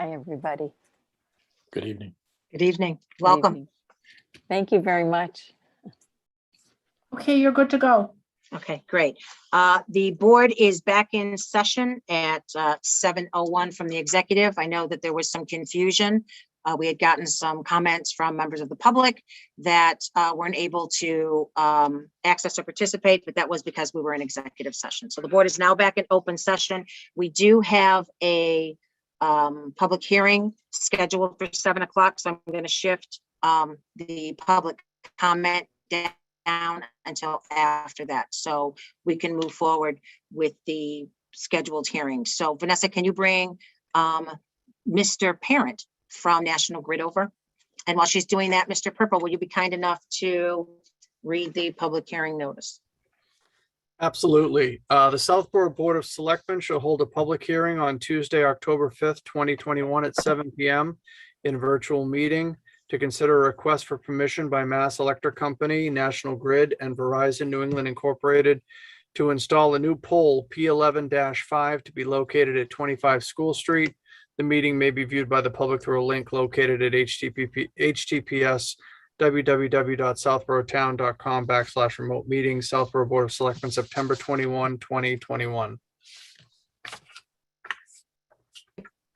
Hi, everybody. Good evening. Good evening. Good Welcome. evening. Thank you very much. Okay, you're good to go. Okay, great. The board is back in session at 7:01 from the executive. I know that there was some confusion. We had gotten some comments from members of the public that weren't able to access or participate, but that was because we were in executive session. So the board is now back in open session. We do have a public hearing scheduled for 7 o'clock. So I'm going to shift the public comment down until after that, so we can move forward with the scheduled hearing. So Vanessa, can you bring Mr. Parent from National Grid over? And while she's doing that, Mr. Purple, will you be kind enough to read the public hearing notice? Absolutely. The Southborough Board of Selectmen shall hold a public hearing on Tuesday, October 5th, 2021 at 7 p.m. in virtual meeting to consider a request for permission by Mass Electric Company, National Grid, and Verizon New England Incorporated to install a new pole P11-5 to be located at 25 School Street. The meeting may be viewed by the public through a link located at https://www.southboroughtown.com/remote meeting, Southborough Board of Selectmen, September 21, 2021.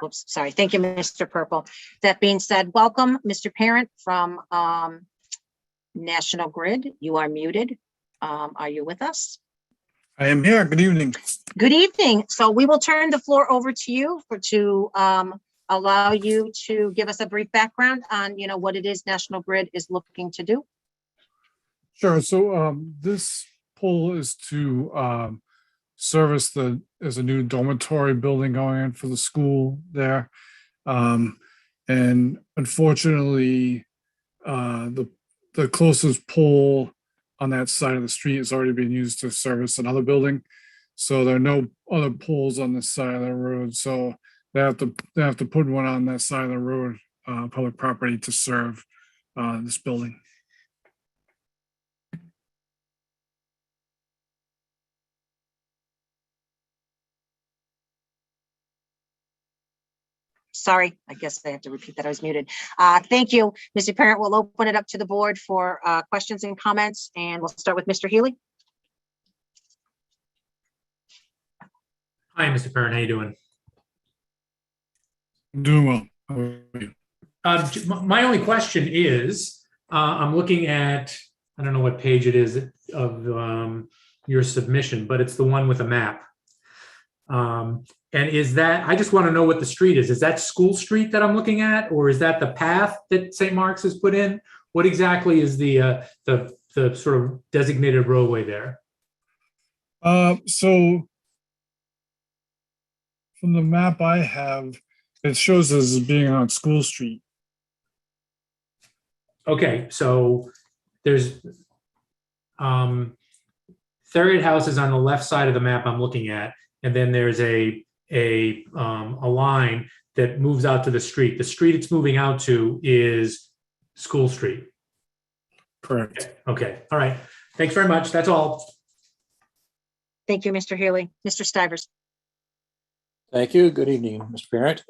Oops, sorry. Thank you, Mr. Purple. That being said, welcome, Mr. Parent from National Grid. You are muted. Are you with us? I am here. Good evening. Good evening. So we will turn the floor over to you to allow you to give us a brief background on, what it is National Grid is looking to do. Sure. So this poll is to service there's a new dormitory building going in for the school there. And unfortunately, the closest pole on that side of the street is already being used to service another building. So there are no other poles on this side of the road. So they have to put one on that side of the road, public property, to serve this building. Sorry, I guess I have to repeat that I was muted. Thank you, Mr. Parent. We'll open it up to the board for questions and comments, and we'll start with Mr. Healy. Hi, Mr. Parent. How you doing? I'm doing well. How are you? My only question is, I'm looking at, I don't know what page it is of your submission, but it's the one with a map. And is that, I just want to know what the street is. Is that School Street that I'm looking at, or is that the path that St. Mark's has put in? What exactly is the sort of designated roadway there? So from the map I have, it shows us as being on School Street. Okay, so there's Third House is on the left side of the map I'm looking at, and then there's a line that moves out to the street. The street it's moving out to is School Street. Correct. Okay. All right. Thanks very much. That's all. Thank you, Mr. Healy. Mr. Stivers. Thank you. Good evening, Mr. Parent.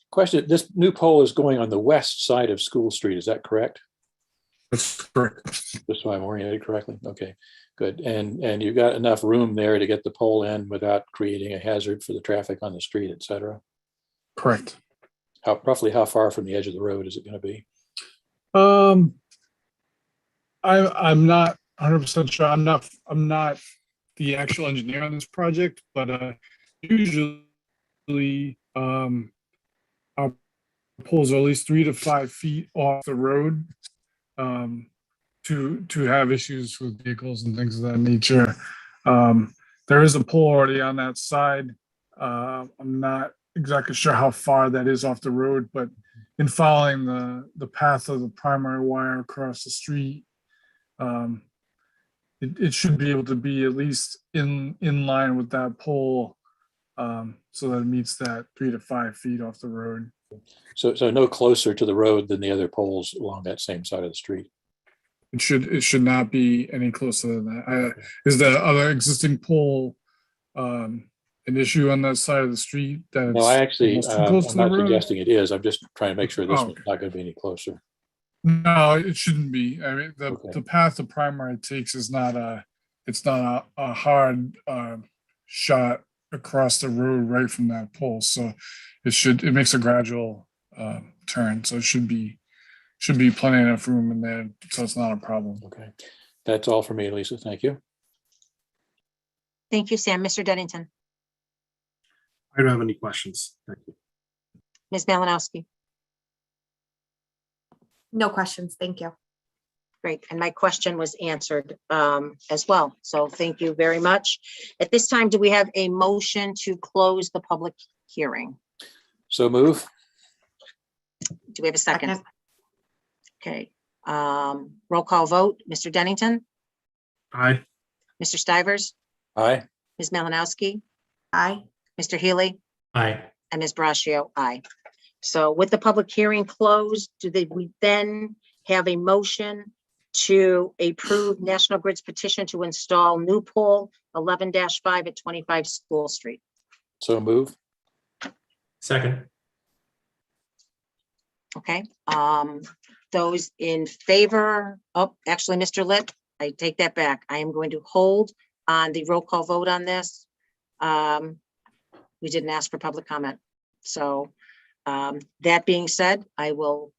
Question, this new pole is going on the west side of School Street, is that correct? That's correct. Just so I'm oriented correctly? Okay, good. And you've got enough room there to get the pole in without creating a hazard for the traffic on the street, et cetera? Correct. Roughly how far from the edge of the road is it going to be? I'm not 100% sure. I'm not the actual engineer on this project, but usually our poles are at least 3 to 5 feet off the road to have issues with vehicles and things of that nature. There is a pole already on that side. I'm not exactly sure how far that is off the road, but in following the path of the primary wire across the street, it should be able to be at least in line with that pole, so that it meets that 3 to 5 feet off the road. So no closer to the road than the other poles along that same side of the street? It should not be any closer than that. Is the other existing pole an issue on that side of the street that No, I it's actually, almost too close I'm to the not road? suggesting it is. I'm just trying to make sure this Oh, one's okay. not going to be any closer. No, it shouldn't be. I mean, Okay. the path the primary takes is not it's not a hard shot across the road right from that pole. So it makes a gradual turn. So it should be plenty enough room in there. So it's not a problem. Okay. That's all for me, Lisa. Thank you. Thank you, Sam. Mr. Dennington, I don't have any questions. Thank you. Ms. Malinowski. No questions, thank you. Great, and my question was answered as well. So thank you very much. At this time, do we have a motion to close the public hearing? So move. Do we have a second? Okay, roll call vote. Mr. Dennington, Aye. Mr. Stivers, Aye. Ms. Malinowski, Aye. Mr. Healy, Aye. and Ms. Braccio, aye. So with the public hearing closed, we then have a motion to approve National Grid's petition to install new pole 11-5 at 25 School Street? So move. Second. Okay, those in favor, oh, actually, Mr. Litt, I take that back. I am going to hold on the roll call vote on this. We didn't ask for public comment. So that being said, I will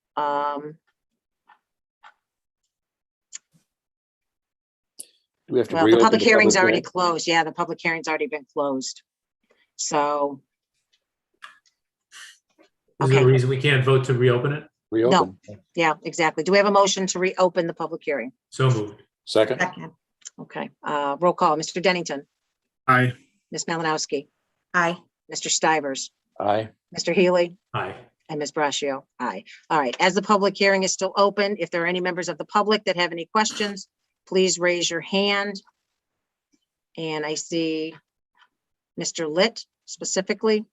Do we have to well, the reopen public hearing's already hearing? closed. Yeah, the public hearing's already been closed. So, Is there a Okay. reason we can't vote to reopen it? Reopen. yeah, exactly. Do we have a motion to reopen the public hearing? So moved. Second. Second. Okay, roll call. Mr. Dennington, Aye. Ms. Malinowski, Aye. Mr. Stivers, Aye. Mr. Healy, Aye. and Ms. Braccio, aye. All right, as the public hearing is still open, if there are any members of the public that have any questions, please raise your hand. And I see Mr. Litt specifically.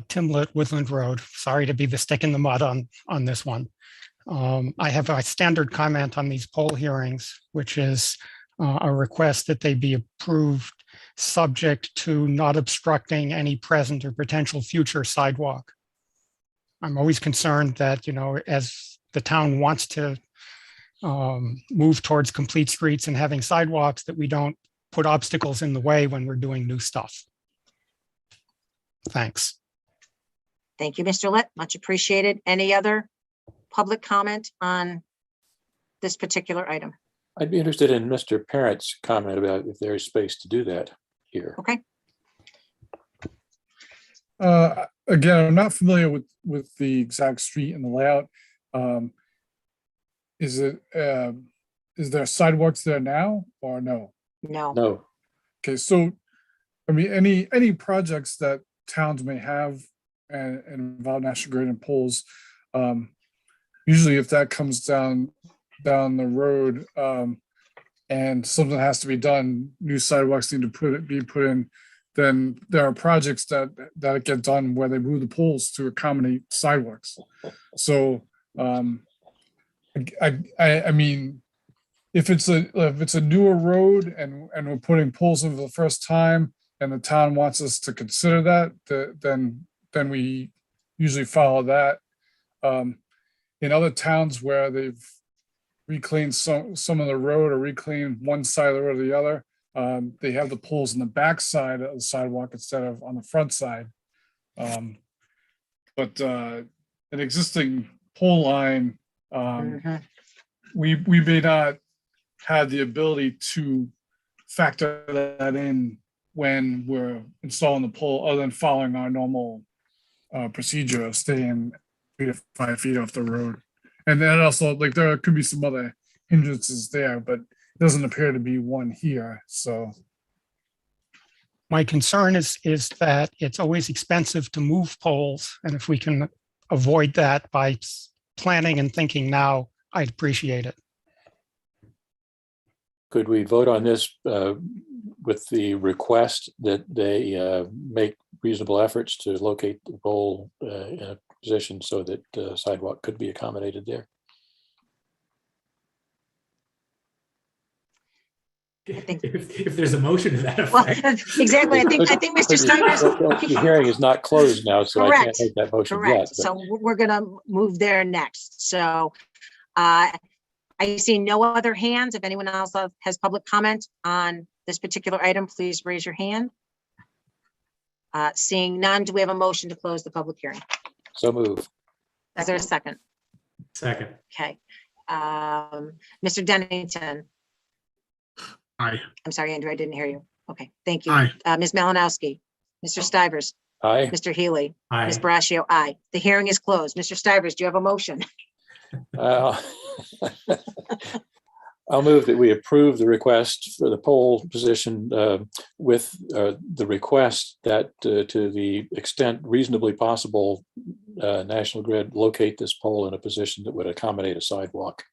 Tim Litt, Woodland Road. Sorry to be the stick in the mud on this one. I have a standard comment on these poll hearings, which is a request that they be approved subject to not obstructing any present or potential future sidewalk. I'm always concerned that, as the town wants to move towards complete streets and having sidewalks, that we don't put obstacles in the way when we're doing new stuff. Thanks. Thank you, Mr. Litt, much appreciated. Any other public comment on this particular item? I'd be interested in Mr. Parent's comment about if there is space to do that here. Okay, Again, I'm not familiar with the exact street and the layout. Is there sidewalks there now or no? no, No. Okay, so, I mean, any projects that towns may have and involve National Grid and poles, usually if that comes down the road, and something has to be done, new sidewalks need to be put in, then there are projects that get done where they move the poles to accommodate sidewalks. So, I mean, if it's a newer road and we're putting poles in for the first time and the town wants us to consider that, then we usually follow that. In other towns where they've reclaimed some of the road or reclaimed one side of the road or the other, they have the poles in the back side of the sidewalk instead of on the front side. But an existing pole line, Mhm. we may not have the ability to factor that in when we're installing the pole, other than following our normal procedure of staying 3 to 5 feet off the road. And then also, like, there could be some other hindrances there, but it doesn't appear to be one here, so. My concern is that it's always expensive to move poles, and if we can avoid that by planning and thinking now, I'd appreciate it. Could we vote on this with the request that they make reasonable efforts to locate the pole in a position so that sidewalk could be accommodated there? think- if there's a motion to that Well, effect. exactly. I think Mr. Stivers. The hearing is not closed now, so I can't Correct. make that motion yet. Correct. but- So we're gonna move there next. So I see no other hands. If anyone else has public comment on this particular item, please raise your hand. Seeing none, do we have a motion to close the public hearing? So move. Is there a second? Second. Okay. Mr. Dennington, Aye. I'm sorry, Andrew, I didn't hear you. Okay, thank you. Aye. Ms. Malinowski, Mr. Stivers, Aye. Mr. Healy, Ms. Aye. Brascio, aye. The hearing is closed. Mr. Stivers, do you have a motion? Uh, I'll move that we approve the request for the poll position with the request that to the extent reasonably possible, National Grid locate this pole in a position that would accommodate a sidewalk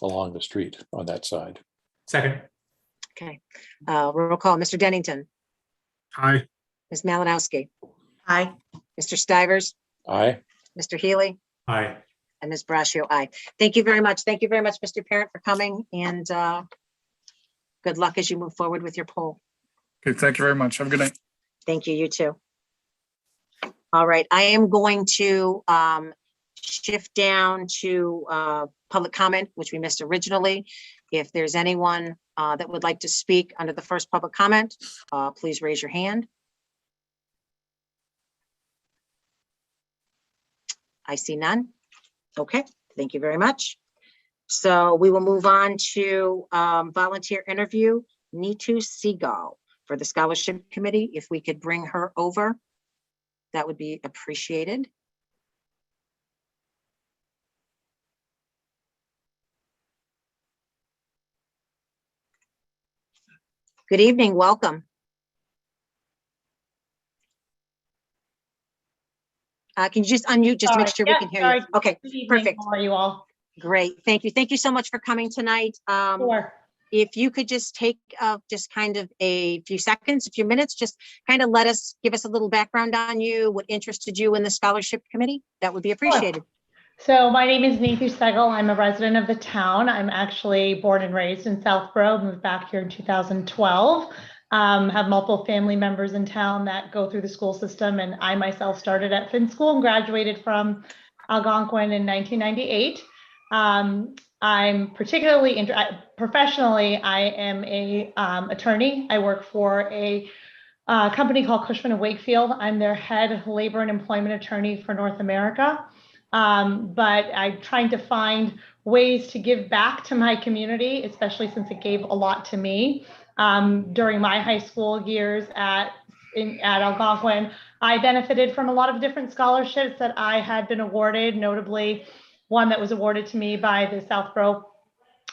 along the street on that side. Second. Okay. Roll call. Mr. Dennington, Aye. Ms. Malinowski, Aye. Mr. Stivers, Aye. Mr. Healy, Aye. and Ms. Brascio, aye. Thank you very much. Thank you very much, Mr. Parent, for coming, and good luck as you move forward with your poll. Okay, thank you very much. Have a good night. Thank you. You too. All right, I am going to shift down to public comment, which we missed originally. If there's anyone that would like to speak under the first public comment, please raise your hand. I see none. Okay, thank you very much. So we will move on to volunteer interview, Neetu Seagal for the Scholarship Committee. If we could bring her over, that would be appreciated. Good evening, welcome. Can you just unmute, just to make sure we can hear you? Okay, perfect. How are you all? Great, thank you. Thank you so much for coming tonight. Sure. If you could just take just kind of a few seconds, a few minutes, just kind of give us a little background on you, what interested you in the Scholarship Committee, that would be appreciated. So my name is Neetu Segal. I'm a resident of the town. I'm actually born and raised in Southborough, moved back here in 2012. Have multiple family members in town that go through the school system, and I myself started at Finn School and graduated from Algonquin in 1998. I'm particularly professionally, I am a attorney. I work for a company called Cushman & Wakefield. I'm their head labor and employment attorney for North America. But I'm trying to find ways to give back to my community, especially since it gave a lot to me. During my high school years at Algonquin, I benefited from a lot of different scholarships that I had been awarded, notably one that was awarded to me by the Southborough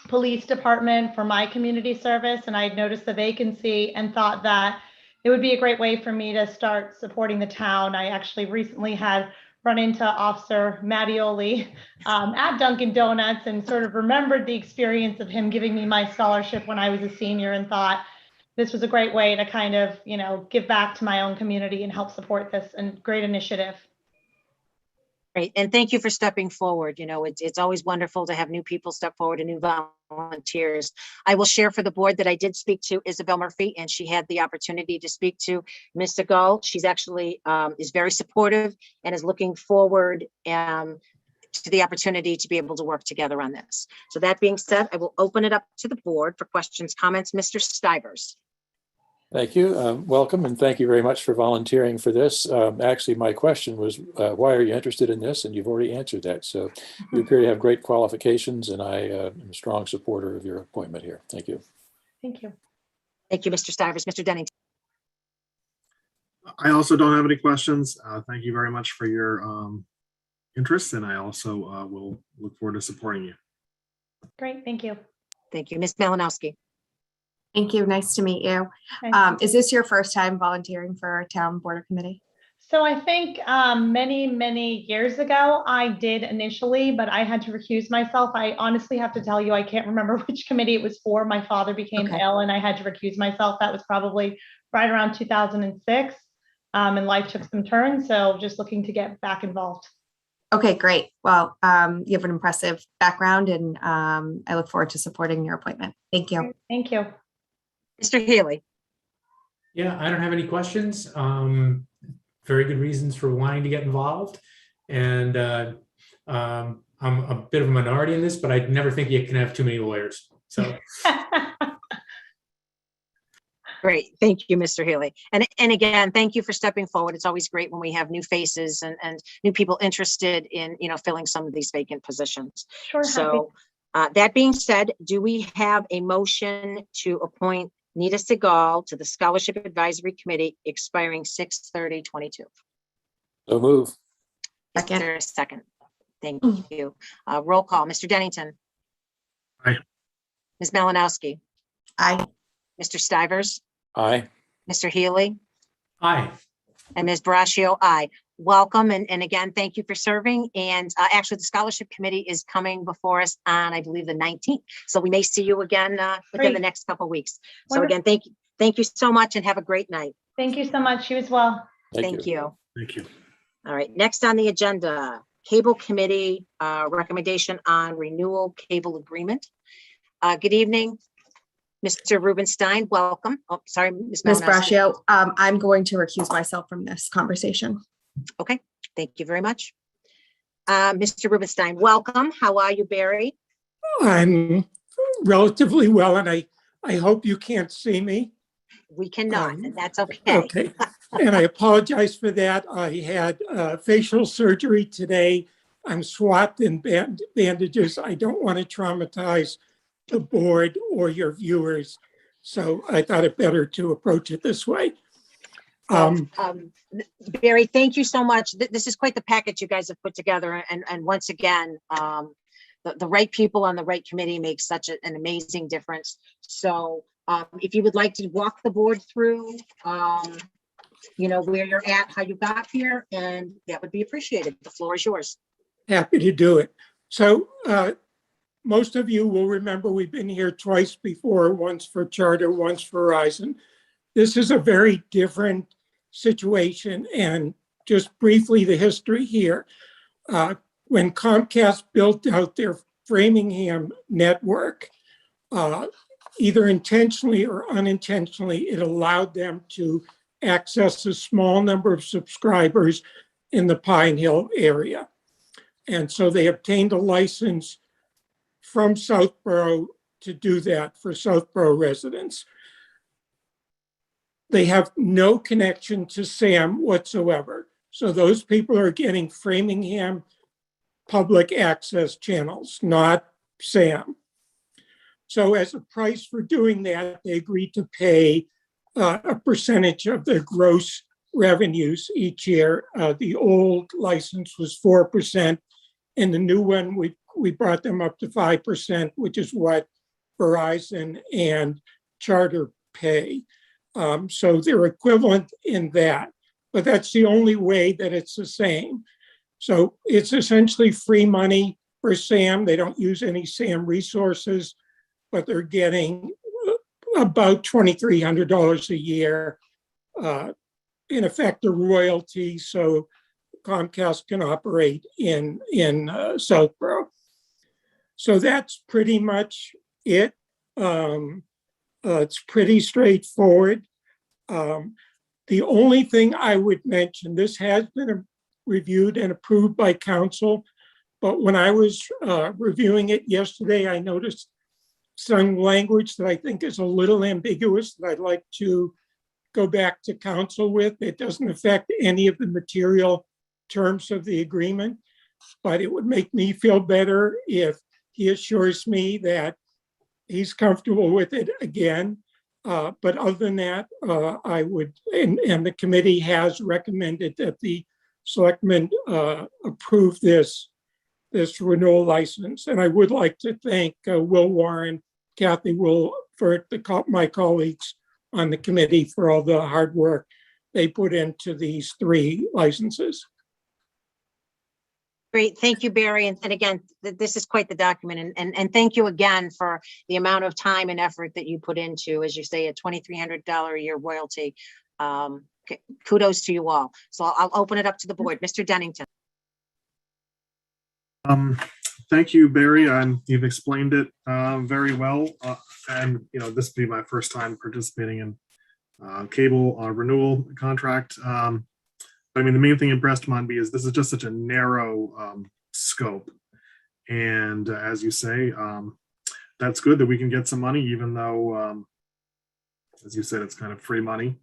Police Department for my community service. And I noticed the vacancy and thought that it would be a great way for me to start supporting the town. I actually recently had run into Officer Mattioli at Dunkin' Donuts and sort of remembered the experience of him giving me my scholarship when I was a senior and thought this was a great way to kind of, give back to my own community and help support this and great initiative. Great, and thank you for stepping forward. It's always wonderful to have new people step forward and new volunteers. I will share for the board that I did speak to Isabel Murphy, and she had the opportunity to speak to Ms. Segal. She's actually is very supportive and is looking forward to the opportunity to be able to work together on this. So that being said, I will open it up to the board for questions, comments. Mr. Stivers. Thank you. Welcome, and thank you very much for volunteering for this. Actually, my question was, why are you interested in this? And you've already answered that. So you appear to have great qualifications, and I am a strong supporter of your appointment here. Thank you. Thank you. Thank you, Mr. Stivers. Mr. Dennington. I also don't have any questions. Thank you very much for your interest, and I also will look forward to supporting you. Great, thank you. Thank you, Ms. Malinowski. Thank you. Nice to meet you. Thank you. Is this your first time volunteering for our town board or committee? So I think many years ago I did initially, but I had to recuse myself. I honestly have to tell you, I can't remember which committee it was for. My father became ill and I had to recuse myself. That was probably right around 2006. And life took some turns. So just looking to get back involved. Okay, great. Well, you have an impressive background and I look forward to supporting your appointment. Thank you. Thank you. Mr. Healy. Yeah, I don't have any questions. Very good reasons for wanting to get involved. And I'm a bit of a minority in this, but I never think you can have too many lawyers. So Great. Thank you, Mr. Healy. And again, thank you for stepping forward. It's always great when we have new faces and new people interested in, filling some of these vacant positions. Sure. Happy. So that being said, do we have a motion to appoint Nita Segal to the Scholarship Advisory Committee expiring 6/30/22? So move. Is Second. there a second? Thank you. Roll call. Mr. Dennington. Aye. Ms. Malinowski. Aye. Mr. Stivers. Aye. Mr. Healy. aye. And Ms. Braccio, aye. Welcome. And again, thank you for serving. And actually, the Scholarship Committee is coming before us on, I believe, the 19th. So we may see you again within the Great. next couple of weeks. So Wonderful. again, thank you so much and have a great night. Thank you so much. You as well. Thank you. Thank you. All right, next on the agenda, Cable Committee recommendation on renewal cable agreement. Good evening, Mr. Rubenstein. Welcome. Oh, sorry, Ms. Ms. Malinowski. Braccio, I'm going to recuse myself from this conversation. Okay, thank you very much. Mr. Rubenstein, welcome. How are you, Barry? I'm relatively well, and I hope you can't see me. We cannot, and that's okay. Okay, and I apologize for that. I had facial surgery today. I'm swapped in bandages. I don't want to traumatize the board or your viewers, so I thought it better to approach it this way. Barry, thank you so much. This is quite the package you guys have put together. And once again, the right people on the right committee make such an amazing difference. So if you would like to walk the board through, where you're at, how you got here, and that would be appreciated. The floor is yours. Happy to do it. So most of you will remember we've been here twice before, once for Charter, once for Verizon. This is a very different situation, and just briefly the history here. When Comcast built out their Framingham network, either intentionally or unintentionally, it allowed them to access a small number of subscribers in the Pine Hill area. And so they obtained a license from Southborough to do that for Southborough residents. They have no connection to SAM whatsoever. So those people are getting Framingham public access channels, not SAM. So as a price for doing that, they agreed to pay a percentage of their gross revenues each year. The old license was 4%, and the new one, we brought them up to 5%, which is what Verizon and Charter pay. So they're equivalent in that, but that's the only way that it's the same. So it's essentially free money for SAM. They don't use any SAM resources, but they're getting about $2,300 a year, in effect, a royalty, so Comcast can operate in Southborough. So that's pretty much it. It's pretty straightforward. The only thing I would mention, this has been reviewed and approved by council, but when I was reviewing it yesterday, I noticed some language that I think is a little ambiguous that I'd like to go back to council with. It doesn't affect any of the material terms of the agreement, but it would make me feel better if he assures me that he's comfortable with it again. But other than that, I would, and the committee has recommended that the selectmen approve this renewal license. And I would like to thank Will Warren, Kathy Will, for my colleagues on the committee for all the hard work they put into these 3 licenses. Great. Thank you, Barry. And again, this is quite the document. And thank you again for the amount of time and effort that you put into, as you say, a $2,300 a year royalty. Kudos to you all. So I'll open it up to the board. Mr. Dennington. Thank you, Barry. You've explained it very well. And, this will be my first time participating in cable renewal contract. The main thing impressed upon me is this is just such a narrow scope. And as you say, that's good that we can get some money, even though, as you said, it's kind of free money.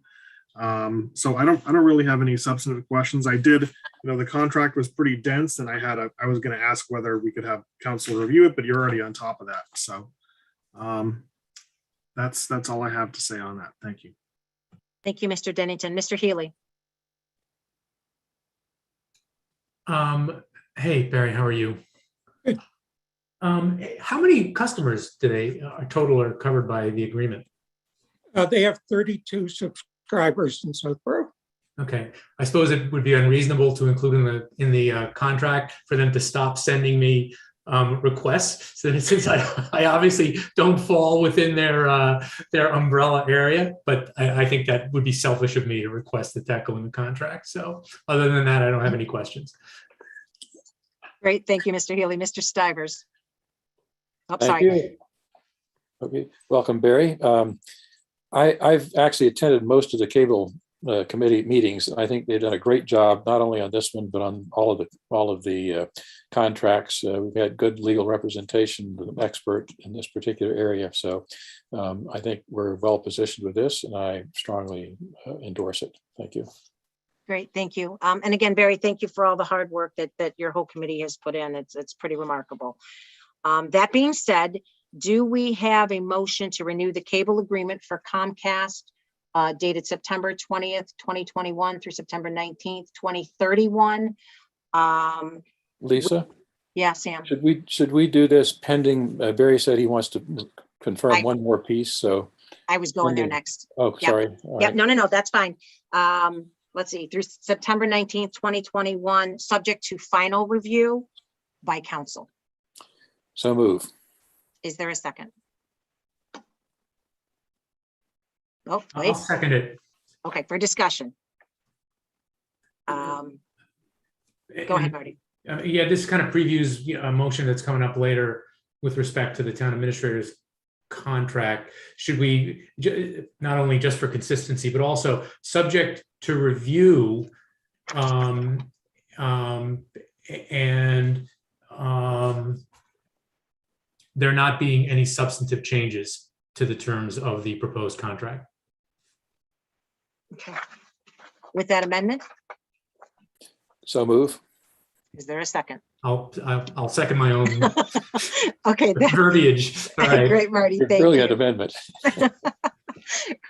So I don't really have any substantive questions. I did, the contract was pretty dense, and I was going to ask whether we could have council review it, but you're already on top of that. So that's all I have to say on that. Thank you. Thank you, Mr. Dennington. Mr. Healy. Hey, Barry, how are you? Good. How many customers total are covered by the agreement? They have 32 subscribers in Southborough. Okay, I suppose it would be unreasonable to include in the contract for them to stop sending me requests. So since I obviously don't fall within their umbrella area, but I think that would be selfish of me to request that go in the contract. So other than that, I don't have any questions. Great, thank you, Mr. Healy. Mr. Stivers. Oh, Thank sorry. you. Okay, welcome, Barry. I've actually attended most of the cable committee meetings. I think they've done a great job, not only on this one, but on all of the contracts. We've had good legal representation with an expert in this particular area. So I think we're well positioned with this, and I strongly endorse it. Thank you. Great, thank you. And again, Barry, thank you for all the hard work that your whole committee has put in. It's pretty remarkable. That being said, do we have a motion to renew the cable agreement for Comcast dated September 20th, 2021 through September 19th, 2031? Lisa? Yeah, Sam. Should we do this pending? Barry said he wants to confirm one more piece. So I was going there next. Oh, Yep. sorry. Yep, no, that's fine. Let's see, through September 19th, 2021, subject to final review by council. So move. Is there a second? Oh, I'll wait. second it. Okay, for discussion. Go ahead, Marty. Yeah, this kind of previews a motion that's coming up later with respect to the town administrator's contract. Should we, not only just for consistency, but also subject to review there not being any substantive changes to the terms of the proposed contract? Okay. With that amendment, So move. is there a second? I'll second my own Okay, verbiage. All right. great, Marty, thank Brilliant you. amendment.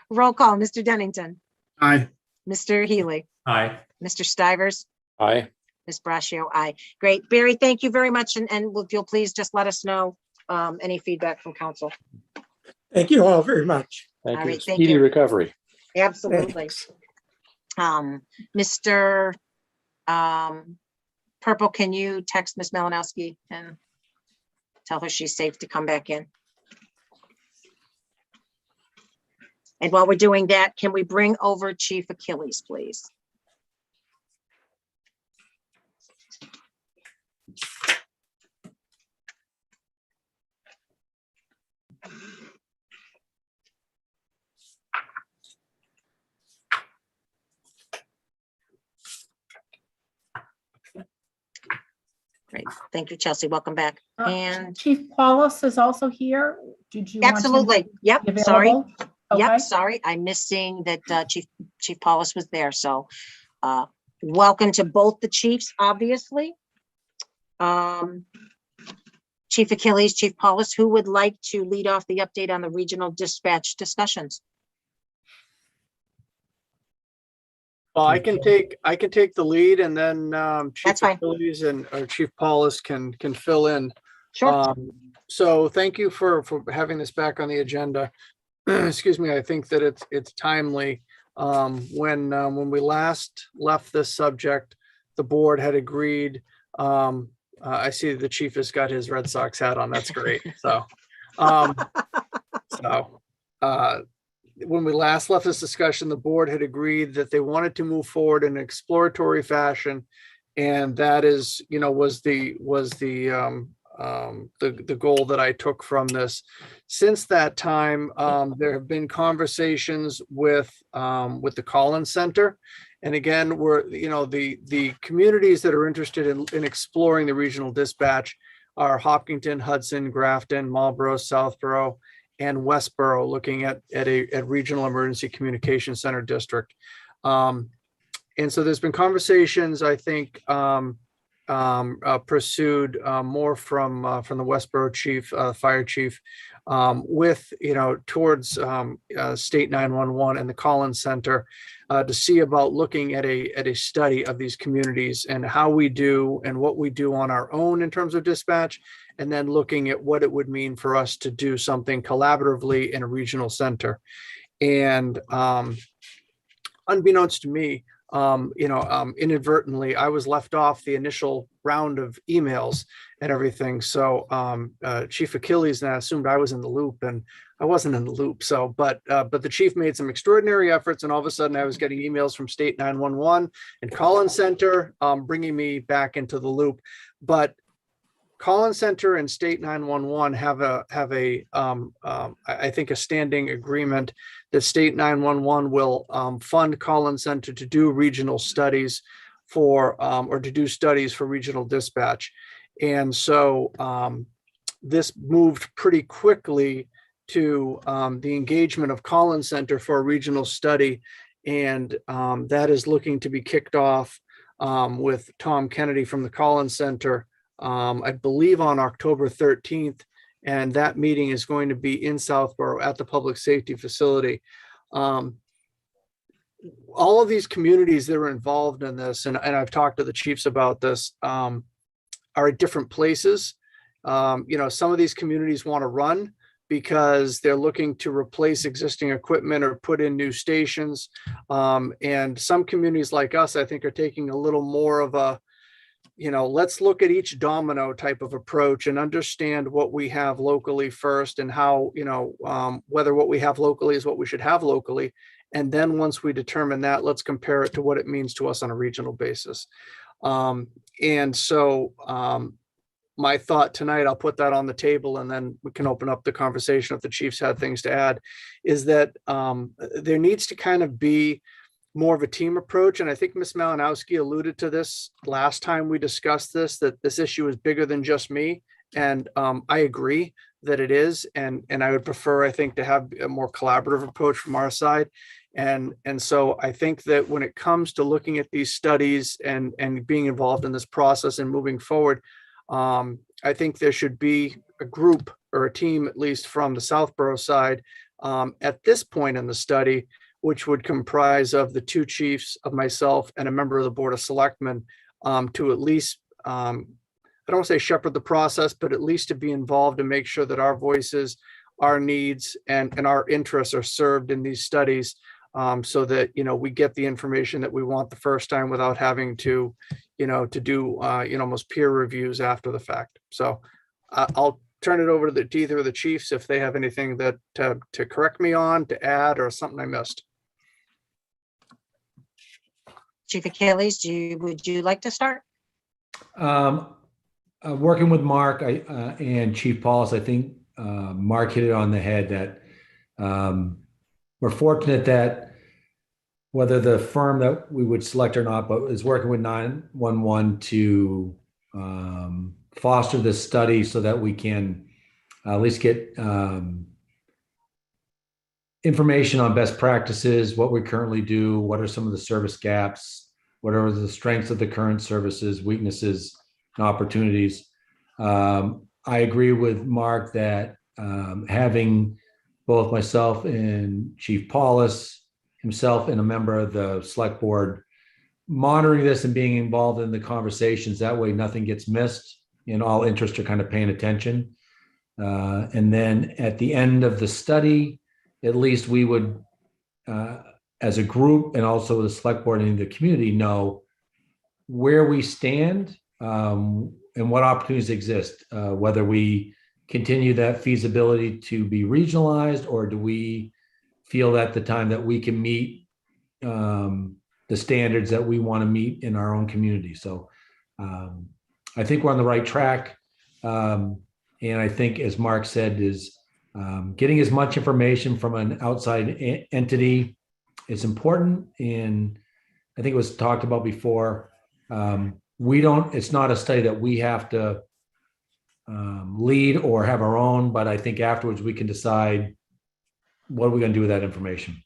Roll call, Mr. Dennington, Aye. Mr. Healy, Aye. Mr. Stivers, Aye. Ms. Braccio, aye. Great, Barry, thank you very much, and if you'll please just let us know any feedback from council. Thank you all very much. Thank All you. right, thank Speedy you. recovery. Absolutely. Thanks. Mr. Purple, can you text Ms. Malinowski and tell her she's safe to come back in? And while we're doing that, can we bring over Chief Achilles, please? Great. Thank you, Chelsea. Welcome back. And Chief Paulus is also here. Did you want him to absolutely. Yep. be Sorry. available? Okay. Yep. Sorry. I'm missing that Chief Paulus was there. So welcome to both the chiefs, obviously. Chief Achilles, Chief Paulus, who would like to lead off the update on the regional dispatch discussions? Well, I can take the lead, and then Chief That's fine. Achilles or Chief Paulus can fill in. Sure. So thank you for having this back on the agenda. Excuse me. I think that it's timely. When we last left this subject, the board had agreed. I see the chief has got his Red Sox hat on. That's great. So, when we last left this discussion, the board had agreed that they wanted to move forward in an exploratory fashion, and that is, was the the goal that I took from this. Since that time, there have been conversations with the Collins Center. And again, the communities that are interested in exploring the regional dispatch are Hopkinton, Hudson, Grafton, Marlborough, Southborough, and Westborough, looking at Regional Emergency Communication Center District. And so there's been conversations, I think, pursued more from the Westborough chief, fire chief, with, towards State 911 and the Collins Center, to see about looking at a study of these communities and how we do and what we do on our own in terms of dispatch, and then looking at what it would mean for us to do something collaboratively in a regional center. And unbeknownst to me, inadvertently, I was left off the initial round of emails and everything. So Chief Achilles and I assumed I was in the loop, and I wasn't in the loop. So, but the chief made some extraordinary efforts, and all of a sudden I was getting emails from State 911 and Collins Center, bringing me back into the loop. But Collins Center and State 911 have I think a standing agreement that State 911 will fund Collins Center to do regional studies or to do studies for regional dispatch. And so this moved pretty quickly to the engagement of Collins Center for a regional study. And that is looking to be kicked off with Tom Kennedy from the Collins Center, I believe on October 13th. And that meeting is going to be in Southborough at the public safety facility. All of these communities that are involved in this, and I've talked to the chiefs about this, are at different places. Some of these communities want to run because they're looking to replace existing equipment or put in new stations. And some communities like us, I think, are taking a little more of a, let's look at each domino type of approach and understand what we have locally first, and how, whether what we have locally is what we should have locally. And then once we determine that, let's compare it to what it means to us on a regional basis. And so my thought tonight, I'll put that on the table, and then we can open up the conversation if the chiefs had things to add, is that there needs to kind of be more of a team approach. And I think Ms. Malinowski alluded to this last time we discussed this, that this issue is bigger than just me. And I agree that it is. And I would prefer, I think, to have a more collaborative approach from our side. And so I think that when it comes to looking at these studies and being involved in this process and moving forward, I think there should be a group or a team, at least from the Southborough side, at this point in the study, which would comprise of the two chiefs, of myself, and a member of the Board of Selectmen, to at least, I don't want to say shepherd the process, but at least to be involved and make sure that our voices, our needs, and our interests are served in these studies, so that, we get the information that we want the first time without having to, to do, almost peer reviews after the fact. So I'll turn it over to either of the chiefs if they have anything that to correct me on, to add, or something I missed. Chief Achilles, would you like to start? Working with Mark and Chief Paulus, I think Mark hit it on the head that we're fortunate that whether the firm that we would select or not, but is working with 911 to foster this study so that we can at least get information on best practices, what we currently do, what are some of the service gaps, what are the strengths of the current services, weaknesses, and opportunities. I agree with Mark that having both myself and Chief Paulus, himself, and a member of the select board monitoring this and being involved in the conversations, that way nothing gets missed and all interests are kind of paying attention. And then at the end of the study, at least we would, as a group and also the select board and the community, know where we stand and what opportunities exist, whether we continue that feasibility to be regionalized, or do we feel at the time that we can meet the standards that we want to meet in our own community. So I think we're on the right track. And I think, as Mark said, is getting as much information from an outside entity is important. And I think it was talked about before. It's not a study that we have to lead or have our own, but I think afterwards we can decide what are we going to do with that information.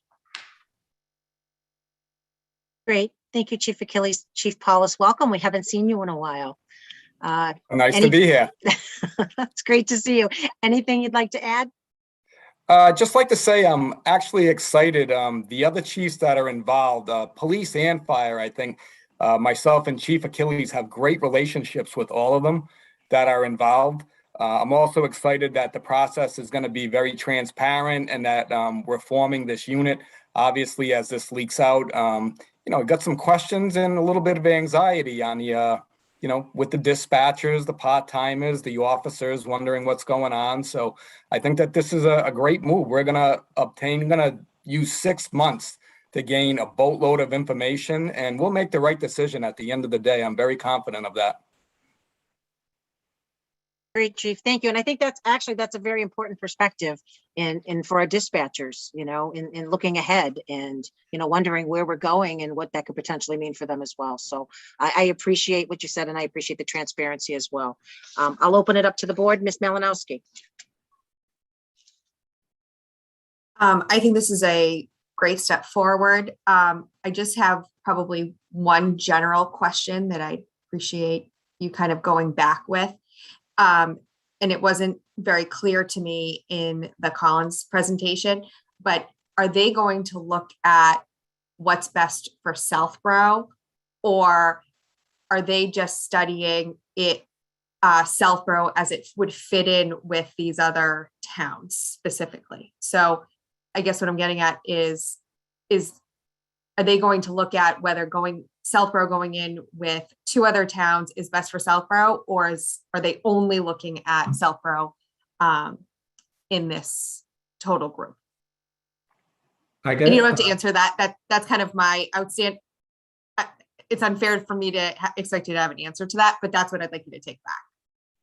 Great. Thank you, Chief Achilles. Chief Paulus, welcome. We haven't seen you in a while. Nice to be here. It's great to see you. Anything you'd like to add? Just like to say I'm actually excited. The other chiefs that are involved, police and fire, I think myself and Chief Achilles have great relationships with all of them that are involved. I'm also excited that the process is going to be very transparent and that we're forming this unit. Obviously, as this leaks out, got some questions and a little bit of anxiety on the with the dispatchers, the part-timers, the officers wondering what's going on. So I think that this is a great move. We're going to use 6 months to gain a boatload of information, and we'll make the right decision at the end of the day. I'm very confident of that. Great, Chief. Thank you. And I think that's a very important perspective in for our dispatchers, in looking ahead and, wondering where we're going and what that could potentially mean for them as well. So I appreciate what you said, and I appreciate the transparency as well. I'll open it up to the board. Ms. Malinowski. I think this is a great step forward. I just have probably one general question that I appreciate you kind of going back with. And it wasn't very clear to me in the Collins presentation, but are they going to look at what's best for Southborough, or are they just studying it, Southborough, as it would fit in with these other towns specifically? So I guess what I'm getting at is are they going to look at whether Southborough going in with 2 other towns is best for Southborough, or are they only looking at Southborough in this total group? And you don't have to answer that. That's kind of my outstand. It's unfair for me to expect you to have an answer to that, but that's what I'd like you to take back,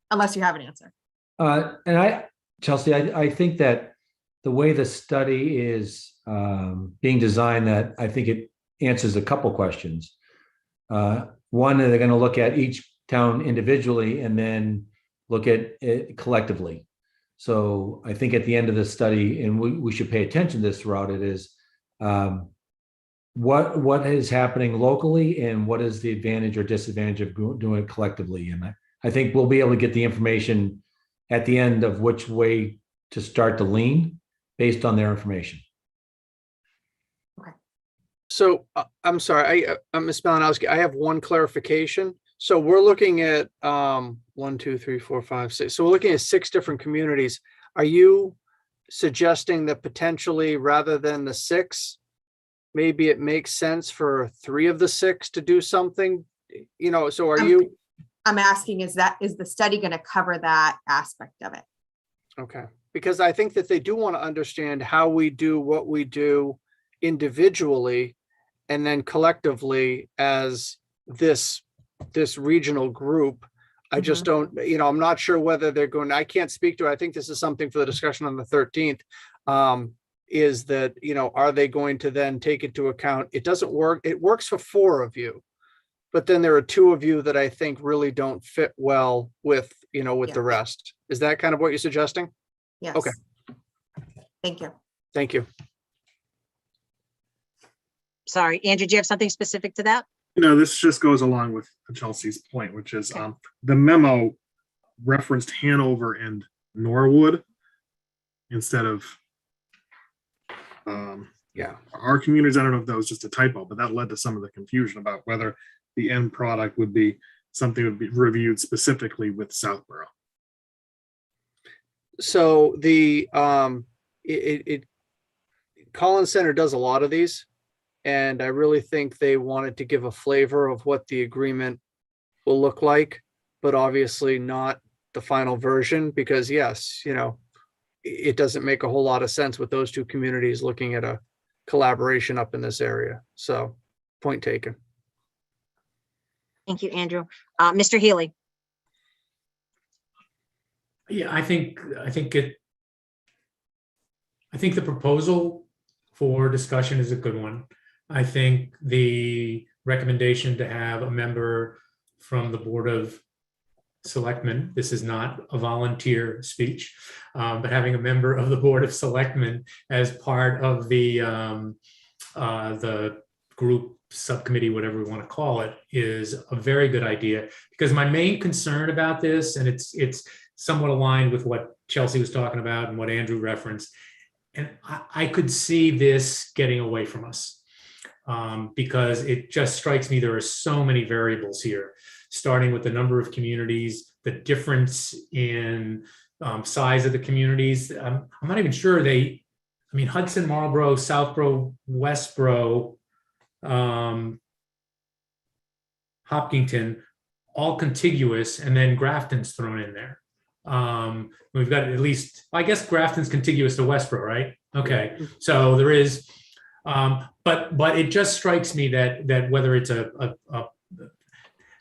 unless you have an answer. Chelsea, I think that the way the study is being designed, that I think it answers a couple questions. One, they're going to look at each town individually and then look at it collectively. So I think at the end of the study, and we should pay attention to this throughout it, is what is happening locally and what is the advantage or disadvantage of doing it collectively. And I think we'll be able to get the information at the end of which way to start to lean based on their information. So I'm sorry, Ms. Malinowski, I have one clarification. So we're looking at 1, 2, 3, 4, 5, 6. So we're looking at 6 different communities. Are you suggesting that potentially, rather than the 6, maybe it makes sense for 3 of the 6 to do something? So are you? I'm asking, is the study going to cover that aspect of it? Okay, because I think that they do want to understand how we do what we do individually and then collectively as this regional group. I just don't, I'm not sure whether they're going, I can't speak to it. I think this is something for the discussion on the 13th, is that, are they going to then take into account? It doesn't work. It works for 4 of you, but then there are 2 of you that I think really don't fit well with, with the rest. Is that kind of what you're suggesting? Yes. Okay. Thank you. Thank you. Sorry, Andrew, do you have something specific to that? This just goes along with Chelsea's point, which is the memo referenced Hanover and Norwood instead of our communities. I don't know if that was just a typo, but that led to some of the confusion about whether the end product would be something that would be reviewed specifically with Southborough. So the Collins Center does a lot of these, and I really think they wanted to give a flavor of what the agreement will look like, but obviously not the final version, because yes, it doesn't make a whole lot of sense with those 2 communities looking at a collaboration up in this area. So point taken. Thank you, Andrew. Mr. Healy. Yeah, I think the proposal for discussion is a good one. I think the recommendation to have a member from the Board of Selectmen, this is not a volunteer speech, but having a member of the Board of Selectmen as part of the group subcommittee, whatever we want to call it, is a very good idea. Because my main concern about this, and it's somewhat aligned with what Chelsea was talking about and what Andrew referenced, and I could see this getting away from us because it just strikes me there are so many variables here, starting with the number of communities, the difference in size of the communities. I'm not even sure Hudson, Marlborough, Southborough, Westborough, Hopkinton, all contiguous, and then Grafton's thrown in there. We've got at least, I guess Grafton's contiguous to Westborough, right? Okay, so there is, but it just strikes me that whether it's a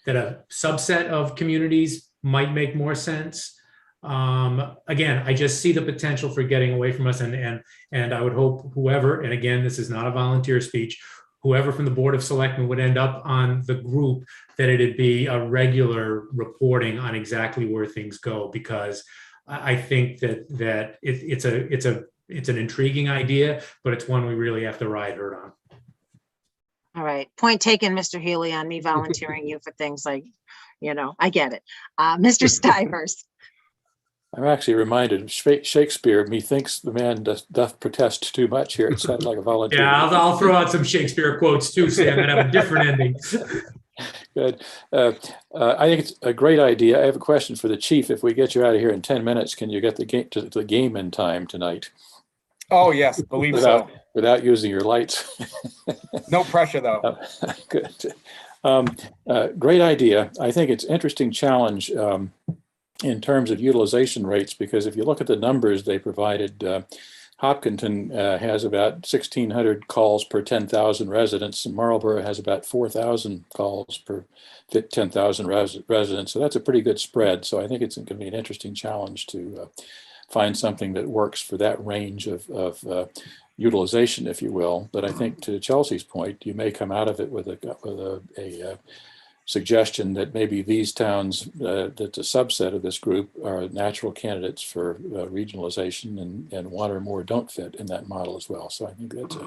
subset of communities might make more sense. Again, I just see the potential for getting away from us, and I would hope whoever, and again, this is not a volunteer speech, whoever from the Board of Selectmen would end up on the group, that it'd be a regular reporting on exactly where things go, because I think that it's an intriguing idea, but it's one we really have to ride herd on. All right. Point taken, Mr. Healy, on me volunteering you for things like, I get it. Mr. Stivers. I'm actually reminded of Shakespeare. Methinks the man doth protest too much here. It sounds like a volunteer. Yeah, I'll throw out some Shakespeare quotes too, Sam, that have a different ending. Good. I think it's a great idea. I have a question for the chief. If we get you out of here in 10 minutes, can you get the game to the game in time tonight? Oh, yes, believe so. Without using your lights. No pressure, though. Good. Great idea. I think it's an interesting challenge in terms of utilization rates, because if you look at the numbers they provided, Hopkinton has about 1,600 calls per 10,000 residents, and Marlborough has about 4,000 calls per 10,000 residents. So that's a pretty good spread. So I think it's going to be an interesting challenge to find something that works for that range of utilization, if you will. But I think, to Chelsea's point, you may come out of it with a suggestion that maybe these towns that's a subset of this group are natural candidates for regionalization, and one or more don't fit in that model as well. So I think that's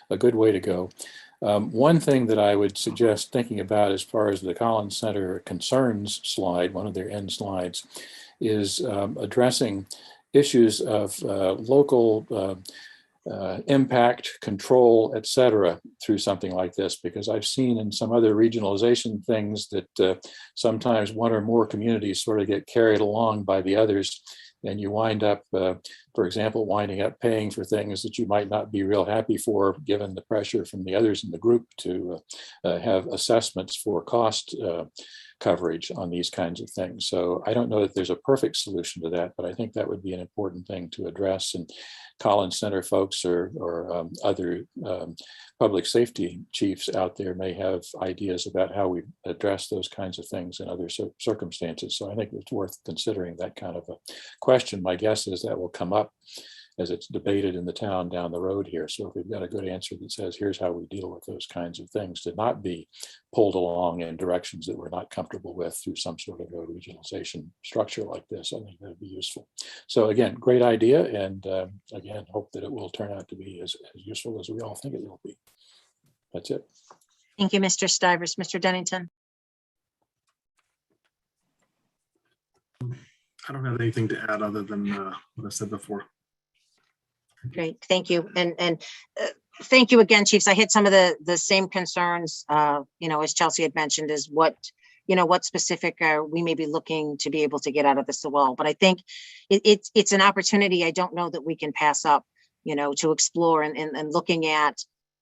a good way to go. One thing that I would suggest thinking about as far as the Collins Center concerns slide, one of their end slides, is addressing issues of local impact, control, et cetera, through something like this, because I've seen in some other regionalization things that sometimes one or more communities sort of get carried along by the others, and you wind up, for example, winding up paying for things that you might not be real happy for, given the pressure from the others in the group to have assessments for cost coverage on these kinds of things. So I don't know that there's a perfect solution to that, but I think that would be an important thing to address. And Collins Center folks or other public safety chiefs out there may have ideas about how we address those kinds of things in other circumstances. So I think it's worth considering that kind of a question. My guess is that will come up as it's debated in the town down the road here. So if we've got a good answer that says, here's how we deal with those kinds of things, to not be pulled along in directions that we're not comfortable with through some sort of a regionalization structure like this, I think that'd be useful. So again, great idea. And again, hope that it will turn out to be as useful as we all think it will be. That's it. Thank you, Mr. Stivers. Mr. Dennington. I don't have anything to add other than what I said before. Great, thank you. And thank you again, chiefs. I had some of the same concerns, as Chelsea had mentioned, is what specific we may be looking to be able to get out of this as well. But I think it's an opportunity I don't know that we can pass up, to explore and looking at,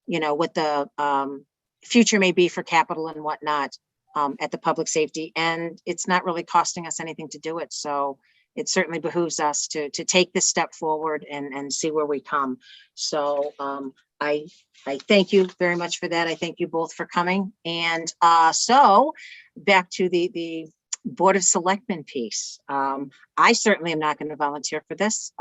what the future may be for capital and whatnot at the public safety. And it's not really costing us anything to do it. So it certainly behooves us to take this step forward and see where we come. So I thank you very much for that. I thank you both for coming. And so back to the Board of Selectmen piece. I certainly am not going to volunteer for this.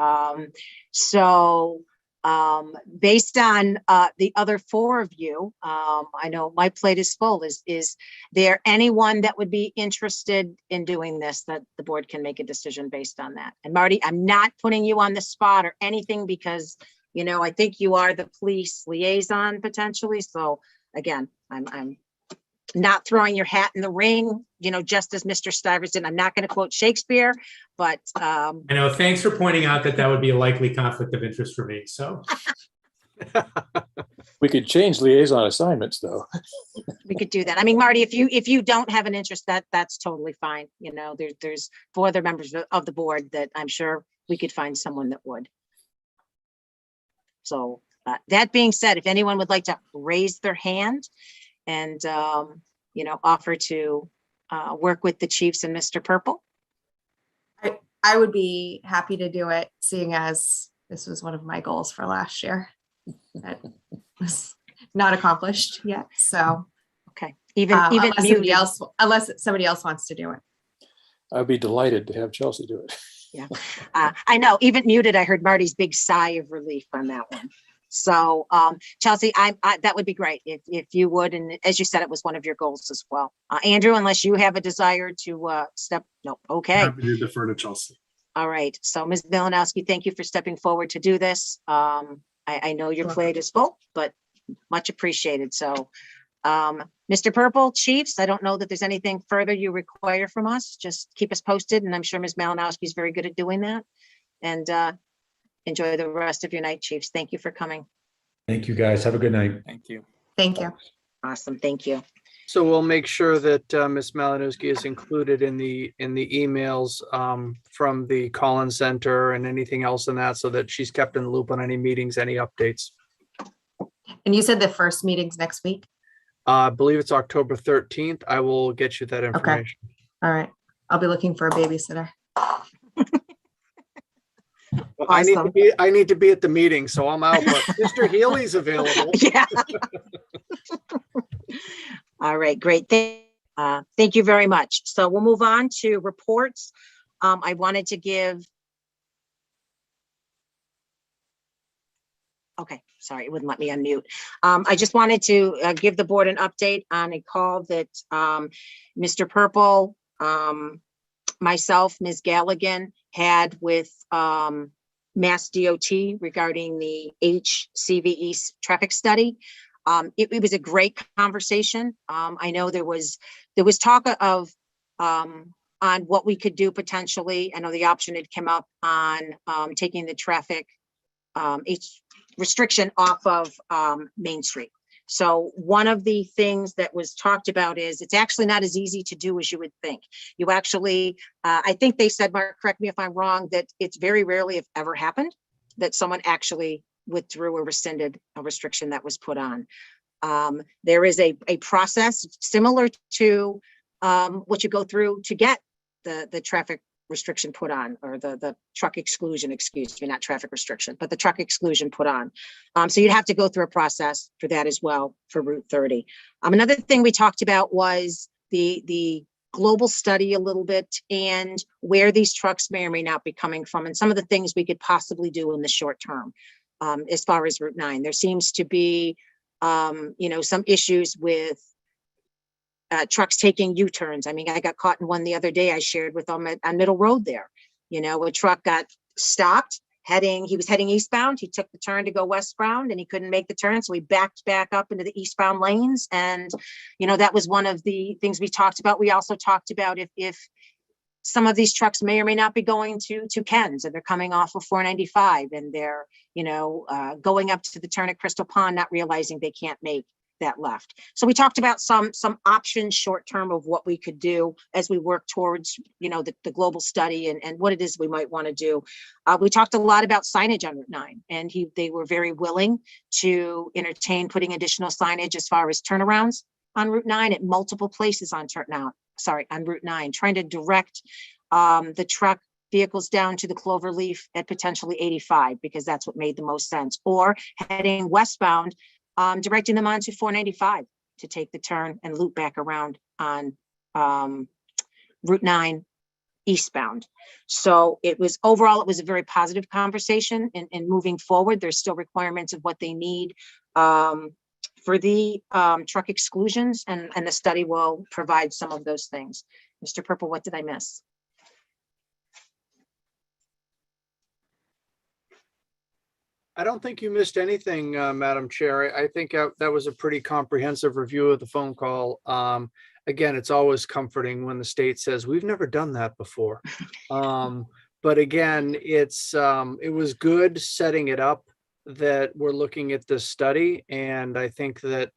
Based on the other four of you, I know my plate is full. Is there anyone that would be interested in doing this, that the board can make a decision based on that? And Marty, I'm not putting you on the spot or anything, because, you know, I think you are the police liaison potentially. So again, I'm not throwing your hat in the ring, you know, just as Mr. Stivers did. I'm not going to quote Shakespeare, but I know, thanks for pointing out that that would be a likely conflict of interest for me, so. We could change liaison assignments, though. we could do that. I mean, Marty, if you don't have an interest, that's totally fine. You know, there's four other members of the board that I'm sure we could find someone that would. So that being said, if anyone would like to raise their hand and, you know, offer to work with the chiefs and Mr. Purple. I would be happy to do it, seeing as this was one of my goals for last year. That was not accomplished yet, so. Okay, even unless somebody else wants to do it. I'd be delighted to have Chelsea do it. Yeah, I know, even muted, I heard Marty's big sigh of relief on that one. So Chelsea, I that would be great if you would, and as you said, it was one of your goals as well. Andrew, unless you have a desire to step, no, okay. Happy to defer to Chelsea. All right, so Ms. Malinowski, thank you for stepping forward to do this. I know your plate is full, but much appreciated. So Mr. Purple, Chiefs, I don't know that there's anything further you require from us. Just keep us posted, and I'm sure Ms. Malinowski is very good at doing that. And enjoy the rest of your night, Chiefs. Thank you for coming. Thank you, guys. Have a good night. Thank you. Thank you. Awesome, thank you. So we'll make sure that Ms. Malinowski is included in the emails from the Collins Center and anything else in that, so that she's kept in the loop on any meetings, any updates. And you said the first meeting's next week? I believe it's October 13th. I will get you that information. All right. I'll be looking for a babysitter. Well, Awesome. I need to be at the meeting, so I'm out, but Mr. Healy's available. Yeah. All right, great. Thank you very much. So we'll move on to reports. I wanted to give. Okay, sorry, it wouldn't let me unmute. I just wanted to give the board an update on a call that Mr. Purple, myself, Ms. Galligan had with Mass DOT regarding the HCVE traffic study. It was a great conversation. I know there was talk of on what we could do potentially. I know the option had come up on taking the traffic restriction off of Main Street. So one of the things that was talked about is it's actually not as easy to do as you would think. You actually, I think they said, Mark, correct me if I'm wrong, that it's very rarely, if ever happened, that someone actually withdrew or rescinded a restriction that was put on. There is a process similar to what you go through to get the traffic restriction put on, or the truck exclusion, excuse me, not traffic restriction, but the truck exclusion put on. So you'd have to go through a process for that as well for Route 30. Another thing we talked about was the global study a little bit, and where these trucks may or may not be coming from, and some of the things we could possibly do in the short term. As far as Route 9, there seems to be, some issues with trucks taking U-turns. I mean, I got caught in one the other day I shared with them on Middle Road there. You know, a truck got stopped he was heading eastbound. He took the turn to go westbound and he couldn't make the turn. So he backed back up into the eastbound lanes. And, that was one of the things we talked about. We also talked about if some of these trucks may or may not be going to Ken's, and they're coming off of 495 and they're, going up to the turn at Crystal Pond, not realizing they can't make that left. So we talked about some options short term of what we could do as we work towards, the global study and what it is we might want to do. We talked a lot about signage on Route 9, and they were very willing to entertain putting additional signage as far as turnarounds on Route 9 at multiple places on Route 9, trying to direct the truck vehicles down to the Cloverleaf at potentially 85, because that's what made the most sense, or heading westbound, directing them onto 495 to take the turn and loop back around on Route 9 eastbound. So it was overall, it was a very positive conversation and moving forward. There's still requirements of what they need for the truck exclusions, and the study will provide some of those things. Mr. Purple, what did I miss? I don't think you missed anything, Madam Chair. I think that was a pretty comprehensive review of the phone call. Again, it's always comforting when the state says, we've never done that before. But again, it was good setting it up that we're looking at this study. And I think that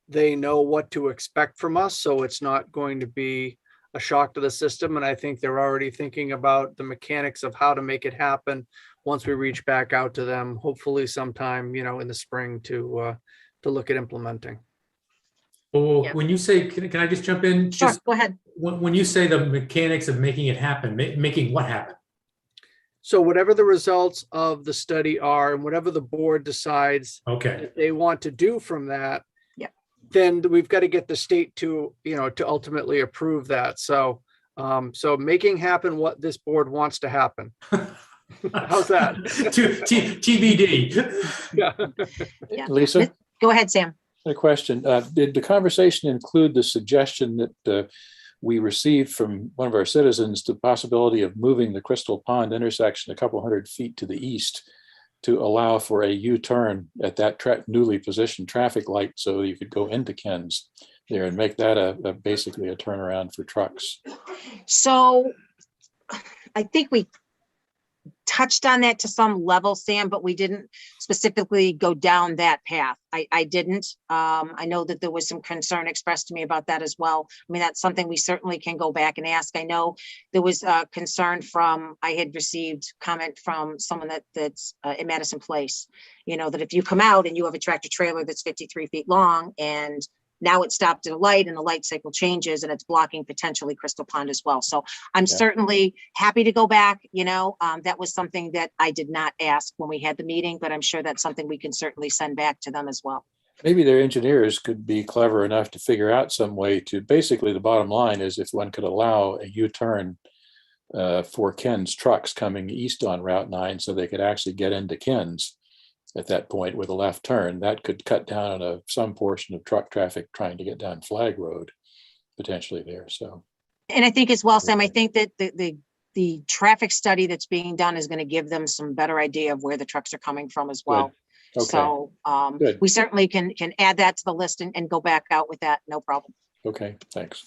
they know what to expect from us. So it's not going to be a shock to the system. And I think they're already thinking about the mechanics of how to make it happen once we reach back out to them, hopefully sometime, in the spring to look at implementing. Well, Yeah. when you say, can I just jump in? Sure, Just go ahead. when you say the mechanics of making it happen, making what happen? So whatever the results of the study are and whatever the board decides Okay. that they want to do from that, Yeah. then we've got to get the state to, to ultimately approve that. So, so making happen what this board wants to happen. How's that? TBD. Yeah. Yeah. Lisa, Go ahead, Sam. a question. Did the conversation include the suggestion that we received from one of our citizens, the possibility of moving the Crystal Pond intersection a couple hundred feet to the east to allow for a U-turn at that newly positioned traffic light so you could go into Ken's there and make that basically a turnaround for trucks? So I think we touched on that to some level, Sam, but we didn't specifically go down that path. I didn't. I know that there was some concern expressed to me about that as well. I mean, that's something we certainly can go back and ask. I know there was concern I had received comment from someone that's in Madison Place, that if you come out and you have a tractor trailer that's 53 feet long and now it's stopped at a light and the light cycle changes and it's blocking potentially Crystal Pond as well. So I'm certainly happy to go back. That was something that I did not ask when we had the meeting, but I'm sure that's something we can certainly send back to them as well. Maybe their engineers could be clever enough to figure out some way to, basically the bottom line is if one could allow a U-turn for Ken's trucks coming east on Route 9 so they could actually get into Ken's at that point with a left turn, that could cut down on some portion of truck traffic trying to get down Flag Road potentially there. So, and I think as well, Sam, I think that the traffic study that's being done is going to give them some better idea of where the trucks are coming from as well. Okay. So we certainly can add that to the list and go back out with that. No problem. Okay, thanks.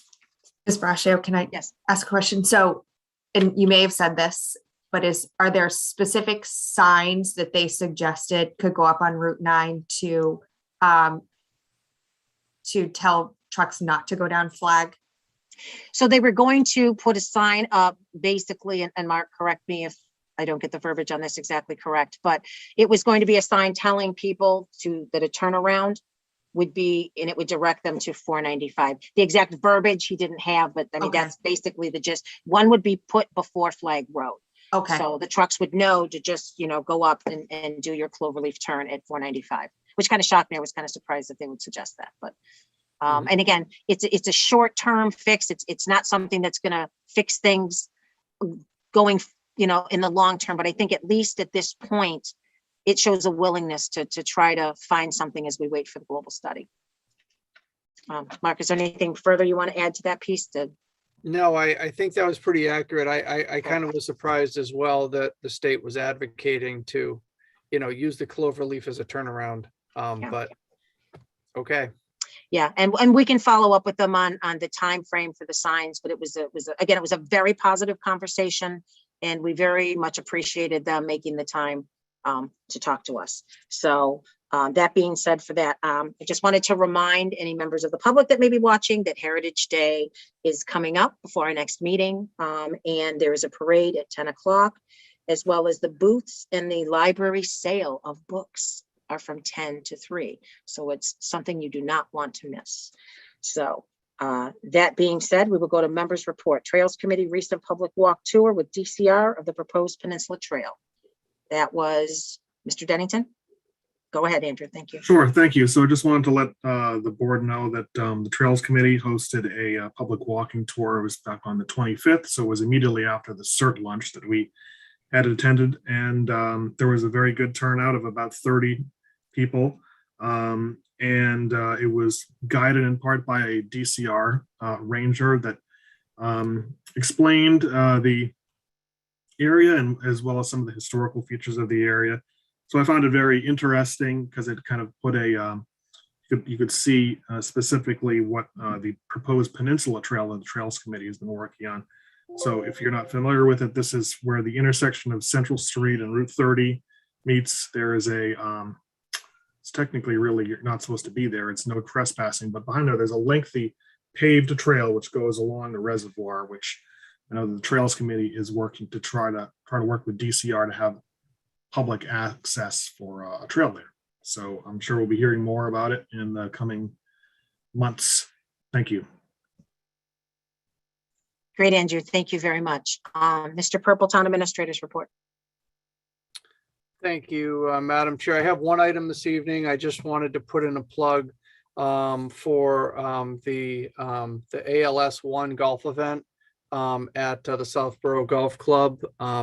Ms. Braccio, can I Yes. ask a question? So, and you may have said this, but are there specific signs that they suggested could go up on Route 9 to tell trucks not to go down Flag? So they were going to put a sign up basically, and Mark, correct me if I don't get the verbiage on this exactly correct, but it was going to be a sign telling people that a turnaround would be, and it would direct them to 495. The exact verbiage he didn't have, but I mean, Okay. that's basically the gist. One would be put before Flag Road. Okay. So the trucks would know to just, go up and do your cloverleaf turn at 495, which kind of shocked me. I was kind of surprised that they would suggest that, but and again, it's a short-term fix. It's not something that's going to fix things going, in the long term. But I think at least at this point, it shows a willingness to try to find something as we wait for the global study. Mark, is there anything further you want to add to that piece? No, I think that was pretty accurate. I kind of was surprised as well that the state was advocating to, use the cloverleaf as a turnaround. But okay. Yeah, and we can follow up with them on the time frame for the signs, but it was a very positive conversation, and we very much appreciated them making the time to talk to us. So that being said, for that, I just wanted to remind any members of the public that may be watching that Heritage Day is coming up before our next meeting, and there is a parade at 10 o'clock, as well as the booths and the library sale of books are from 10 to 3. So it's something you do not want to miss. So that being said, we will go to members report. Trails Committee recent public walk tour with DCR of the proposed Peninsula Trail. That was Mr. Dennington. Go ahead, Andrew. Thank you. Sure, thank you. So I just wanted to let the board know that the Trails Committee hosted a public walking tour. It was back on the 25th, so it was immediately after the CERT lunch that we had attended, and there was a very good turnout of about 30 people. It was guided in part by a DCR ranger that explained the area and as well as some of the historical features of the area. So I found it very interesting because it kind of put a, you could see specifically what the proposed Peninsula Trail that the Trails Committee has been working on. So if you're not familiar with it, this is where the intersection of Central Street and Route 30 meets. There is a, it's technically really, you're not supposed to be there. It's no trespassing, but behind there's a lengthy paved trail which goes along the reservoir, which I know the Trails Committee is working to try to work with DCR to have public access for a trail there. So I'm sure we'll be hearing more about it in the coming months. Thank you. Great, Andrew. Thank you very much. Mr. Purple, Town Administrator's report. Thank you, Madam Chair. I have one item this evening. I just wanted to put in a plug for the ALS 1 golf event at the Southborough Golf Club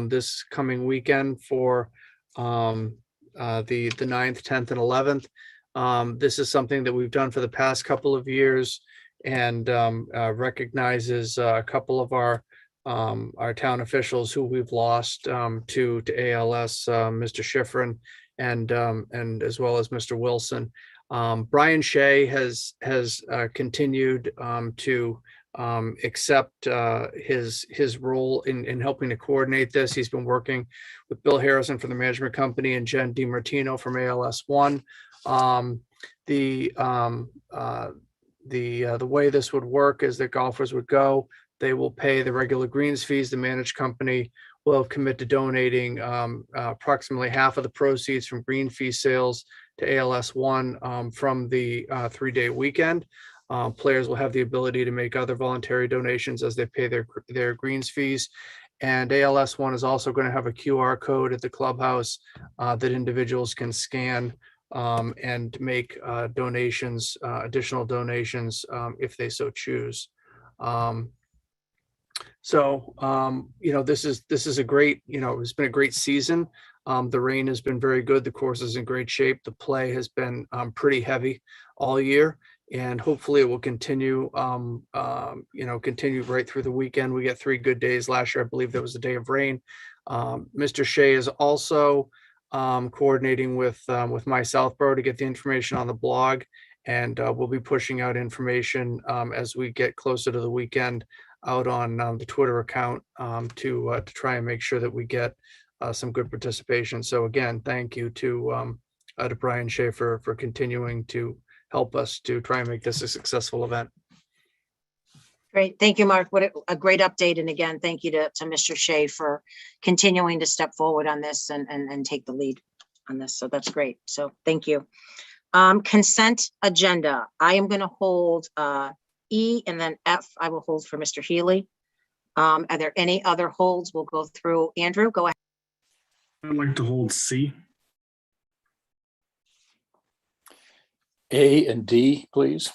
this coming weekend for the 9th, 10th, and 11th. This is something that we've done for the past couple of years and recognizes a couple of our town officials who we've lost to ALS, Mr. Schifrin and as well as Mr. Wilson. Brian Shea has continued to accept his role in helping to coordinate this. He's been working with Bill Harrison from the management company and Jen DiMartino from ALS 1. The way this would work is that golfers would go, they will pay the regular greens fees. The managed company will commit to donating approximately half of the proceeds from green fee sales to ALS 1 from the 3-day weekend. Players will have the ability to make other voluntary donations as they pay their greens fees. And ALS 1 is also going to have a QR code at the clubhouse that individuals can scan and make donations, additional donations if they so choose. This is a great, it's been a great season. The rain has been very good. The course is in great shape. The play has been pretty heavy all year, and hopefully it will continue, continue right through the weekend. We get 3 good days. Last year, I believe there was a day of rain. Mr. Shea is also coordinating with my Southborough to get the information on the blog, and we'll be pushing out information as we get closer to the weekend out on the Twitter account to try and make sure that we get some good participation. So again, thank you to Brian Shea for continuing to help us to try and make this a successful event. Great. Thank you, Mark. What a great update. And again, thank you to Mr. Shea for continuing to step forward on this and take the lead on this. So that's great. So thank you. Consent agenda. I am going to hold E and then F I will hold for Mr. Healy. Are there any other holds? We'll go through. Andrew, go ahead. I'd like to hold C. A and D, please.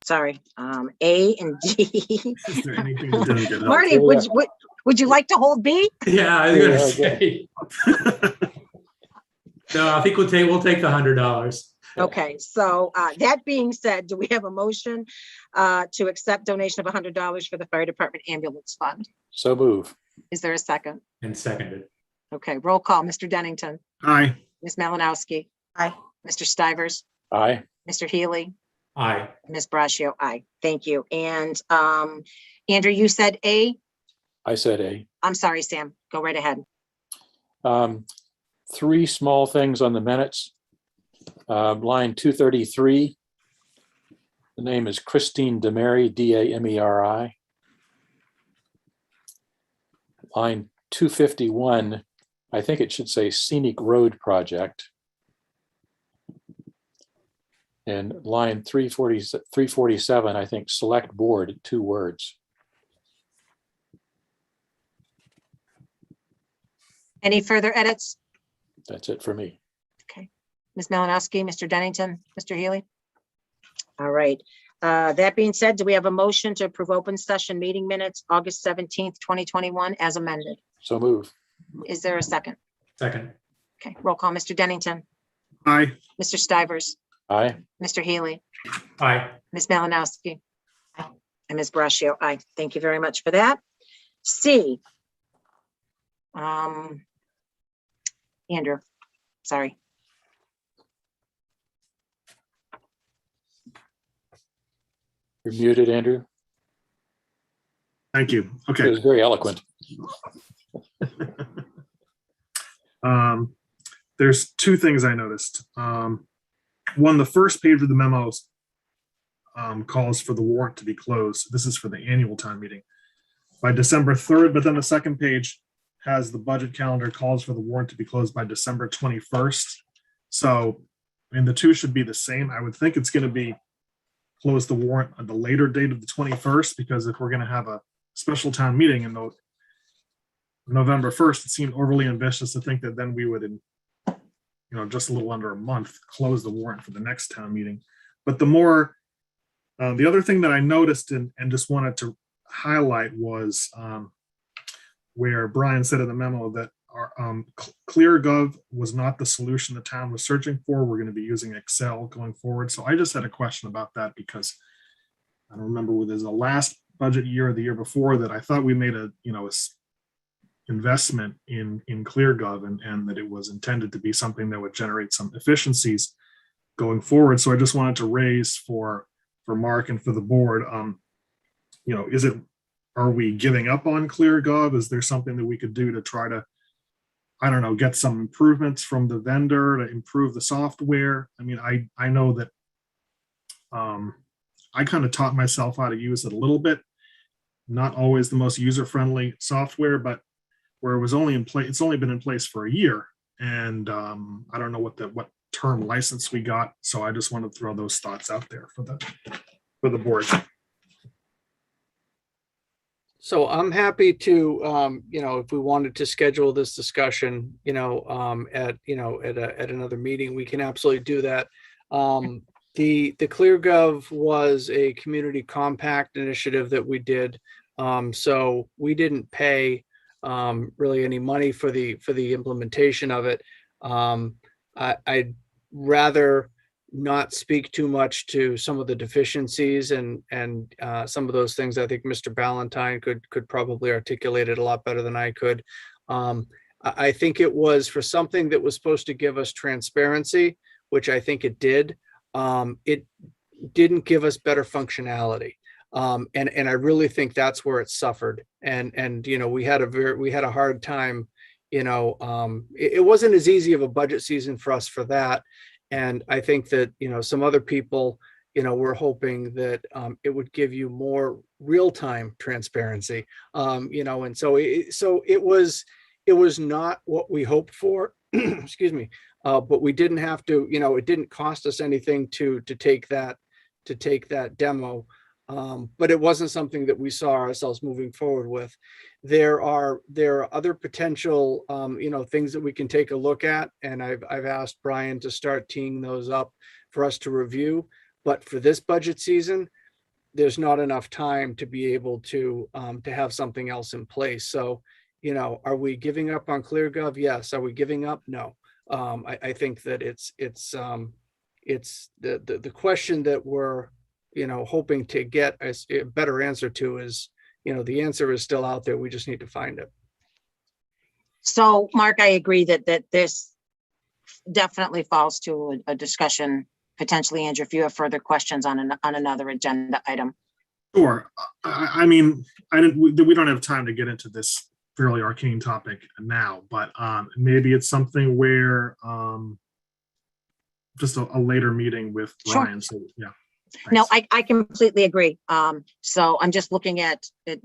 Sorry, A and D. Is there anything that didn't get Marty, would you like to hold B? Yeah, I was gonna say. No, I think we'll take the $100. Okay, so that being said, do we have a motion to accept donation of $100 for the fire department ambulance fund? So move. Is there a second? And seconded. Okay, roll call. Mr. Dennington. Aye. Ms. Malinowski. Aye. Mr. Stivers. Aye. Mr. Healy. Aye. Ms. Braccio. Aye. Thank you. And Andrew, you said A? I said A. I'm sorry, Sam. Go right ahead. 3 small things on the minutes. Line 233. The name is Christine Demary, D-A-M-E-R-I. Line 251, I think it should say Scenic Road Project. And line 347, I think Select Board, 2 words. Any further edits? That's it for me. Okay. Ms. Malinowski, Mr. Dennington, Mr. Healy? All right. That being said, do we have a motion to approve open session meeting minutes, August 17th, 2021, as amended? So move. Is there a second? Second. Okay, roll call. Mr. Dennington, Aye. Mr. Stivers, Aye. Mr. Healy, Aye. Ms. Malinowski, and Ms. Brascio. Aye. Thank you very much for that. C. Andrew, sorry. You're muted, Andrew. Thank you. It Okay. was very eloquent. There's two things I noticed. One, the first page of the memos calls for the warrant to be closed. This is for the annual town meeting by December 3rd, but then the second page has the budget calendar calls for the warrant to be closed by December 21st. So, I mean, the two should be the same. I would think it's going to be close the warrant on the later date of the 21st, because if we're going to have a special town meeting in November 1st, it seemed overly ambitious to think that then we would, in just a little under a month, close the warrant for the next town meeting. But the other thing that I noticed and just wanted to highlight was where Brian said in the memo that our ClearGov was not the solution the town was searching for. We're going to be using Excel going forward. So I just had a question about that, because I don't remember whether there's the last budget year or the year before that I thought we made a investment in ClearGov and that it was intended to be something that would generate some efficiencies going forward. So I just wanted to raise for Mark and for the board, are we giving up on ClearGov? Is there something that we could do to try to, I don't know, get some improvements from the vendor to improve the software? I mean, I know that I kind of taught myself how to use it a little bit. Not always the most user-friendly software, but where it was only in place, it's only been in place for a year. And I don't know what term license we got. So I just want to throw those thoughts out there for the board. So I'm happy to, if we wanted to schedule this discussion, at another meeting, we can absolutely do that. The ClearGov was a community compact initiative that we did. So we didn't pay really any money for the implementation of it. I'd rather not speak too much to some of the deficiencies and some of those things. I think Mr. Ballantyne could probably articulate it a lot better than I could. I think it was for something that was supposed to give us transparency, which I think it did. It didn't give us better functionality. And I really think that's where it suffered. And we had a hard time, it wasn't as easy of a budget season for us for that. And I think that, some other people, were hoping that it would give you more real-time transparency, and so it was not what we hoped for, excuse me, but we didn't have to, it didn't cost us anything to take that demo. But it wasn't something that we saw ourselves moving forward with. There are other potential, things that we can take a look at, and I've asked Brian to start teeing those up for us to review. But for this budget season, there's not enough time to be able to have something else in place. So, are we giving up on ClearGov? Yes. Are we giving up? No. I think that it's the question that we're hoping to get a better answer to is, the answer is still out there. We just need to find it. So, Mark, I agree that this definitely falls to a discussion. Potentially, Andrew, if you have further questions on another agenda item. Sure. I mean, we don't have time to get into this fairly arcane topic now, but maybe it's something where just a later meeting with Brian. Sure. So, yeah. No, I completely agree. So I'm just looking at it,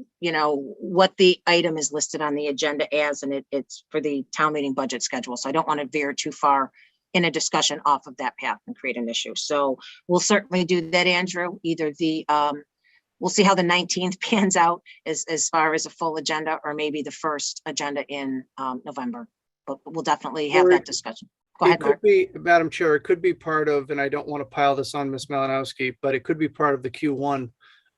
what the item is listed on the agenda as, and it's for the town meeting budget schedule. So I don't want to veer too far in a discussion off of that path and create an issue. So we'll certainly do that, Andrew. Either we'll see how the 19th pans out as far as a full agenda, or maybe the first agenda in November. but we'll definitely have Or that discussion. Go ahead, It Mark. could be, Madam Chair, it could be part of, and I don't want to pile this on Ms. Malinowski, but it could be part of the Q1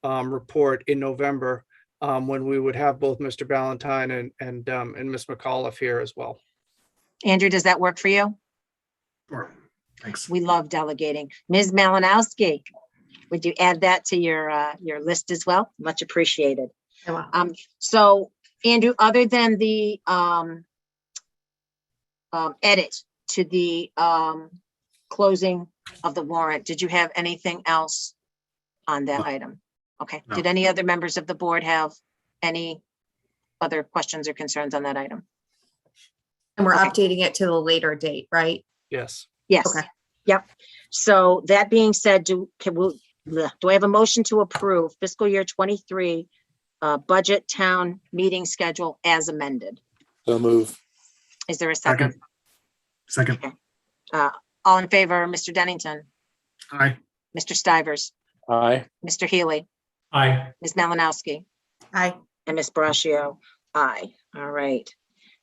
report in November, when we would have both Mr. Ballantyne and Ms. McAuliffe here as well. Andrew, does that work for you? Sure. Thanks. We love delegating. Ms. Malinowski, would you add that to your list as well? Much appreciated. I will. So Andrew, other than the edit to the closing of the warrant, did you have anything else on that item? Okay. No. Did any other members of the board have any other questions or concerns on that item? And we're Okay. updating it to the later date, right? Yes. Yes. Okay. Yep. So that being said, do I have a motion to approve fiscal year 23 budget town meeting schedule as amended? So move. Is there a second? Second. All in favor, Mr. Dennington, Aye. Mr. Stivers, Aye. Mr. Healy, Aye. Ms. Malinowski, Aye. and Ms. Braccio. Aye. All right.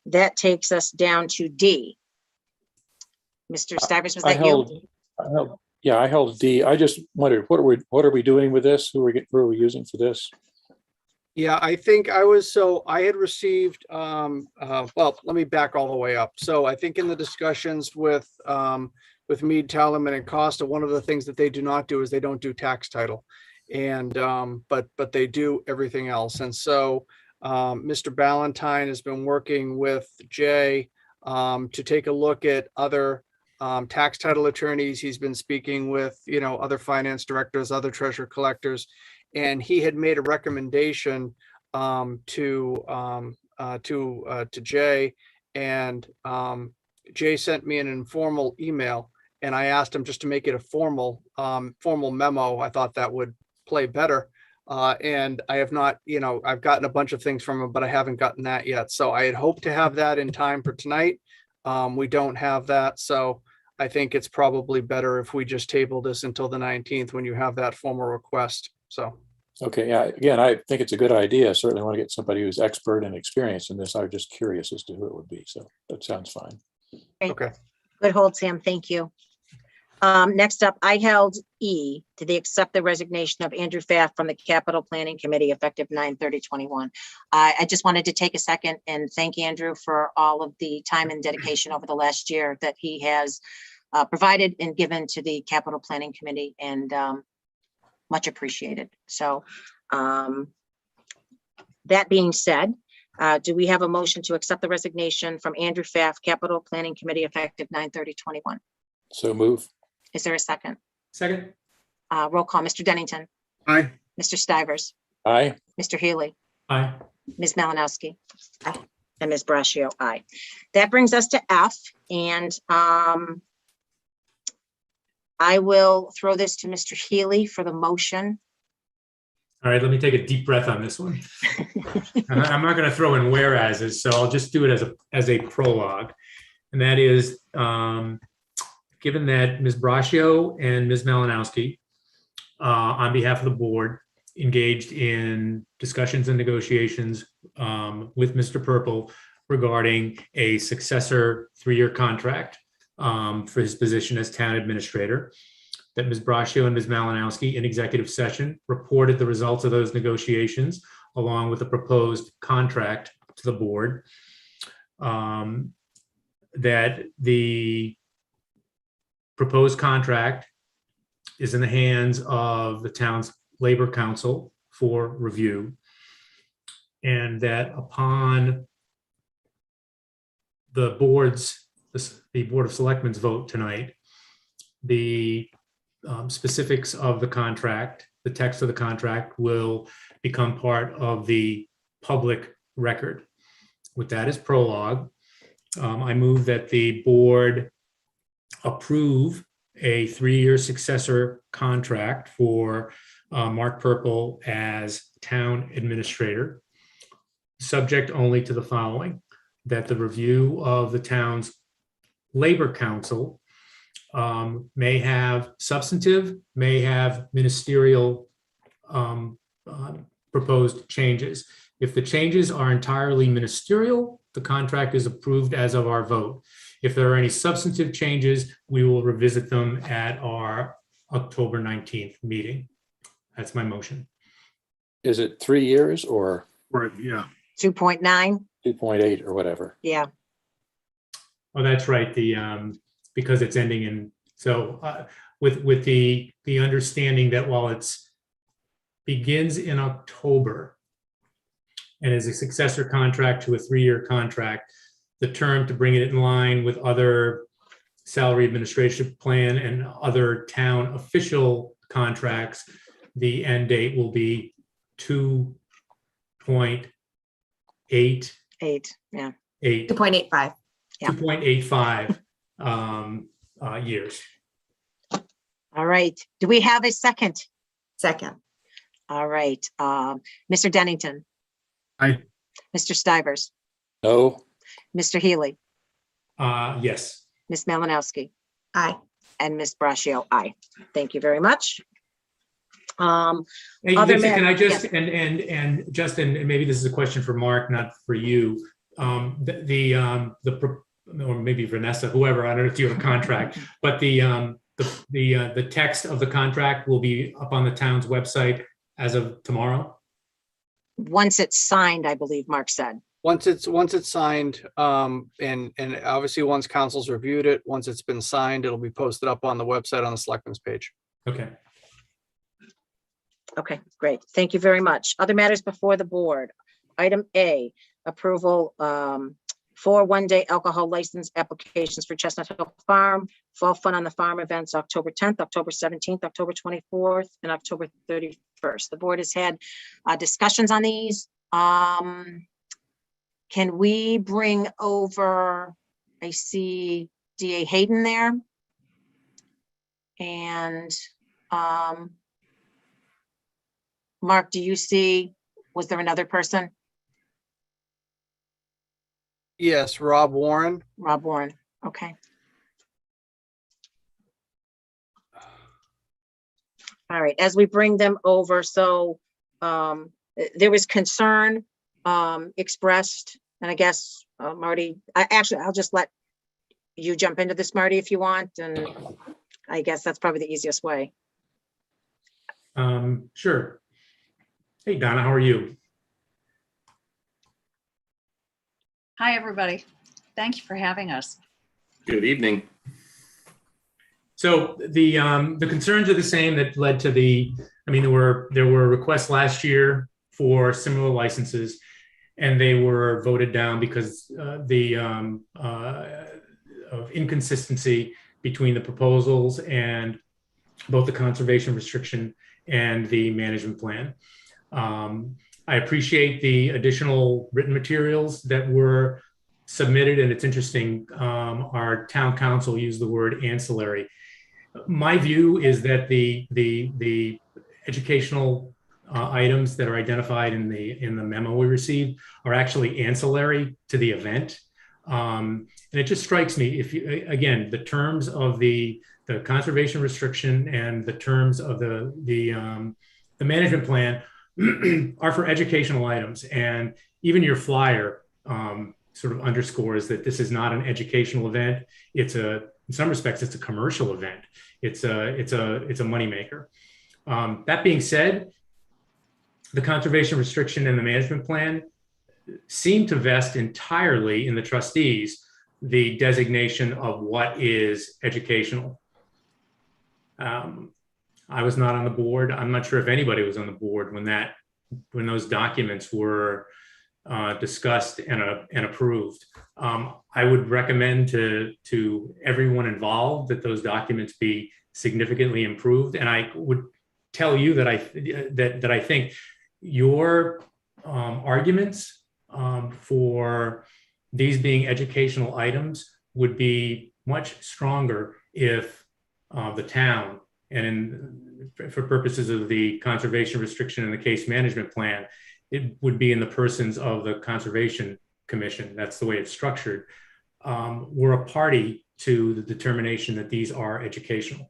That takes us down to D. Mr. Stivers, was that you? I held D. I just wondered, what are we doing with this? Who are we using for this? Yeah, I think I had received, well, let me back all the way up. So I think in the discussions with Mead, Talaman and Costa, one of the things that they do not do is they don't do tax title. And, but they do everything else. And so Mr. Ballantyne has been working with Jay to take a look at other tax title attorneys. He's been speaking with, other finance directors, other treasurer collectors, and he had made a recommendation to Jay, and Jay sent me an informal email, and I asked him just to make it a formal memo. I thought that would play better. And I have not, I've gotten a bunch of things from him, but I haven't gotten that yet. So I had hoped to have that in time for tonight. We don't have that. So I think it's probably better if we just table this until the 19th when you have that formal request. So. Okay, yeah, again, I think it's a good idea. Certainly want to get somebody who's expert and experienced in this. I was just curious as to who it would be. So that sounds fine. Great. Okay. Good hold, Sam. Thank you. Next up, I held E to accept the resignation of Andrew Pfaff from the Capital Planning Committee effective 9/30/21. I just wanted to take a second and thank Andrew for all of the time and dedication over the last year that he has provided and given to the Capital Planning Committee, and much appreciated. So that being said, do we have a motion to accept the resignation from Andrew Pfaff, Capital Planning Committee effective 9/30/21? So move. Is there a second? Second. Roll call, Mr. Dennington, Aye. Mr. Stivers, Aye. Mr. Healy, Aye. Ms. Malinowski. Aye. And Ms. Braccio, aye. That brings us to F, and I will throw this to Mr. Healy for the motion. All right, let me take a deep breath on this one. I'm not going to throw in whereases, so I'll just do it as a prologue. And that is, given that Ms. Braccio and Ms. Malinowski, on behalf of the board, engaged in discussions and negotiations with Mr. Purple regarding a successor 3-year contract for his position as town administrator, that Ms. Braccio and Ms. Malinowski in executive session reported the results of those negotiations along with the proposed contract to the board, that the proposed contract is in the hands of the town's Labor Council for review, and that upon the Board of Selectmen's vote tonight, the specifics of the contract, the text of the contract, will become part of the public record. With that as prologue, I move that the board approve a 3-year successor contract for Mark Purple as town administrator, subject only to the following: that the review of the town's Labor Council may have substantive, may have ministerial proposed changes. If the changes are entirely ministerial, the contract is approved as of our vote. If there are any substantive changes, we will revisit them at our October 19th meeting. That's my motion. Is it 3 years or Right, yeah. 2.9, 2.8 or whatever? yeah. Oh, that's right. Because it's ending in, so with the understanding that while it's begins in October and is a successor contract to a 3-year contract, the term to bring it in line with other salary administration plan and other town official contracts, the end date will be 2.8. 8, yeah. 2.85. Yeah. 2.85 years. All right. Do we have a second? Second. All right. Mr. Dennington, Aye. Mr. Stivers, No? Mr. Healy, Yes. Ms. Malinowski, Aye. and Ms. Braccio. Aye. Thank you very much. Hey, Other Lisa, can I matters? just, and Justin, and maybe this is a question for Mark, not for you. Or maybe Vanessa, whoever, I don't know if you have a contract, but the text of the contract will be up on the town's website as of tomorrow. Once it's signed, I believe Mark said. Once it's signed, and obviously once council's reviewed it, once it's been signed, it'll be posted up on the website on the Selectmen's page. Okay. Okay, great. Thank you very much. Other matters before the board. Item A, approval for one-day alcohol license applications for Chestnut Hill Farm, Fall Fun on the Farm events, October 10th, October 17th, October 24th, and October 31st. The board has had discussions on these. Can we bring over, I see DA Hayden there. And Mark, do you see, was there another person? Yes, Rob Warren. Rob Warren, okay. All right, as we bring them over, so there was concern expressed, and I guess Marty, I'll just let you jump into this, Marty, if you want, and I guess that's probably the easiest way. Sure. Hey, Donna, how are you? Hi, everybody. Thank you for having us. Good evening. So the concerns are the same that led to there were requests last year for similar licenses, and they were voted down because of inconsistency between the proposals and both the conservation restriction and the management plan. I appreciate the additional written materials that were submitted, and it's interesting, our town council used the word ancillary. My view is that the educational items that are identified in the memo we received are actually ancillary to the event. And it just strikes me, if you, again, the terms of the conservation restriction and the terms of the management plan are for educational items, and even your flyer sort of underscores that this is not an educational event. In some respects, it's a commercial event. It's a moneymaker. That being said, the conservation restriction and the management plan seem to vest entirely in the trustees the designation of what is educational. I was not on the board. I'm not sure if anybody was on the board when those documents were discussed and approved. I would recommend to everyone involved that those documents be significantly improved. And I would tell you that I think your arguments for these being educational items would be much stronger if the town, and for purposes of the conservation restriction and the case management plan, it would be in the persons of the Conservation Commission. That's the way it's structured. We're a party to the determination that these are educational.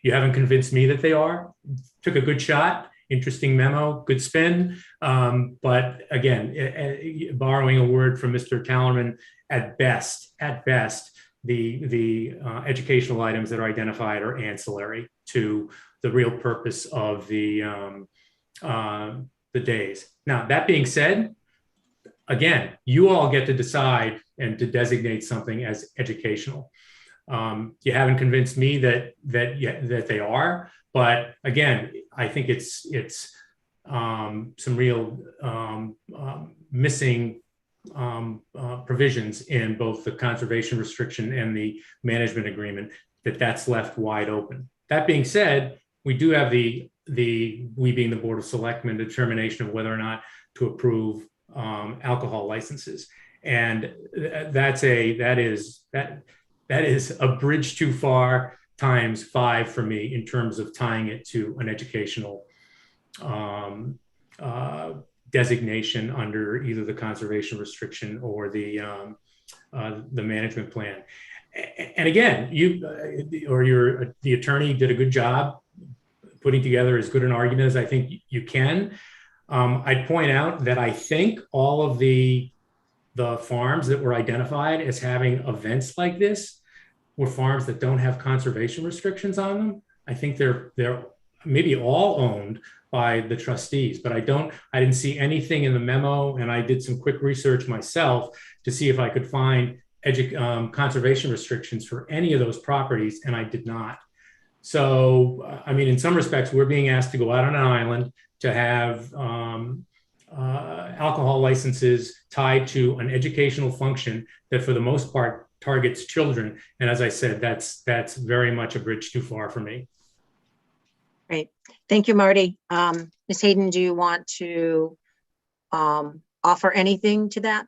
You haven't convinced me that they are. Took a good shot. interesting memo, good spin. But again, borrowing a word from Mr. Tallerman, at best, the educational items that are identified are ancillary to the real purpose of the days. Now, that being said, again, you all get to decide and to designate something as educational. You haven't convinced me that they are, but again, I think it's some real missing provisions in both the conservation restriction and the management agreement that's left wide open. That being said, we do have we being the Board of Selectmen determination of whether or not to approve alcohol licenses, and that is a bridge too far times 5 for me in terms of tying it to an educational designation under either the conservation restriction or the management plan. And again, the attorney did a good job putting together as good an argument as I think you can. I'd point out that I think all of the farms that were identified as having events like this were farms that don't have conservation restrictions on them. I think they're maybe all owned by the trustees, but I didn't see anything in the memo, and I did some quick research myself to see if I could find conservation restrictions for any of those properties, and I did not. So, I mean, in some respects, we're being asked to go out on an island to have alcohol licenses tied to an educational function that for the most part targets children. And as I said, that's very much a bridge too far for me. Great. Thank you, Marty. Ms. Hayden, do you want to offer anything to that?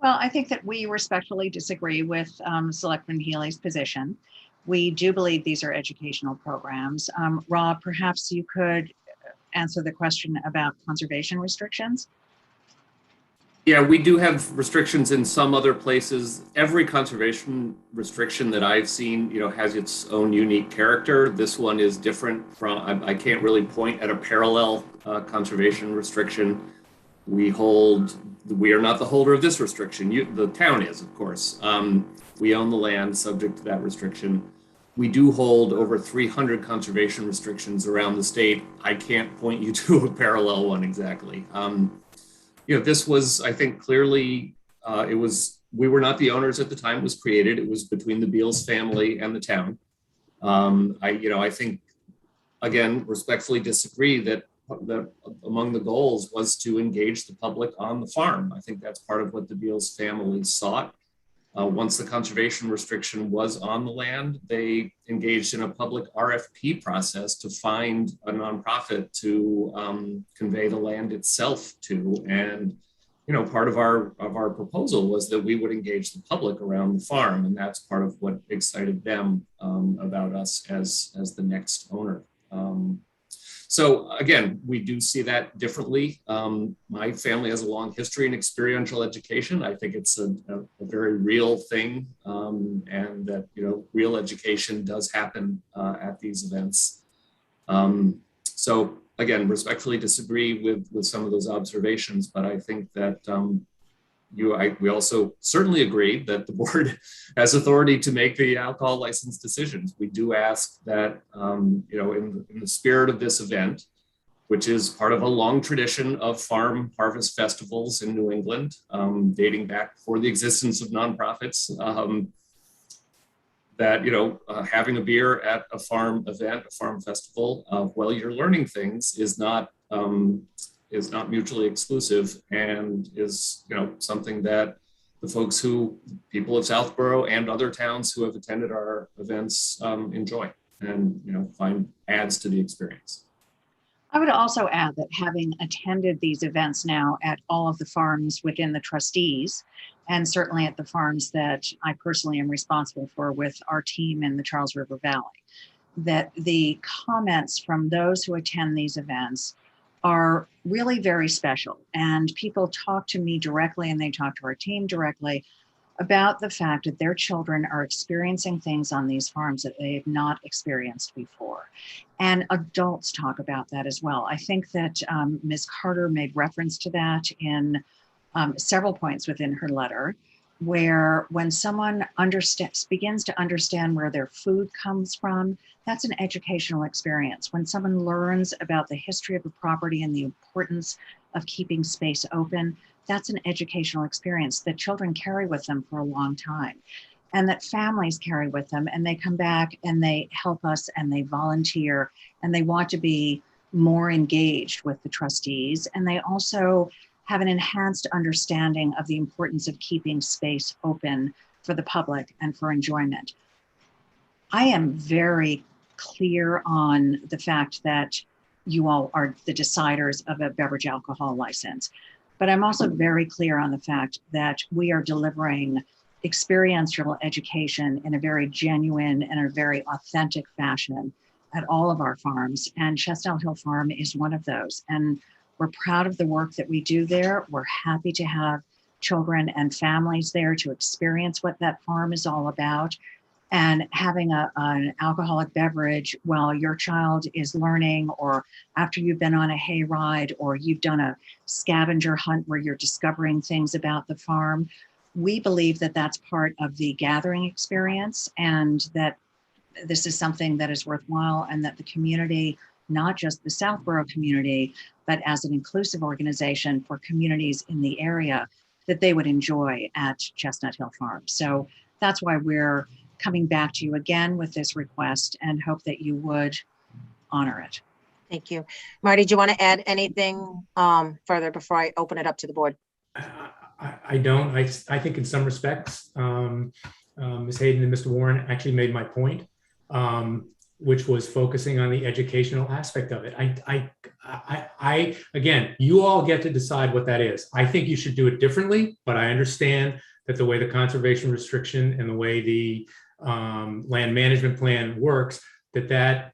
Well, I think that we respectfully disagree with Selectman Healy's position. We do believe these are educational programs. Rob, perhaps you could answer the question about conservation restrictions. Yeah, we do have restrictions in some other places. Every conservation restriction that I've seen, has its own unique character. This one is different from, I can't really point at a parallel conservation restriction. We are not the holder of this restriction. The town is, of course. We own the land subject to that restriction. We do hold over 300 conservation restrictions around the state. I can't point you to a parallel one exactly. This was, I think, clearly, we were not the owners at the time it was created. It was between the Beals family and the town. I think, again, respectfully disagree that among the goals was to engage the public on the farm. I think that's part of what the Beals family sought. Once the conservation restriction was on the land, they engaged in a public RFP process to find a nonprofit to convey the land itself to. And, part of our proposal was that we would engage the public around the farm. And that's part of what excited them about us as the next owner. So again, we do see that differently. My family has a long history in experiential education. I think it's a very real thing, and that real education does happen at these events. So again, respectfully disagree with some of those observations, but I think that we also certainly agree that the board has authority to make the alcohol license decisions. We do ask that, in the spirit of this event, which is part of a long tradition of farm harvest festivals in New England, dating back before the existence of nonprofits, that, having a beer at a farm event, a farm festival, while you're learning things is not mutually exclusive, and is something that the people of Southborough and other towns who have attended our events enjoy, and adds to the experience. I would also add that having attended these events now at all of the farms within the trustees, and certainly at the farms that I personally am responsible for with our team in the Charles River Valley, that the comments from those who attend these events are really very special. And people talk to me directly, and they talk to our team directly about the fact that their children are experiencing things on these farms that they have not experienced before. And adults talk about that as well. I think that Ms. Carter made reference to that in several points within her letter, where when someone begins to understand where their food comes from, that's an educational experience. When someone learns about the history of a property and the importance of keeping space open, that's an educational experience that children carry with them for a long time, and that families carry with them, and they come back and they help us and they volunteer and they want to be more engaged with the trustees. And they also have an enhanced understanding of the importance of keeping space open for the public and for enjoyment. I am very clear on the fact that you all are the deciders of a beverage alcohol license, but I'm also very clear on the fact that we are delivering experiential education in a very genuine and a very authentic fashion at all of our farms, and Chestnut Hill Farm is one of those. And we're proud of the work that we do there. We're happy to have children and families there to experience what that farm is all about. And having an alcoholic beverage while your child is learning, or after you've been on a hay ride, or you've done a scavenger hunt where you're discovering things about the farm, we believe that that's part of the gathering experience, and that this is something that is worthwhile, and that the community, not just the Southborough community, but as an inclusive organization for communities in the area, that they would enjoy at Chestnut Hill Farm. So that's why we're coming back to you again with this request, and hope that you would honor it. Thank you. Marty, do you want to add anything further before I open it up to the board? I don't. I think in some respects, Ms. Hayden and Mr. Warren actually made my point, which was focusing on the educational aspect of it. I again, you all get to decide what that is. I think you should do it differently, but I understand that the way the conservation restriction and the way the land management plan works, that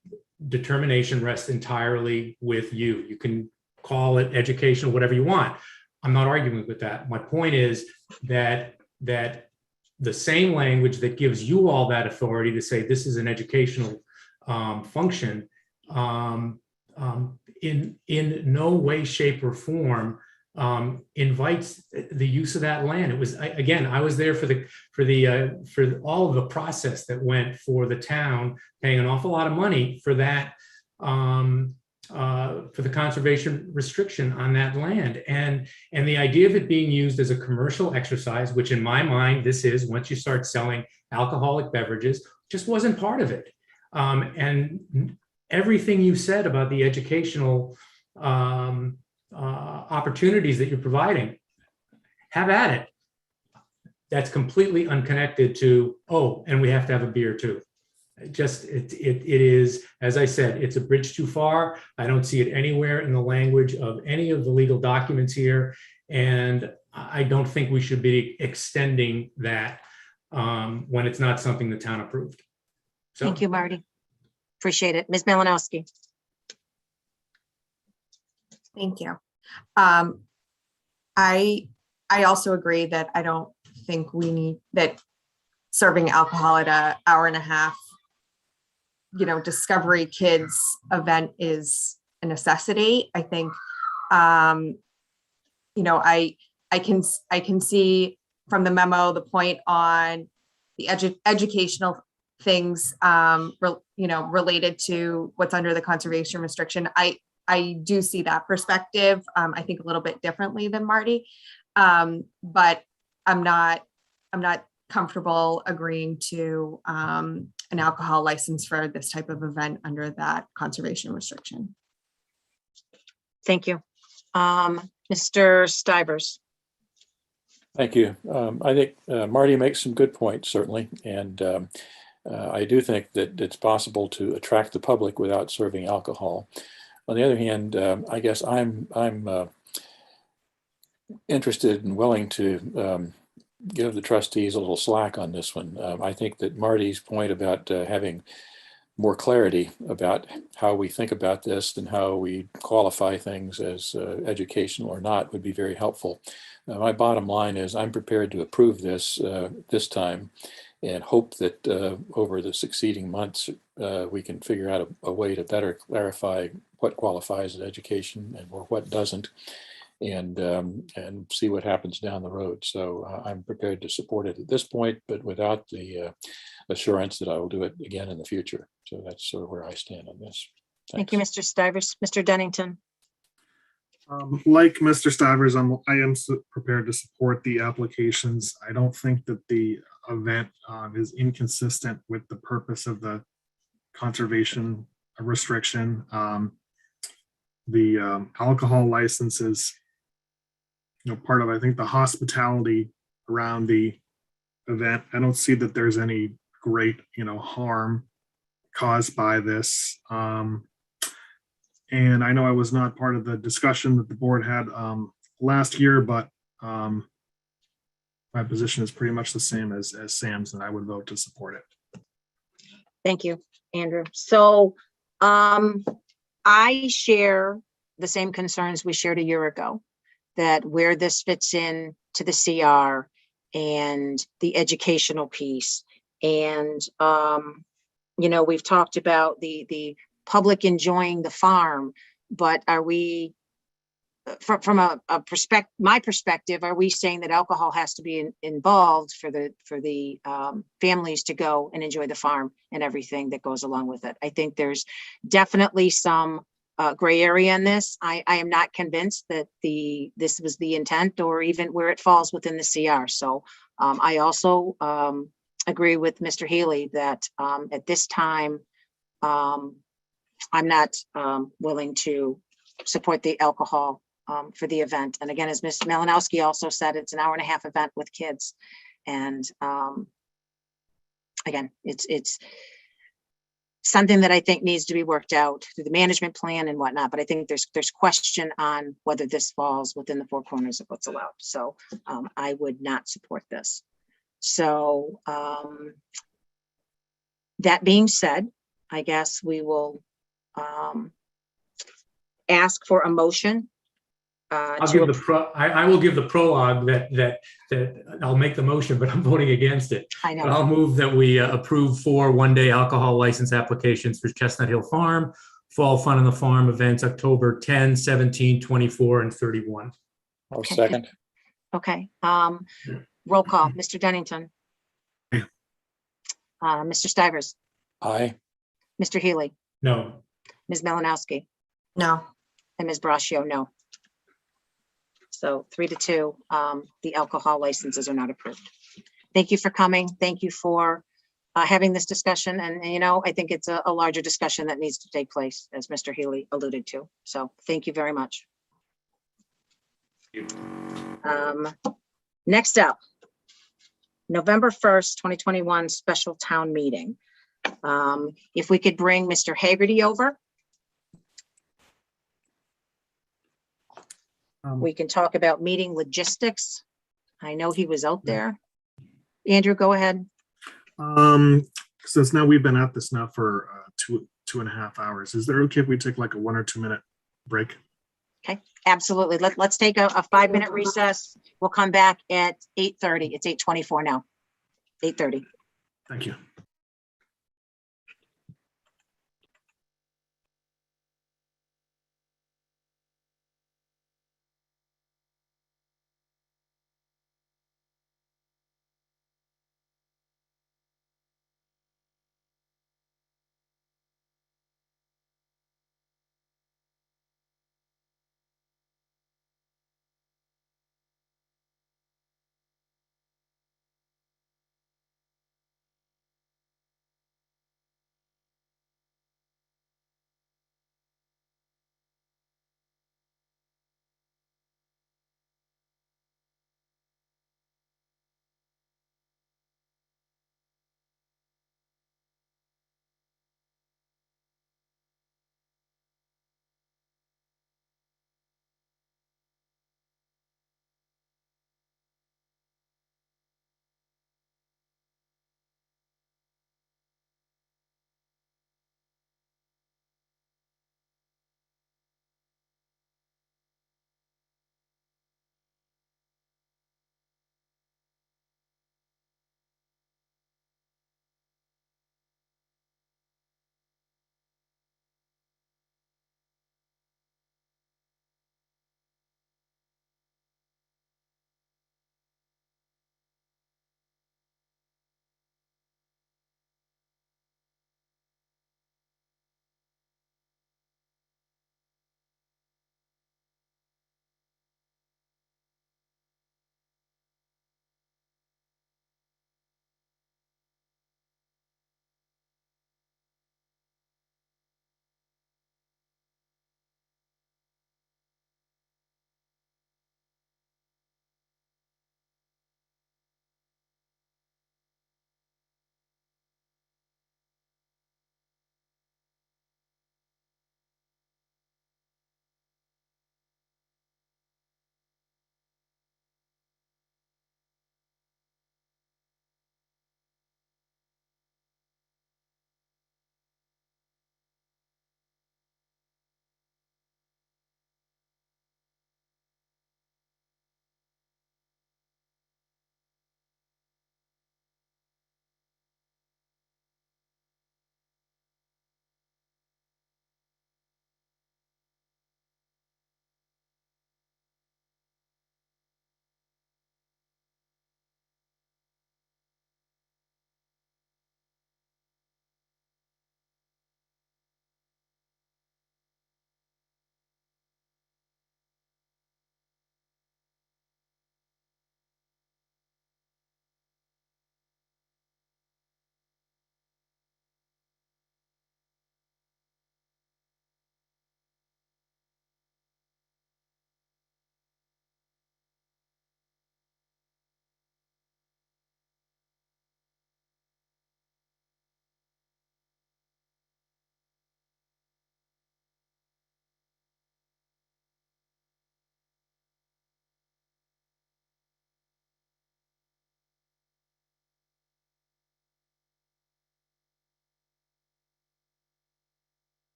determination rests entirely with you. You can call it educational, whatever you want. I'm not arguing with that. My point is that the same language that gives you all that authority to say this is an educational function, in no way, shape, or form invites the use of that land. It was, again, I was there for all of the process that went for the town, paying an awful lot of money for that, for the conservation restriction on that land, and the idea of it being used as a commercial exercise, which in my mind this is, once you start selling alcoholic beverages, just wasn't part of it. And everything you said about the educational opportunities that you're providing, have at it. That's completely unconnected to, oh, and we have to have a beer too. It is, as I said, it's a bridge too far. I don't see it anywhere in the language of any of the legal documents here. And I don't think we should be extending that when it's not something the town approved. So, thank you, Marty. Appreciate it. Ms. Malinowski. Thank you. I also agree that I don't think we need that serving alcohol at an hour and a half, Discovery Kids event is a necessity. I think, I can see from the memo, the point on the educational things, related to what's under the conservation restriction. I do see that perspective. I think a little bit differently than Marty, but I'm not comfortable agreeing to an alcohol license for this type of event under that conservation restriction. Thank you. Mr. Stivers. Thank you. I think Marty makes some good points, certainly. And I do think that it's possible to attract the public without serving alcohol. On the other hand, I guess I'm interested and willing to give the trustees a little slack on this one. I think that Marty's point about having more clarity about how we think about this and how we qualify things as educational or not would be very helpful. My bottom line is I'm prepared to approve this this time and hope that over the succeeding months we can figure out a way to better clarify what qualifies as education and or what doesn't, and see what happens down the road. So I'm prepared to support it at this point, but without the assurance that I will do it again in the future. So that's sort of where I stand on this. Thank you, Mr. Stivers. Mr. Dennington. Like Mr. Stivers, I am prepared to support the applications. I don't think that the event is inconsistent with the purpose of the conservation restriction. The alcohol license is, part of, I think, the hospitality around the event. I don't see that there's any great, harm caused by this. And I know I was not part of the discussion that the board had last year, but my position is pretty much the same as Sam's, and I would vote to support it. Thank you, Andrew. So I share the same concerns we shared a year ago, that where this fits in to the CR and the educational piece. And, we've talked about the public enjoying the farm, but are we, from my perspective, are we saying that alcohol has to be involved for the families to go and enjoy the farm and everything that goes along with it? I think there's definitely some gray area in this. I am not convinced that this was the intent or even where it falls within the CR. So I also agree with Mr. Healy that at this time, I'm not willing to support the alcohol for the event. And again, as Ms. Malinowski also said, it's an hour-and-a-half event with kids. And again, it's something that I think needs to be worked out through the management plan and whatnot. But I think there's question on whether this falls within the four corners of what's allowed. So I would not support this. So that being said, I guess we will ask for a motion. I will give the prologue that I'll make the motion, but I'm voting against it. I know. But I'll move that we approve 4 one-day alcohol license applications for Chestnut Hill Farm, Fall Fun on the Farm events, October 10, 17, 24, and 31. I'll second. Okay. Roll call. Mr. Dennington. Mr. Stivers. Aye. Mr. Healy. No. Ms. Malinowski. No. And Ms. Braccio, no. So 3-2, the alcohol licenses are not approved. Thank you for coming. Thank you for having this discussion. And I think it's a larger discussion that needs to take place, as Mr. Healy alluded to. So thank you very much. Next up, November 1st, 2021 special town meeting. If we could bring Mr. Hagerty over. We can talk about meeting logistics. I know he was out there. Andrew, go ahead. Since now we've been at this now for 2.5 hours, is there okay if we take like a 1 or 2 minute break? Okay, absolutely. Let's take a 5-minute recess. We'll come back at 8:30. It's 8:24 now. 8:30. Thank you.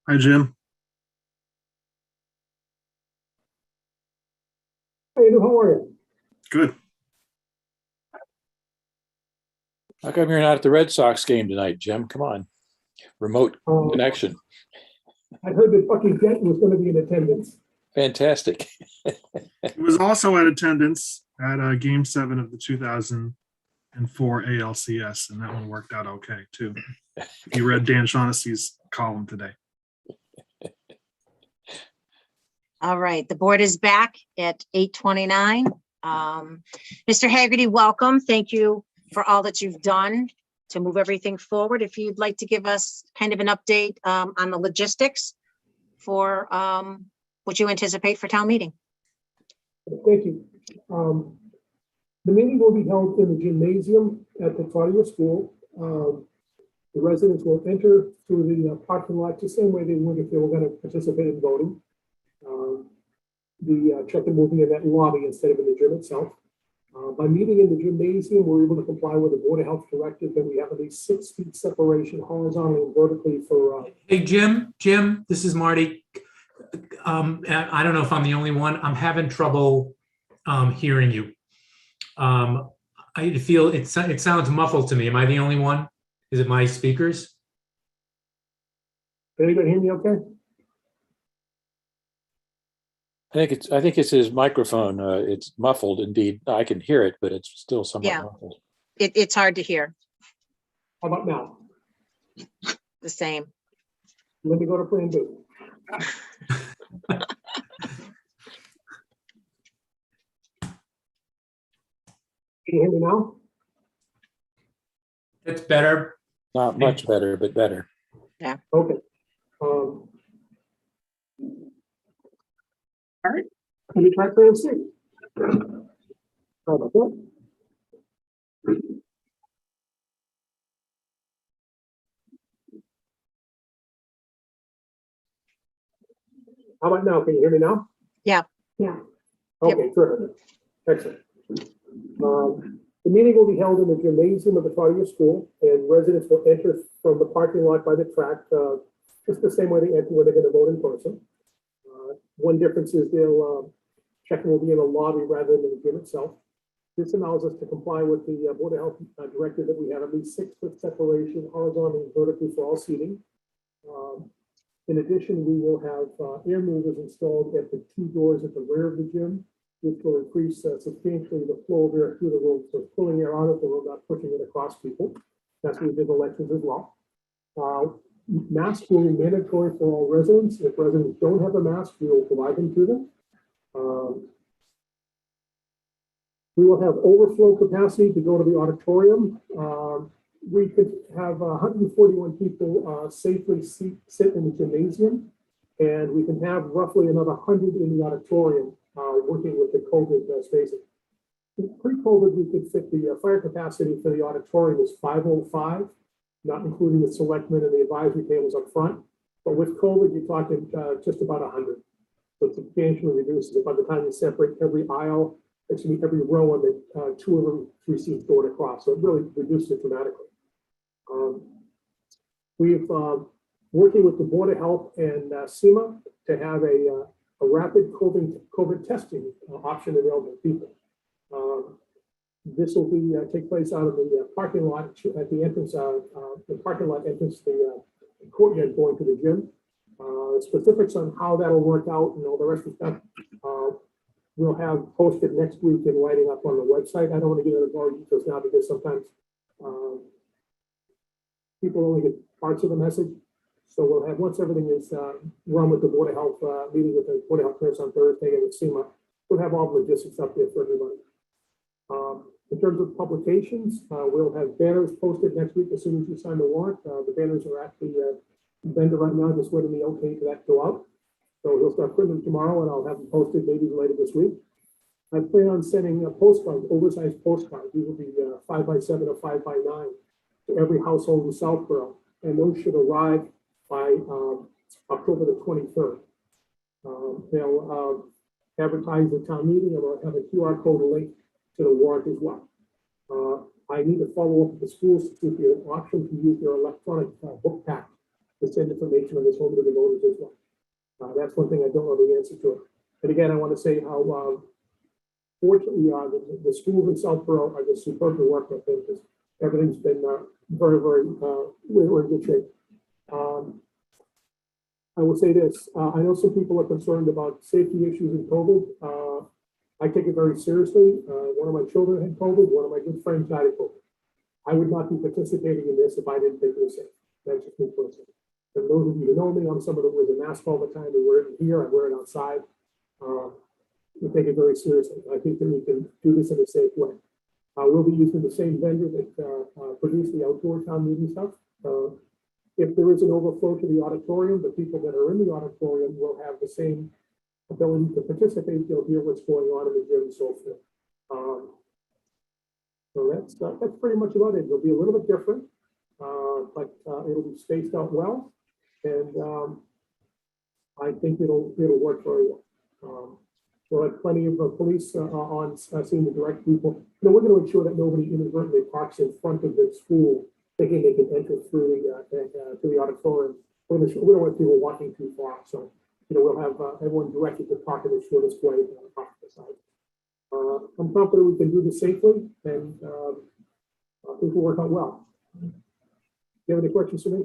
Hi, Jim. Hey, how are you? Good. How come you're not at the Red Sox game tonight, Jim? Come on. Remote connection. I heard that Bucky Denton was going to be in attendance. Fantastic. He was also at attendance at Game 7 of the 2004 ALCS, and that one worked out okay, too. He read Dan Shaughnessy's column today. All right, the board is back at 8:29. Mr. Haggerty, welcome. Thank you for all that you've done to move everything forward. If you'd like to give us kind of an update on the logistics for what you anticipate for town meeting. Thank you. The meeting will be held in the gymnasium at the Claudia School. The residents will enter through the parking lot the same way they would if they were going to participate in voting. The check-in will be in that lobby instead of in the gym itself. By meeting in the gymnasium, we're able to comply with the Board of Health directive that we have at least 6 feet separation horizontally and vertically for. Hey, Jim, this is Marty. I don't know if I'm the only one. I'm having trouble hearing you. I feel it sounds muffled to me. Am I the only one? Is it my speakers? Can anybody hear me okay? I think it's his microphone. It's muffled indeed. I can hear it, but it's still somewhat muffled. It's hard to hear. How about now? The same. Let me go to plan B. Can you hear me now? It's better. Not much better, but better. Yeah. Okay. All right. Let me try plan C. How about that? How about now? Can you hear me now? Yeah. Yeah. Okay, terrific. Excellent. The meeting will be held in the gymnasium of the Claudia School, and residents will enter from the parking lot by the track, just the same way they enter when they're going to vote in person. One difference is they'll check-in will be in a lobby rather than in the gym itself. This allows us to comply with the Board of Health directive that we have at least 6 foot separation horizontally and vertically for all seating. In addition, we will have air movers installed at the 2 doors at the rear of the gym, which will increase substantially the flow of air through the room. So pulling air out of the room, not pushing it across people. That's what we did in elections as well. Masks will be mandatory for all residents. If residents don't have a mask, we will provide them to them. We will have overflow capacity to go to the auditorium. We could have 141 people safely sit in the gymnasium, and we can have roughly another 100 in the auditorium working with the COVID spacing. Pre-COVID, we could fit the fire capacity for the auditorium is 505, not including the selectmen and the advisory tables up front. But with COVID, you're talking just about 100. So it substantially reduces it by the time you separate every aisle, actually every row, and the 2 of them 3 seats going across. So it really reduces it dramatically. We've working with the Board of Health and SEMA to have a rapid COVID testing option available to people. This will be take place out of the parking lot at the entrance, the parking lot entrance, the courtyard going to the gym. Specifics on how that'll work out and all the rest of the stuff we'll have posted next week and writing up on the website. I don't want to get into more details now because sometimes people only get parts of the message. So we'll have, once everything is run with the Board of Health, meeting with the Board of Health nurse on Thursday and with SEMA, we'll have all the logistics up there for everybody. In terms of publications, we'll have banners posted next week as soon as you sign the warrant. The banners are at the vendor right now, just waiting the okay for that to go out. So he'll start printing them tomorrow and I'll have them posted maybe later this week. I plan on sending postcards, oversized postcards. These will be 5x7 or 5x9 to every household in Southborough. And those should arrive by October the 23rd. They'll advertise the town meeting and we'll have a QR code link to the warrant as well. I need to follow up with the schools to see if the option to use their electronic book pack to send information on this home to the voters as well. That's one thing I don't know the answer to. And again, I want to say how fortunately the schools in Southborough are just superb to work with, because everything's been very, very, we're in good shape. I will say this, I know some people are concerned about safety issues in COVID. I take it very seriously. One of my children had COVID, one of my good friends died of COVID. I would not be participating in this if I didn't think it was safe. That's just me personally. And those of you who know me, I'm someone who wears a mask all the time. I wear it here, I wear it outside. We take it very seriously. I think that we can do this in a safe way. We'll be using the same vendor that produced the outdoor town meeting stuff. If there is an overflow to the auditorium, the people that are in the auditorium will have the same ability to participate. They'll hear what's going on in the gym and so forth. So that's pretty much about it. It'll be a little bit different, but it'll be spaced out well, and I think it'll work very well. We'll have plenty of police on scene to direct people. You know, we're going to ensure that nobody inadvertently parks in front of the school thinking they can enter through the auditorium. We don't want people walking too far, so you know we'll have everyone directed to park in the shortest way off the side. I'm confident we can do this safely, and things will work out well. Do you have any questions for me?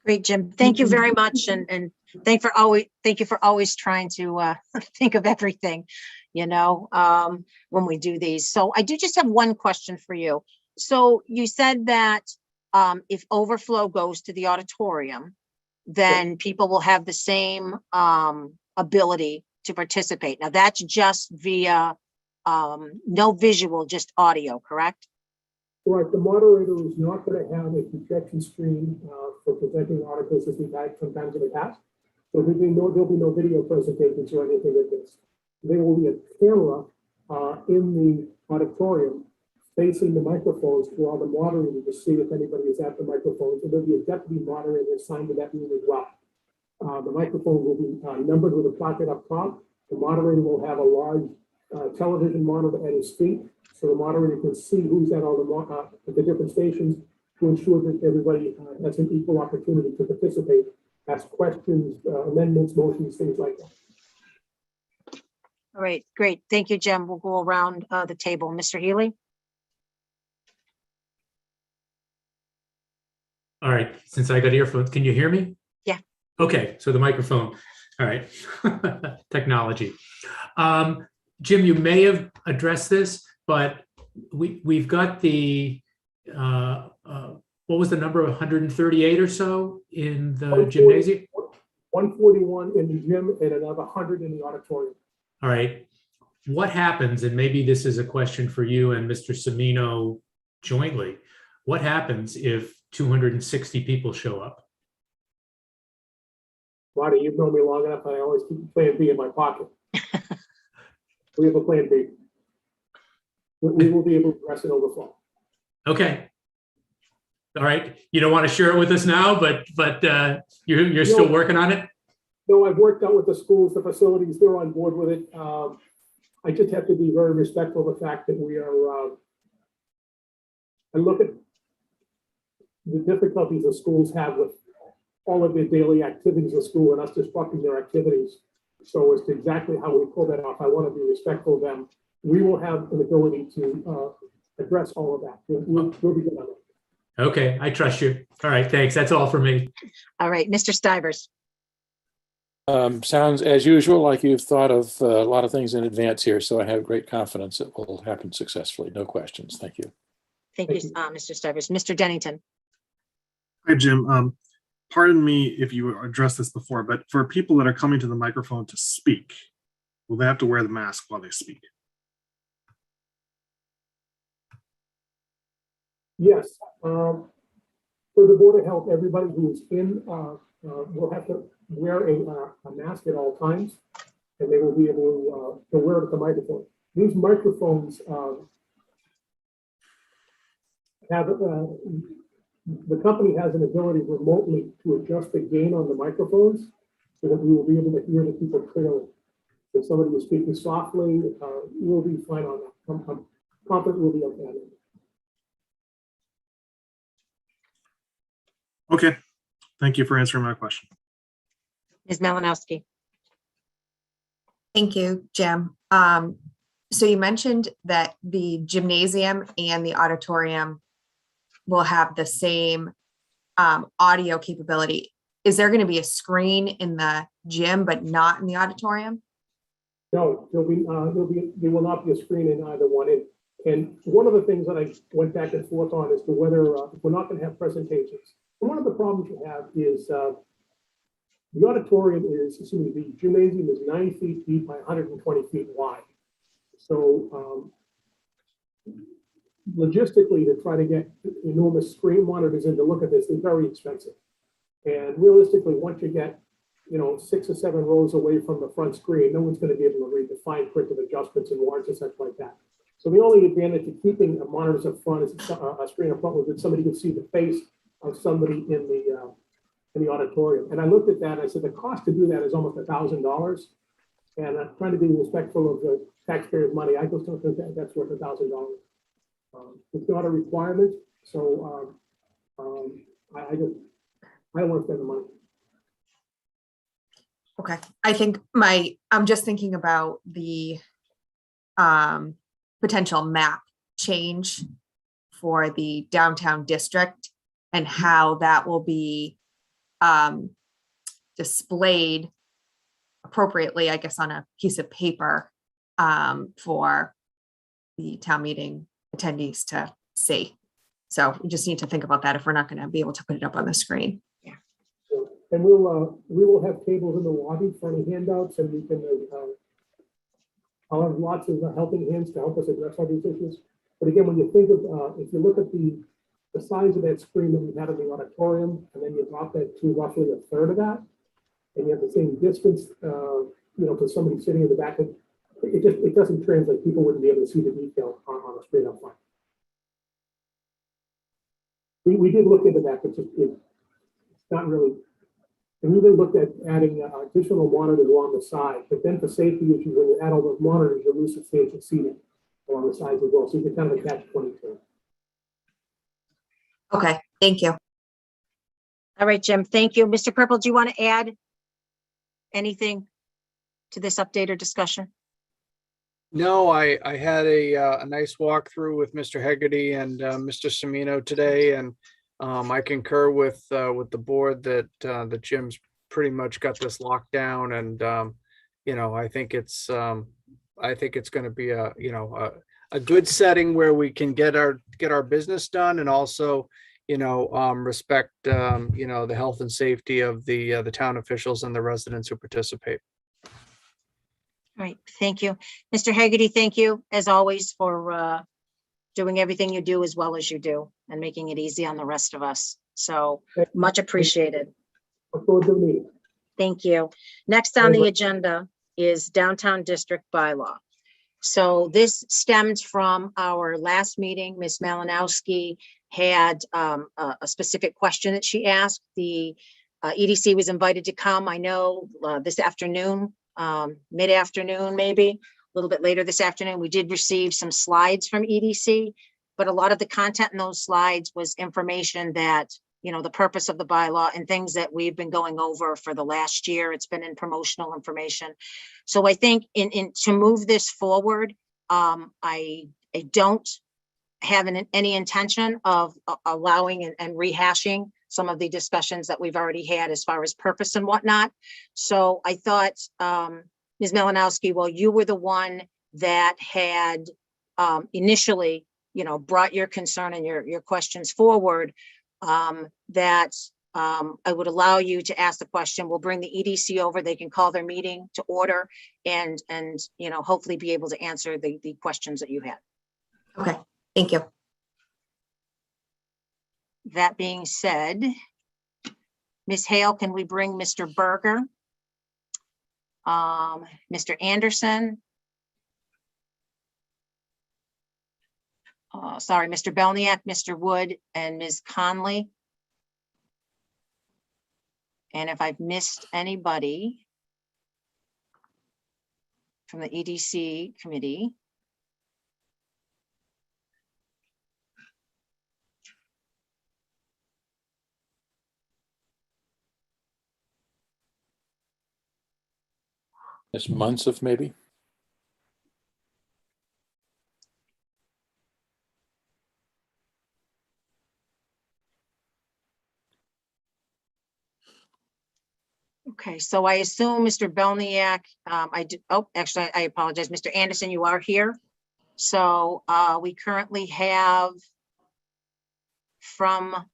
Great, Jim. Thank you very much, and thank you for always trying to think of everything, you know, when we do these. So I do just have one question for you. So you said that if overflow goes to the auditorium, then people will have the same ability to participate. Now that's just via no visual, just audio, correct? Right, the moderator is not going to have a projection screen for presenting articles as we've had sometimes in the past. So there'll be no video presentations or anything like this. There will be a camera in the auditorium facing the microphones to allow the moderator to see if anybody is at the microphone. So there'll be a deputy moderator assigned to that room as well. The microphone will be numbered with a placard up top. The moderator will have a large television monitor at his feet, so the moderator can see who's at all the different stations to ensure that everybody has an equal opportunity to participate, ask questions, amendments, motions, things like that. All right, great. Thank you, Jim. We'll go around the table. Mr. Healy? All right, since I got earphones, can you hear me? Yeah. Okay, so the microphone. All right, technology. Jim, you may have addressed this, but we've got the, what was the number of 138 or so in the gymnasium? 141 in the gym and another 100 in the auditorium. All right. What happens, and maybe this is a question for you and Mr. Semino jointly, what happens if 260 people show up? Marty, you've known me long enough. I always keep plan B in my pocket. We have a plan B. We will be able to address an overflow. Okay. All right. You don't want to share it with us now, but you're still working on it? No, I've worked out with the schools, the facilities, they're on board with it. I just have to be very respectful of the fact that we are, I look at the difficulties the schools have with all of their daily activities of school and us disrupting their activities. So as to exactly how we pull that off, I want to be respectful of them. We will have an ability to address all of that. We'll be good on it. Okay, I trust you. All right, thanks. That's all for me. All right, Mr. Stivers. Sounds as usual like you've thought of a lot of things in advance here, so I have great confidence it will happen successfully. No questions. Thank you. Thank you, Mr. Stivers. Mr. Dennington. Hi, Jim. Pardon me if you addressed this before, but for people that are coming to the microphone to speak, will they have to wear the mask while they speak? Yes. For the Board of Health, everybody who is in will have to wear a mask at all times, and they will be able to wear it at the microphone. These microphones have the company has an ability remotely to adjust the gain on the microphones so that we will be able to hear the people clearly. If somebody is speaking softly, we'll be fine on that. I'm confident we'll be okay on it. Okay, Thank you for answering my question. Ms. Malinowski. Thank you, Jim. So you mentioned that the gymnasium and the auditorium will have the same audio capability. Is there going to be a screen in the gym but not in the auditorium? No, there will not be a screen in either one. And one of the things that I went back and forth on as to whether we're not going to have presentations. And one of the problems you have is the auditorium is, excuse me, the gymnasium is 90 feet deep by 120 feet wide. So logistically, to try to get enormous screen monitors in to look at this is very expensive. And realistically, once you get 6 or 7 rows away from the front screen, no one's going to be able to read the fine print of adjustments and warrants and such like that. So the only advantage of keeping the monitors up front is a screen up front, was that somebody could see the face of somebody in the auditorium. And I looked at that and I said the cost to do that is almost $1,000. And I'm trying to be respectful of the taxpayers' money. I just don't think that's worth $1,000. It's not a requirement, so I don't want to spend the money. Okay, I think I'm just thinking about the potential map change for the downtown district and how that will be displayed appropriately, I guess, on a piece of paper for the town meeting attendees to see. So we just need to think about that if we're not going to be able to put it up on the screen. And we will have tables in the lobby for any handouts, and we can I'll have lots of helping hands to help us address all these issues. But again, when you think of if you look at the size of that screen that we had in the auditorium, and then you drop that to roughly a third of that, and you have the same distance, for somebody sitting in the back, it doesn't translate. People wouldn't be able to see the detail on the screen up front. We did look into that, but it's not really. And we even looked at adding additional monitors along the side, but then for safety issues, when you add all those monitors, you lose substantial seating along the sides as well. So you can kind of a catch-22. Okay, thank you. All right, Jim, thank you. Mr. Purple, do you want to add anything to this update or discussion? No, I had a nice walkthrough with Mr. Hegarty and Mr. Semino today, and I concur with the board that Jim's pretty much got this locked down, and I think it's going to be a good setting where we can get our business done, and also respect the health and safety of the town officials and the residents who participate. All right, thank you. Mr. Hegarty, thank you, as always, for doing everything you do as well as you do and making it easy on the rest of us. So much appreciated. Thank you. Next on the agenda is Downtown District Bylaw. So this stemmed from our last meeting. Ms. Malinowski had a specific question that she asked. The EDC was invited to come, I know, this afternoon, mid-afternoon, maybe a little bit later this afternoon. We did receive some slides from EDC, but a lot of the content in those slides was information that, the purpose of the bylaw and things that we've been going over for the last year. It's been in promotional information. So I think to move this forward, I don't have any intention of allowing and rehashing some of the discussions that we've already had as far as purpose and whatnot. So I thought, Ms. Malinowski, well, you were the one that had initially, brought your concern and your questions forward, that I would allow you to ask the question. We'll bring the EDC over. They can call their meeting to order and hopefully be able to answer the questions that you had. Okay, thank you. That being said, Ms. Hale, can we bring Mr. Berger, Mr. Anderson, Mr. Belniak, Mr. Wood, and Ms. Conley? And if I've missed anybody from the EDC committee, It's months of maybe. Okay, so I assume Mr. Belniak, actually, I apologize, Mr. Anderson, you are here. So we currently have from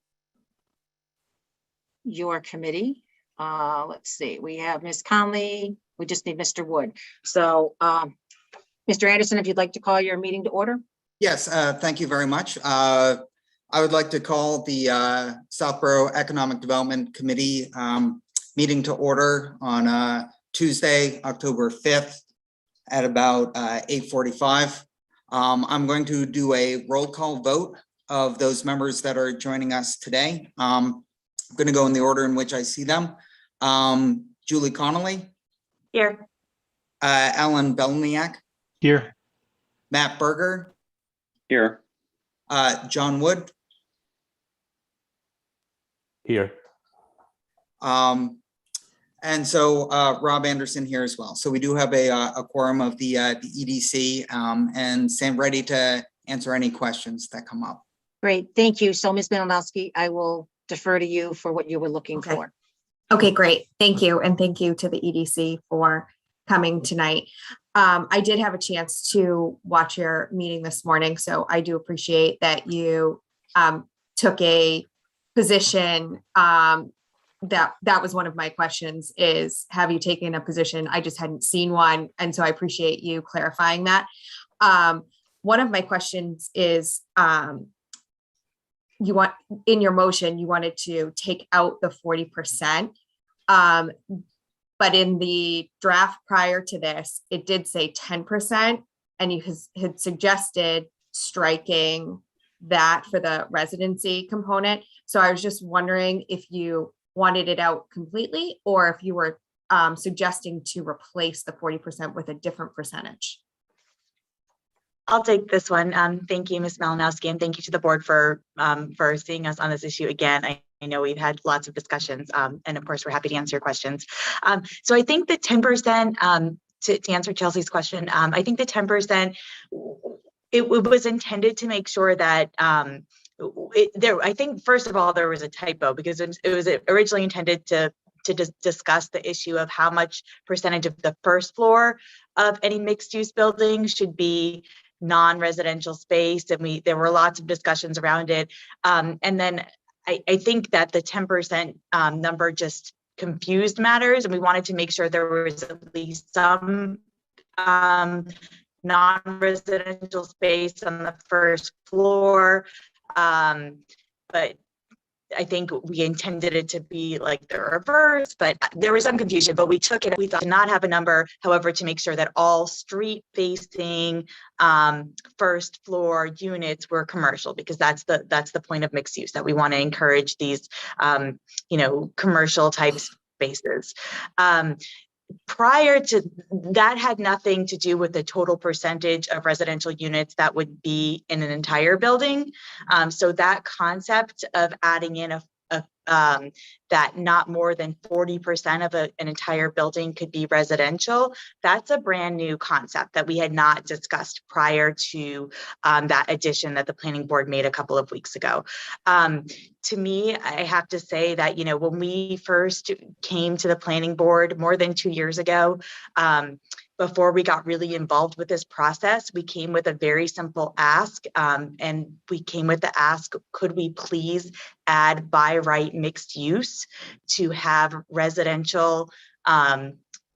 your committee, let's see, we have Ms. Conley, we just need Mr. Wood. So Mr. Anderson, if you'd like to call your meeting to order. Yes, thank you very much. I would like to call the Southborough Economic Development Committee meeting to order on Tuesday, October 5th at about 8:45. I'm going to do a roll call vote of those members that are joining us today. I'm going to go in the order in which I see them. Julie Connolly. Here. Alan Belniak. Here. Matt Berger. Here. John Wood. Here. And so Rob Anderson here as well. So we do have a quorum of the EDC and stand ready to answer any questions that come up. Great, thank you. So Ms. Malinowski, I will defer to you for what you were looking for. Okay, great. Thank you. And thank you to the EDC for coming tonight. I did have a chance to watch your meeting this morning, so I do appreciate that you took a position. That was one of my questions is, have you taken a position? I just hadn't seen one. And so I appreciate you clarifying that. One of my questions is, you want, in your motion, you wanted to take out the 40%. But in the draft prior to this, it did say 10%, and you had suggested striking that for the residency component. So I was just wondering if you wanted it out completely, or if you were suggesting to replace the 40% with a different percentage. I'll take this one. Thank you, Ms. Malinowski, and thank you to the board for seeing us on this issue again. I know we've had lots of discussions, and of course, we're happy to answer your questions. So I think the 10%, to answer Chelsea's question, I think the 10%, it was intended to make sure that I think, first of all, there was a typo because it was originally intended to discuss the issue of how much percentage of the first floor of any mixed use building should be non-residential space. And there were lots of discussions around it. And then I think that the 10% number just confused matters. And we wanted to make sure there was at least some non-residential space on the first floor. But I think we intended it to be like the reverse, but there was some confusion, but we took it, we thought to not have a number, however, to make sure that all street facing first floor units were commercial, because that's the point of mixed use, that we want to encourage these, commercial type spaces. Prior to that, had nothing to do with the total percentage of residential units that would be in an entire building. So that concept of adding in that not more than 40% of an entire building could be residential, that's a brand new concept that we had not discussed prior to that addition that the planning board made a couple of weeks ago. To me, I have to say that, when we first came to the planning board more than 2 years ago, before we got really involved with this process, we came with a very simple ask, and we came with the ask, could we please add by right mixed use to have residential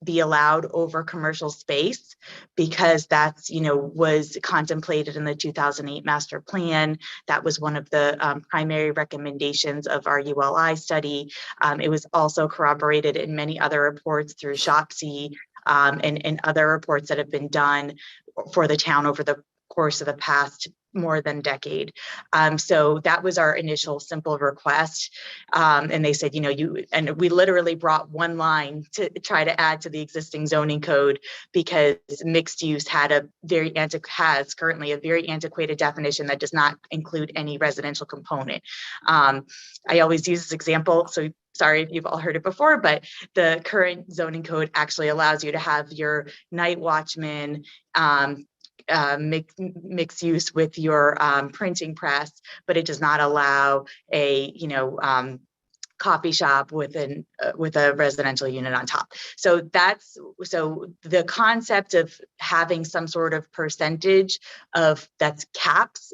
be allowed over commercial space, because that's, was contemplated in the 2008 master plan. That was one of the primary recommendations of our ULI study. It was also corroborated in many other reports through SHOPC and other reports that have been done for the town over the course of the past more than decade. So that was our initial simple request. And they said, and we literally brought one line to try to add to the existing zoning code, because mixed use has currently a very antiquated definition that does not include any residential component. I always use this example. So sorry if you've all heard it before, but the current zoning code actually allows you to have your night watchman mix use with your printing press, but it does not allow a, coffee shop with a residential unit on top. So the concept of having some sort of percentage of that's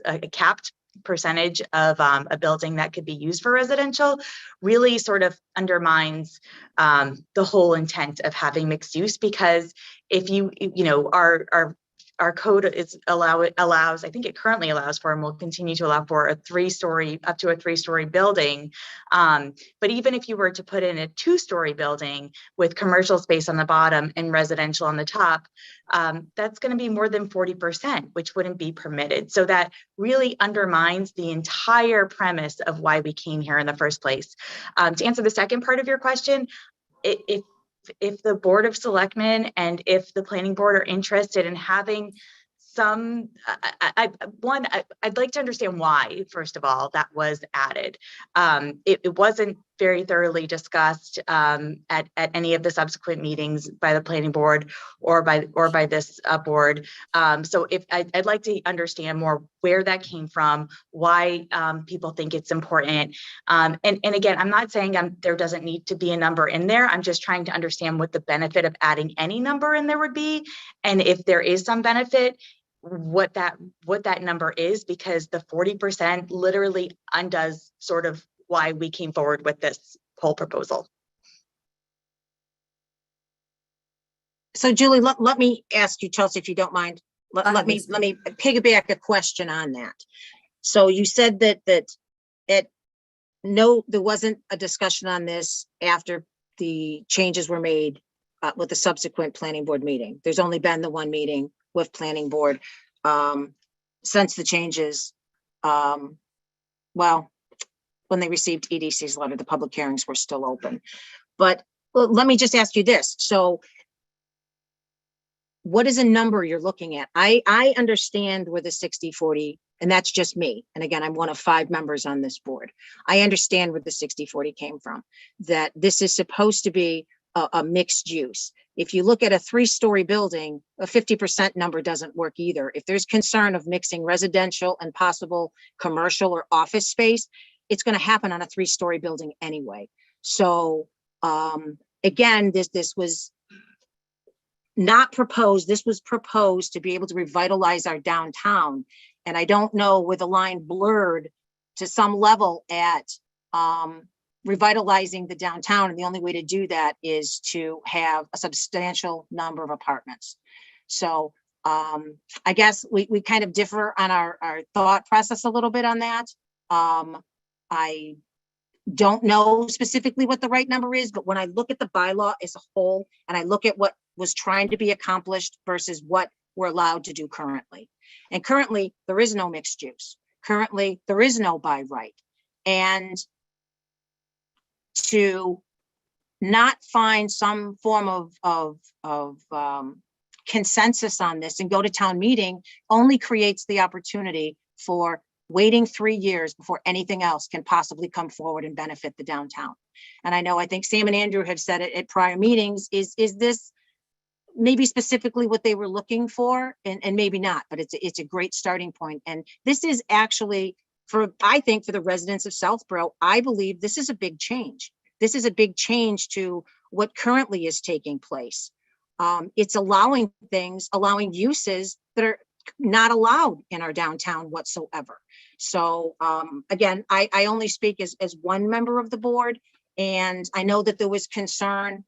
a capped percentage of a building that could be used for residential really sort of undermines the whole intent of having mixed use, because if our code allows, I think it currently allows for, and will continue to allow for, up to a 3-story building. But even if you were to put in a 2-story building with commercial space on the bottom and residential on the top, that's going to be more than 40%, which wouldn't be permitted. So that really undermines the entire premise of why we came here in the first place. To answer the second part of your question, if the Board of Selectmen and if the Planning Board are interested in having some, I'd like to understand why, first of all, that was added. It wasn't very thoroughly discussed at any of the subsequent meetings by the Planning Board or by this board. So I'd like to understand more where that came from, why people think it's important. And again, I'm not saying there doesn't need to be a number in there. I'm just trying to understand what the benefit of adding any number in there would be. And if there is some benefit, what that number is, because the 40% literally undoes sort of why we came forward with this whole proposal. So Julie, let me ask you, Chelsea, if you don't mind, let me piggyback a question on that. So you said that there wasn't a discussion on this after the changes were made with the subsequent planning board meeting. There's only been the one meeting with planning board since the changes. Well, when they received EDC's letter, the public hearings were still open. But let me just ask you this. So what is a number you're looking at? I understand where the 60-40, and that's just me. And again, I'm one of 5 members on this board. I understand where the 60-40 came from, that this is supposed to be a mixed use. If you look at a 3-story building, a 50% number doesn't work either. If there's concern of mixing residential and possible commercial or office space, it's going to happen on a 3-story building anyway. So again, this was not proposed. This was proposed to be able to revitalize our downtown. And I don't know where the line blurred to some level at revitalizing the downtown. And the only way to do that is to have a substantial number of apartments. So I guess we kind of differ on our thought process a little bit on that. I don't know specifically what the right number is, but when I look at the bylaw as a whole, and I look at what was trying to be accomplished versus what we're allowed to do currently. And currently there is no mixed use. Currently there is no by right. And to not find some form of consensus on this and go to town meeting only creates the opportunity for waiting 3 years before anything else can possibly come forward and benefit the downtown. And I think Sam and Andrew have said it at prior meetings, is this maybe specifically what they were looking for? And maybe not, but it's a great starting point. And this is actually, I think for the residents of Southborough, I believe this is a big change. This is a big change to what currently is taking place. It's allowing uses that are not allowed in our downtown whatsoever. So again, I only speak as one member of the board, and I know that there was concern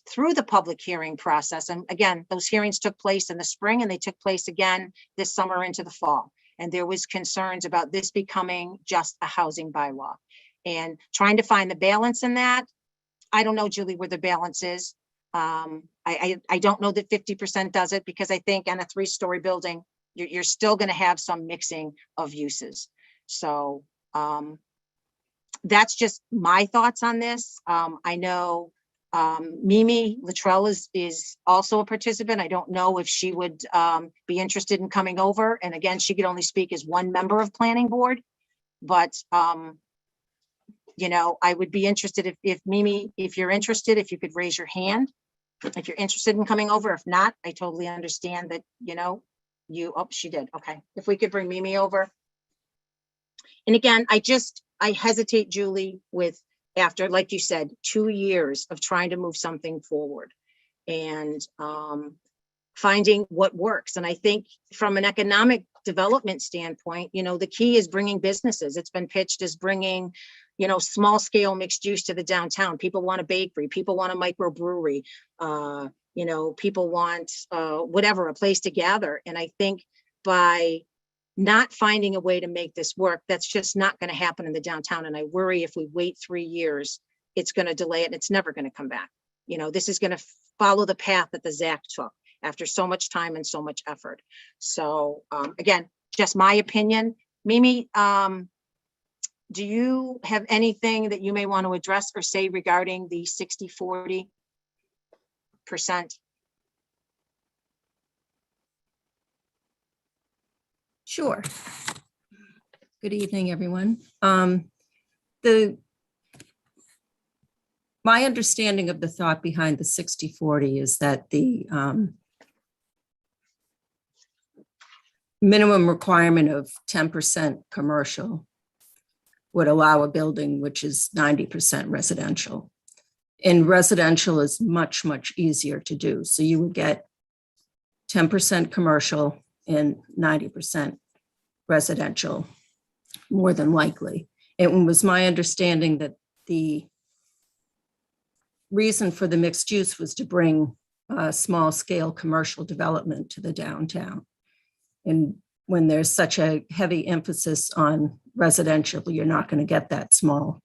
through the public hearing process. And again, those hearings took place in the spring and they took place again this summer into the fall. And there was concerns about this becoming just a housing bylaw. And trying to find the balance in that, I don't know, Julie, where the balance is. I don't know that 50% does it, because I think on a 3-story building, you're still going to have some mixing of uses. So that's just my thoughts on this. I know Mimi Luttrell is also a participant. I don't know if she would be interested in coming over. And again, she could only speak as one member of planning board, but you know, I would be interested if Mimi, if you're interested, if you could raise your hand, if you're interested in coming over. If not, I totally understand that, you know, oh, she did. Okay. If we could bring Mimi over. And again, I hesitate, Julie, with after, like you said, 2 years of trying to move something forward and finding what works. And I think from an economic development standpoint, you know, the key is bringing businesses. It's been pitched as bringing, you know, small scale mixed use to the downtown. People want a bakery, people want a microbrewery, you know, people want whatever, a place to gather. And I think by not finding a way to make this work, that's just not going to happen in the downtown. And I worry if we wait 3 years, it's going to delay it and it's never going to come back. You know, this is going to follow the path that the ZAC took after so much time and so much effort. So again, just my opinion. Mimi, do you have anything that you may want to address or say regarding the 60-40%? Sure. Good evening, everyone. My understanding of the thought behind the 60-40 is that the minimum requirement of 10% commercial would allow a building which is 90% residential. And residential is much, much easier to do. So you would get 10% commercial and 90% residential, more than likely. It was my understanding that the reason for the mixed use was to bring small scale commercial development to the downtown. And when there's such a heavy emphasis on residential, you're not going to get that small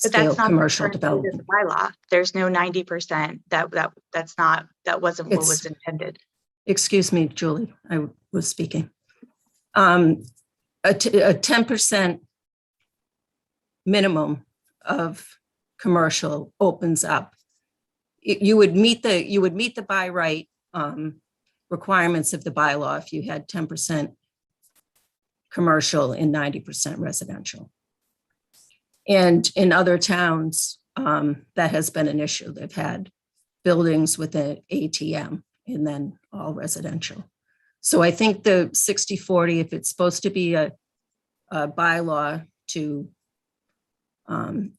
But scale that's not commercial the current state of development. the bylaw. There's no 90%. That wasn't what was intended. Excuse me, Julie, I was speaking. A 10% minimum of commercial opens up. You would meet the by right requirements of the bylaw if you had 10% commercial and 90% residential. And in other towns, that has been an issue. They've had buildings with an ATM and then all residential. So I think the 60-40, if it's supposed to be a bylaw to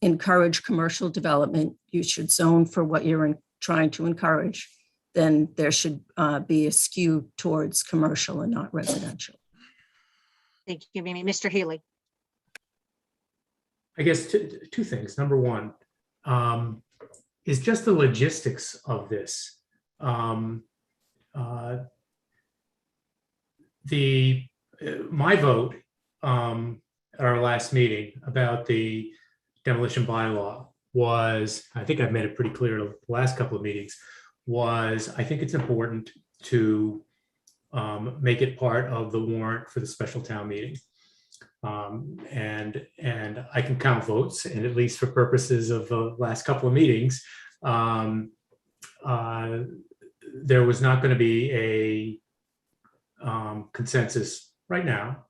encourage commercial development, you should zone for what you're trying to encourage, then there should be a skew towards commercial and not residential. Thank you, Mimi. Mr. Healy. I guess two things. Number one is just the logistics of this. My vote at our last meeting about the demolition bylaw was, I think I've made it pretty clear the last couple of meetings, was I think it's important to make it part of the warrant for the special town meeting. And I can count votes, and at least for purposes of the last couple of meetings, there was not going to be a consensus right now.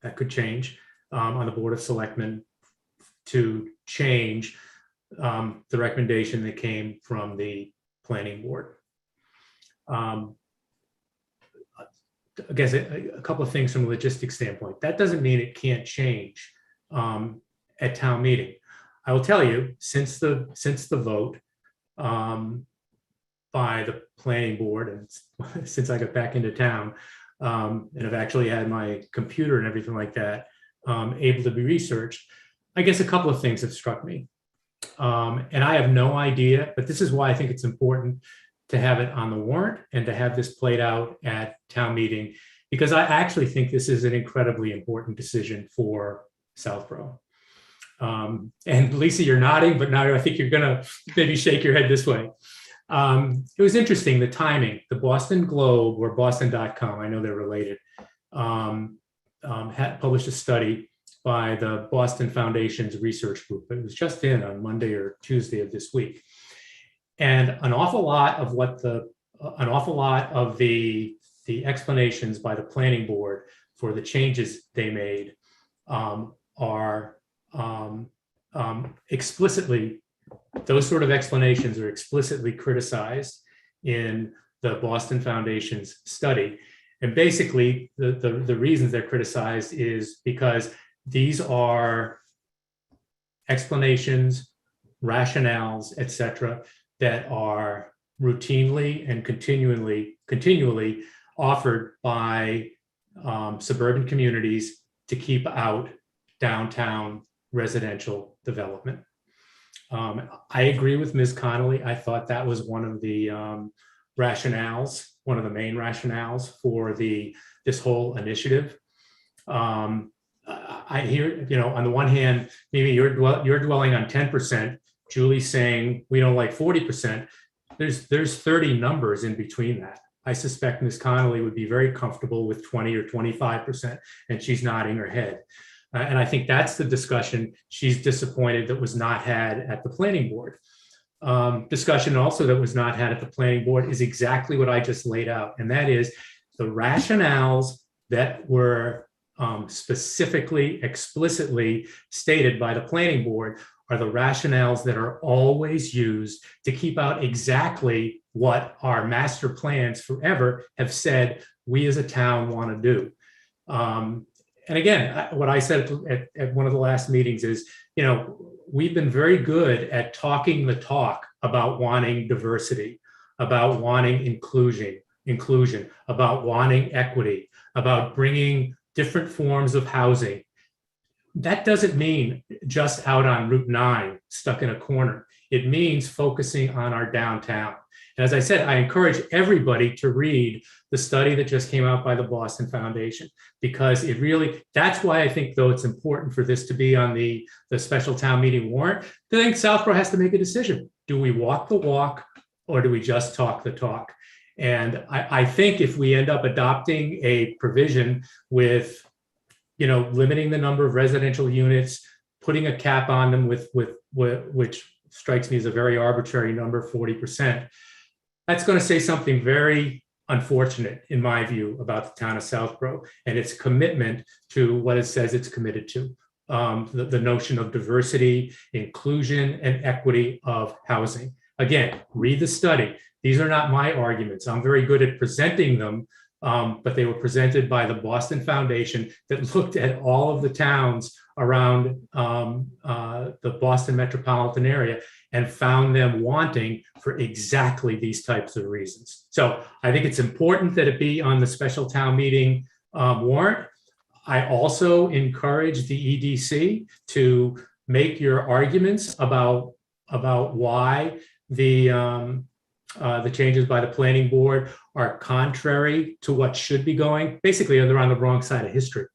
That could change on the Board of Selectmen to change the recommendation that came from the planning board. I guess a couple of things from a logistics standpoint. That doesn't mean it can't change at town meeting. I will tell you, since the vote by the planning board, and since I got back into town, and I've actually had my computer and everything like that able to be researched, I guess a couple of things have struck me. And I have no idea, but this is why I think it's important to have it on the warrant and to have this played out at town meeting, because I actually think this is an incredibly important decision for Southborough. And Lisa, you're nodding, but now I think you're gonna maybe shake your head this way. It was interesting, the timing. The Boston Globe, or Boston.com, I know they're related, had published a study by the Boston Foundation's research group. It was just in on Monday or Tuesday of this week. And an awful lot of the explanations by the planning board for the changes they made are explicitly, those sort of explanations are explicitly criticized in the Boston Foundation's study. And basically, the reasons they're criticized is because these are explanations, rationales, et cetera, that are routinely and continually offered by suburban communities to keep out downtown residential development. I agree with Ms. Connolly. I thought that was one of the rationales, one of the main rationales for this whole initiative. I hear, on the one hand, maybe you're dwelling on 10%. Julie's saying we don't like 40%. There's 30 numbers in between that. I suspect Ms. Connolly would be very comfortable with 20 or 25%, and she's nodding her head. And I think that's the discussion she's disappointed that was not had at the planning board. Discussion also that was not had at the planning board is exactly what I just laid out. And that is the rationales that were specifically, explicitly stated by the planning board are the rationales that are always used to keep out exactly what our master plans forever have said we as a town want to do. And again, what I said at one of the last meetings is, we've been very good at talking the talk about wanting diversity, about wanting inclusion, about wanting equity, about bringing different forms of housing. That doesn't mean just out on Route 9, stuck in a corner. It means focusing on our downtown. And as I said, I encourage everybody to read the study that just came out by the Boston Foundation, because that's why I think, though, it's important for this to be on the special town meeting warrant. I think Southborough has to make a decision. Do we walk the walk or do we just talk the talk? And I think if we end up adopting a provision with, limiting the number of residential units, putting a cap on them which strikes me as a very arbitrary number, 40%, that's going to say something very unfortunate, in my view, about the town of Southborough and its commitment to what it says it's committed to. The notion of diversity, inclusion, and equity of housing. Again, read the study. These are not my arguments. I'm very good at presenting them, but they were presented by the Boston Foundation that looked at all of the towns around the Boston metropolitan area and found them wanting for exactly these types of reasons. So I think it's important that it be on the special town meeting warrant. I also encourage the EDC to make your arguments about why the changes by the planning board are contrary to what should be going. Basically, they're on the wrong side of history.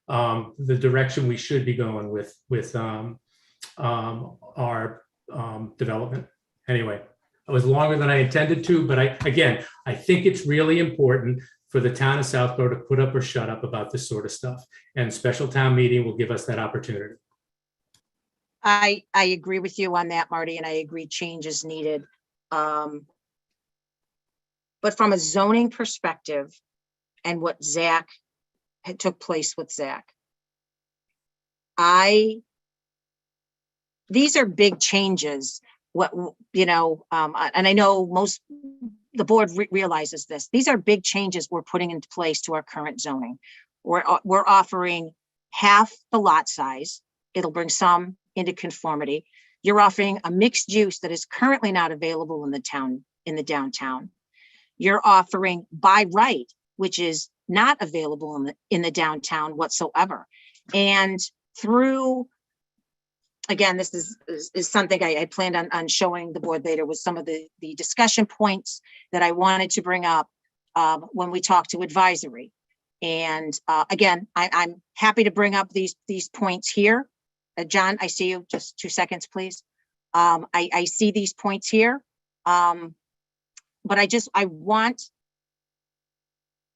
The direction we should be going with our development. Anyway, it was longer than I intended to, but I think it's really important for the town of Southborough to put up or shut up about this sort of stuff. And special town meeting will give us that opportunity. I agree with you on that, Marty, and I agree change is needed. But from a zoning perspective and what Zach had took place with Zach, these are big changes. And I know the board realizes this. These are big changes we're putting into place to our current zoning. We're offering half the lot size. It'll bring some into conformity. You're offering a mixed use that is currently not available in the downtown. You're offering by right, which is not available in the downtown whatsoever. And through, again, this is something I planned on showing the board later, with some of the discussion points that I wanted to bring up when we talk to advisory. And again, I'm happy to bring up these points here. John, I see you. Just 2 seconds, please. I see these points here. But I want,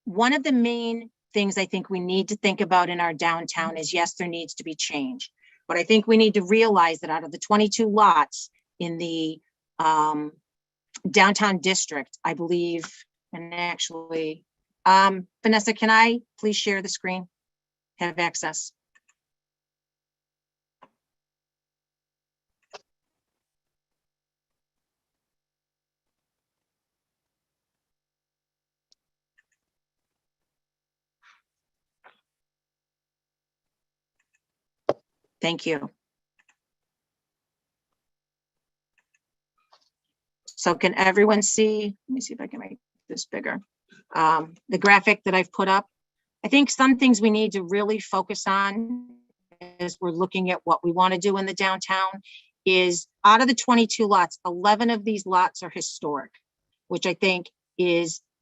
one of the main things I think we need to think about in our downtown is, yes, there needs to be change. But I think we need to realize that out of the 22 lots in the downtown district, I believe, and actually, Vanessa, can I please share the screen? Have access. Thank you. So can everyone see? Let me see if I can make this bigger. The graphic that I've put up. I think some things we need to really focus on as we're looking at what we want to do in the downtown is out of the 22 lots, 11 of these lots are historic, which I think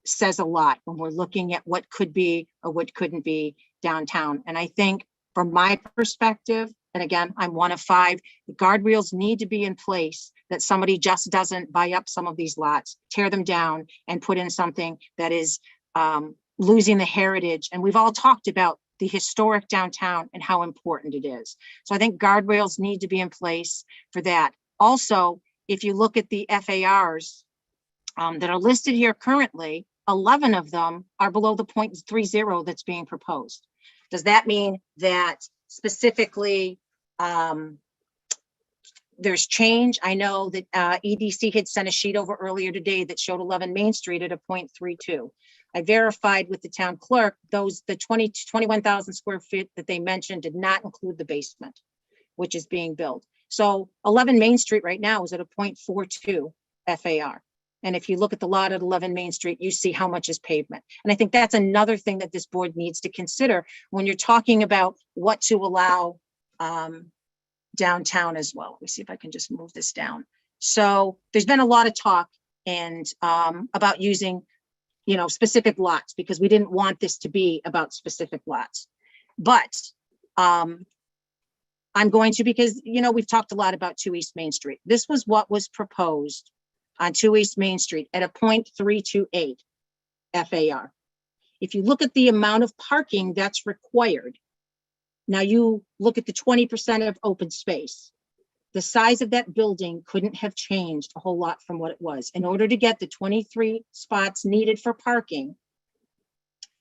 says a lot when we're looking at what could be or what couldn't be downtown. And I think from my perspective, and again, I'm one of 5, the guardrails need to be in place that somebody just doesn't buy up some of these lots, tear them down and put in something that is losing the heritage. And we've all talked about the historic downtown and how important it is. So I think guardrails need to be in place for that. Also, if you look at the FARs that are listed here currently, 11 of them are below the 0.30 that's being proposed. Does that mean that specifically there's change? I know that EDC had sent a sheet over earlier today that showed 11 Main Street at a 0.32. I verified with the town clerk, the 21,000 square feet that they mentioned did not include the basement, which is being built. So 11 Main Street right now is at a 0.42 FAR. And if you look at the lot at 11 Main Street, you see how much is pavement. And I think that's another thing that this board needs to consider when you're talking about what to allow downtown as well. Let me see if I can just move this down. So there's been a lot of talk and about using, specific lots, because we didn't want this to be about specific lots. But I'm going to, because, we've talked a lot about 2 East Main Street. This was what was proposed on 2 East Main Street at a 0.328 FAR. If you look at the amount of parking that's required, now you look at the 20% of open space, the size of that building couldn't have changed a whole lot from what it was. In order to get the 23 spots needed for parking,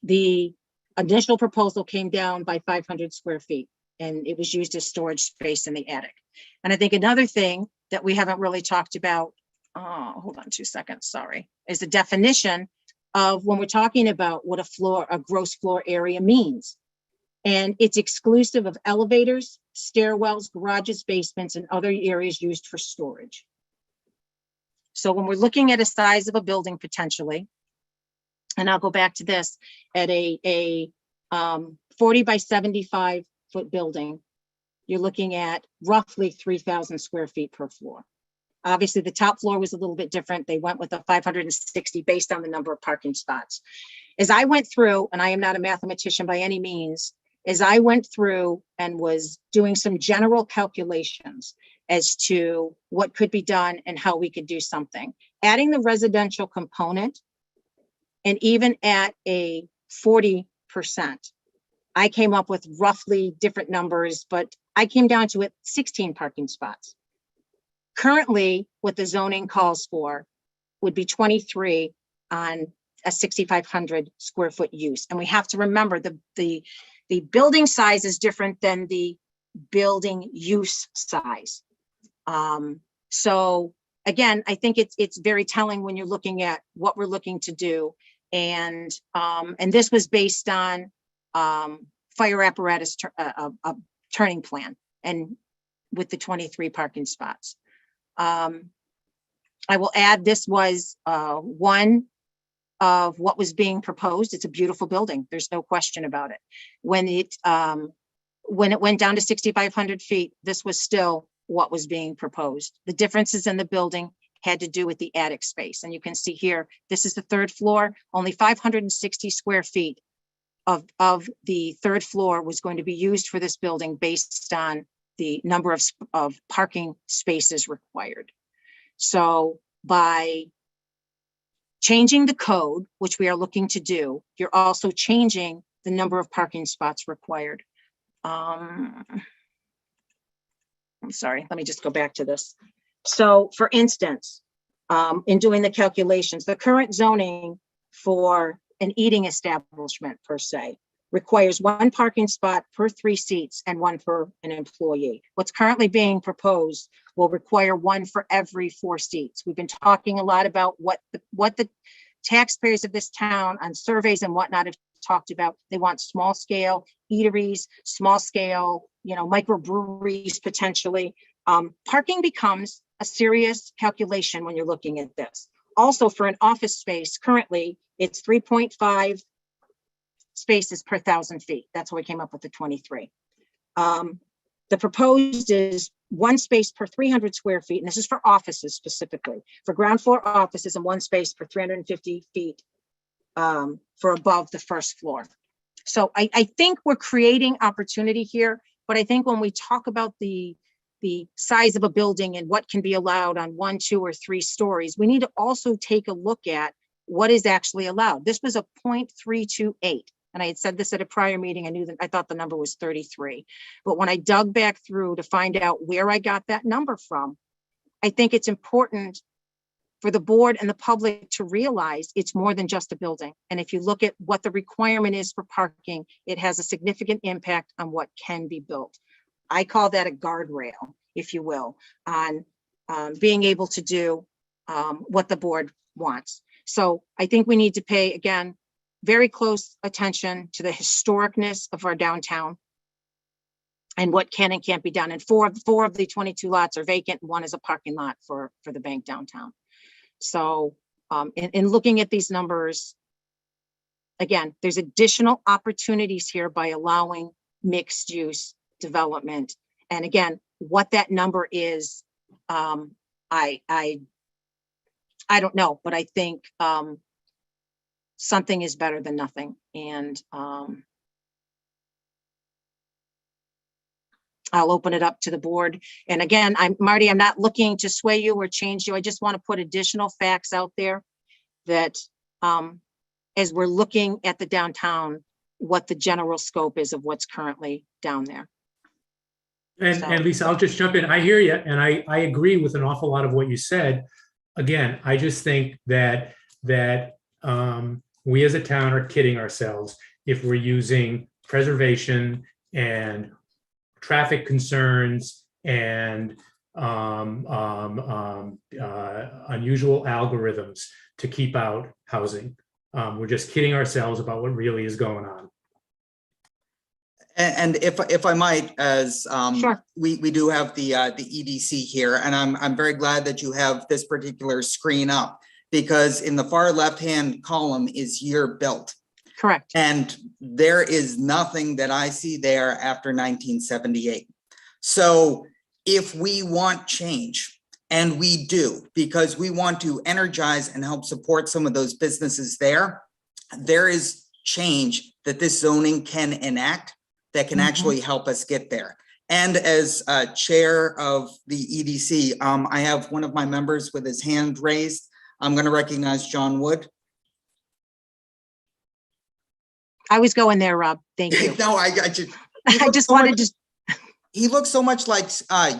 the initial proposal came down by 500 square feet, and it was used as storage space in the attic. And I think another thing that we haven't really talked about, hold on 2 seconds, sorry, is the definition of when we're talking about what a gross floor area means. And it's exclusive of elevators, stairwells, garages, basements, and other areas used for storage. So when we're looking at a size of a building potentially, and I'll go back to this, at a 40 by 75 foot building, you're looking at roughly 3,000 square feet per floor. Obviously, the top floor was a little bit different. They went with a 560 based on the number of parking spots. As I went through, and I am not a mathematician by any means, as I went through and was doing some general calculations as to what could be done and how we could do something, adding the residential component, and even at a 40%, I came up with roughly different numbers, but I came down to it 16 parking spots. Currently, what the zoning calls for would be 23 on a 6,500 square foot use. And we have to remember the building size is different than the building use size. So again, I think it's very telling when you're looking at what we're looking to do. And this was based on fire apparatus turning plan and with the 23 parking spots. I will add, this was one of what was being proposed. It's a beautiful building. There's no question about it. When it went down to 6,500 feet, this was still what was being proposed. The differences in the building had to do with the attic space. And you can see here, this is the 3rd floor, only 560 square feet of the 3rd floor was going to be used for this building based on the number of parking spaces required. So by changing the code, which we are looking to do, you're also changing the number of parking spots required. I'm sorry, let me just go back to this. So for instance, in doing the calculations, the current zoning for an eating establishment per se requires 1 parking spot per 3 seats and 1 for an employee. What's currently being proposed will require 1 for every 4 seats. We've been talking a lot about what the taxpayers of this town on surveys and whatnot have talked about. They want small scale eateries, small scale, microbreweries potentially. Parking becomes a serious calculation when you're looking at this. Also, for an office space, currently it's 3.5 spaces per 1,000 feet. That's why we came up with the 23. The proposed is 1 space per 300 square feet, and this is for offices specifically, for ground floor offices, and 1 space per 350 feet for above the first floor. So I think we're creating opportunity here, but I think when we talk about the size of a building and what can be allowed on 1, 2, or 3 stories, we need to also take a look at what is actually allowed. This was a 0.328. And I had said this at a prior meeting. I thought the number was 33. But when I dug back through to find out where I got that number from, I think it's important for the board and the public to realize it's more than just a building. And if you look at what the requirement is for parking, it has a significant impact on what can be built. I call that a guardrail, if you will, on being able to do what the board wants. So I think we need to pay, again, very close attention to the historicness of our downtown and what can and can't be done. And four of the 22 lots are vacant. 1 is a parking lot for the bank downtown. So in looking at these numbers, again, there's additional opportunities here by allowing mixed use development. And again, what that number is, I don't know, but I think something is better than nothing. And I'll open it up to the board. And again, Marty, I'm not looking to sway you or change you. I just want to put additional facts out there that as we're looking at the downtown, what the general scope is of what's currently down there. And Lisa, I'll just jump in. I hear you, and I agree with an awful lot of what you said. Again, I just think that we as a town are kidding ourselves if we're using preservation and traffic concerns and unusual algorithms to keep out housing. We're just kidding ourselves about what really is going on. And if I might, as Sure. we do have the EDC here, and I'm very glad that you have this particular screen up, because in the far left-hand column is year built. Correct. And there is nothing that I see there after 1978. So if we want change, and we do, because we want to energize and help support some of those businesses there, there is change that this zoning can enact that can actually help us get there. And as chair of the EDC, I have one of my members with his hand raised. I'm going to recognize John Wood. I was going there, Rob. Thank you. No, I just wanted to. He looks so much like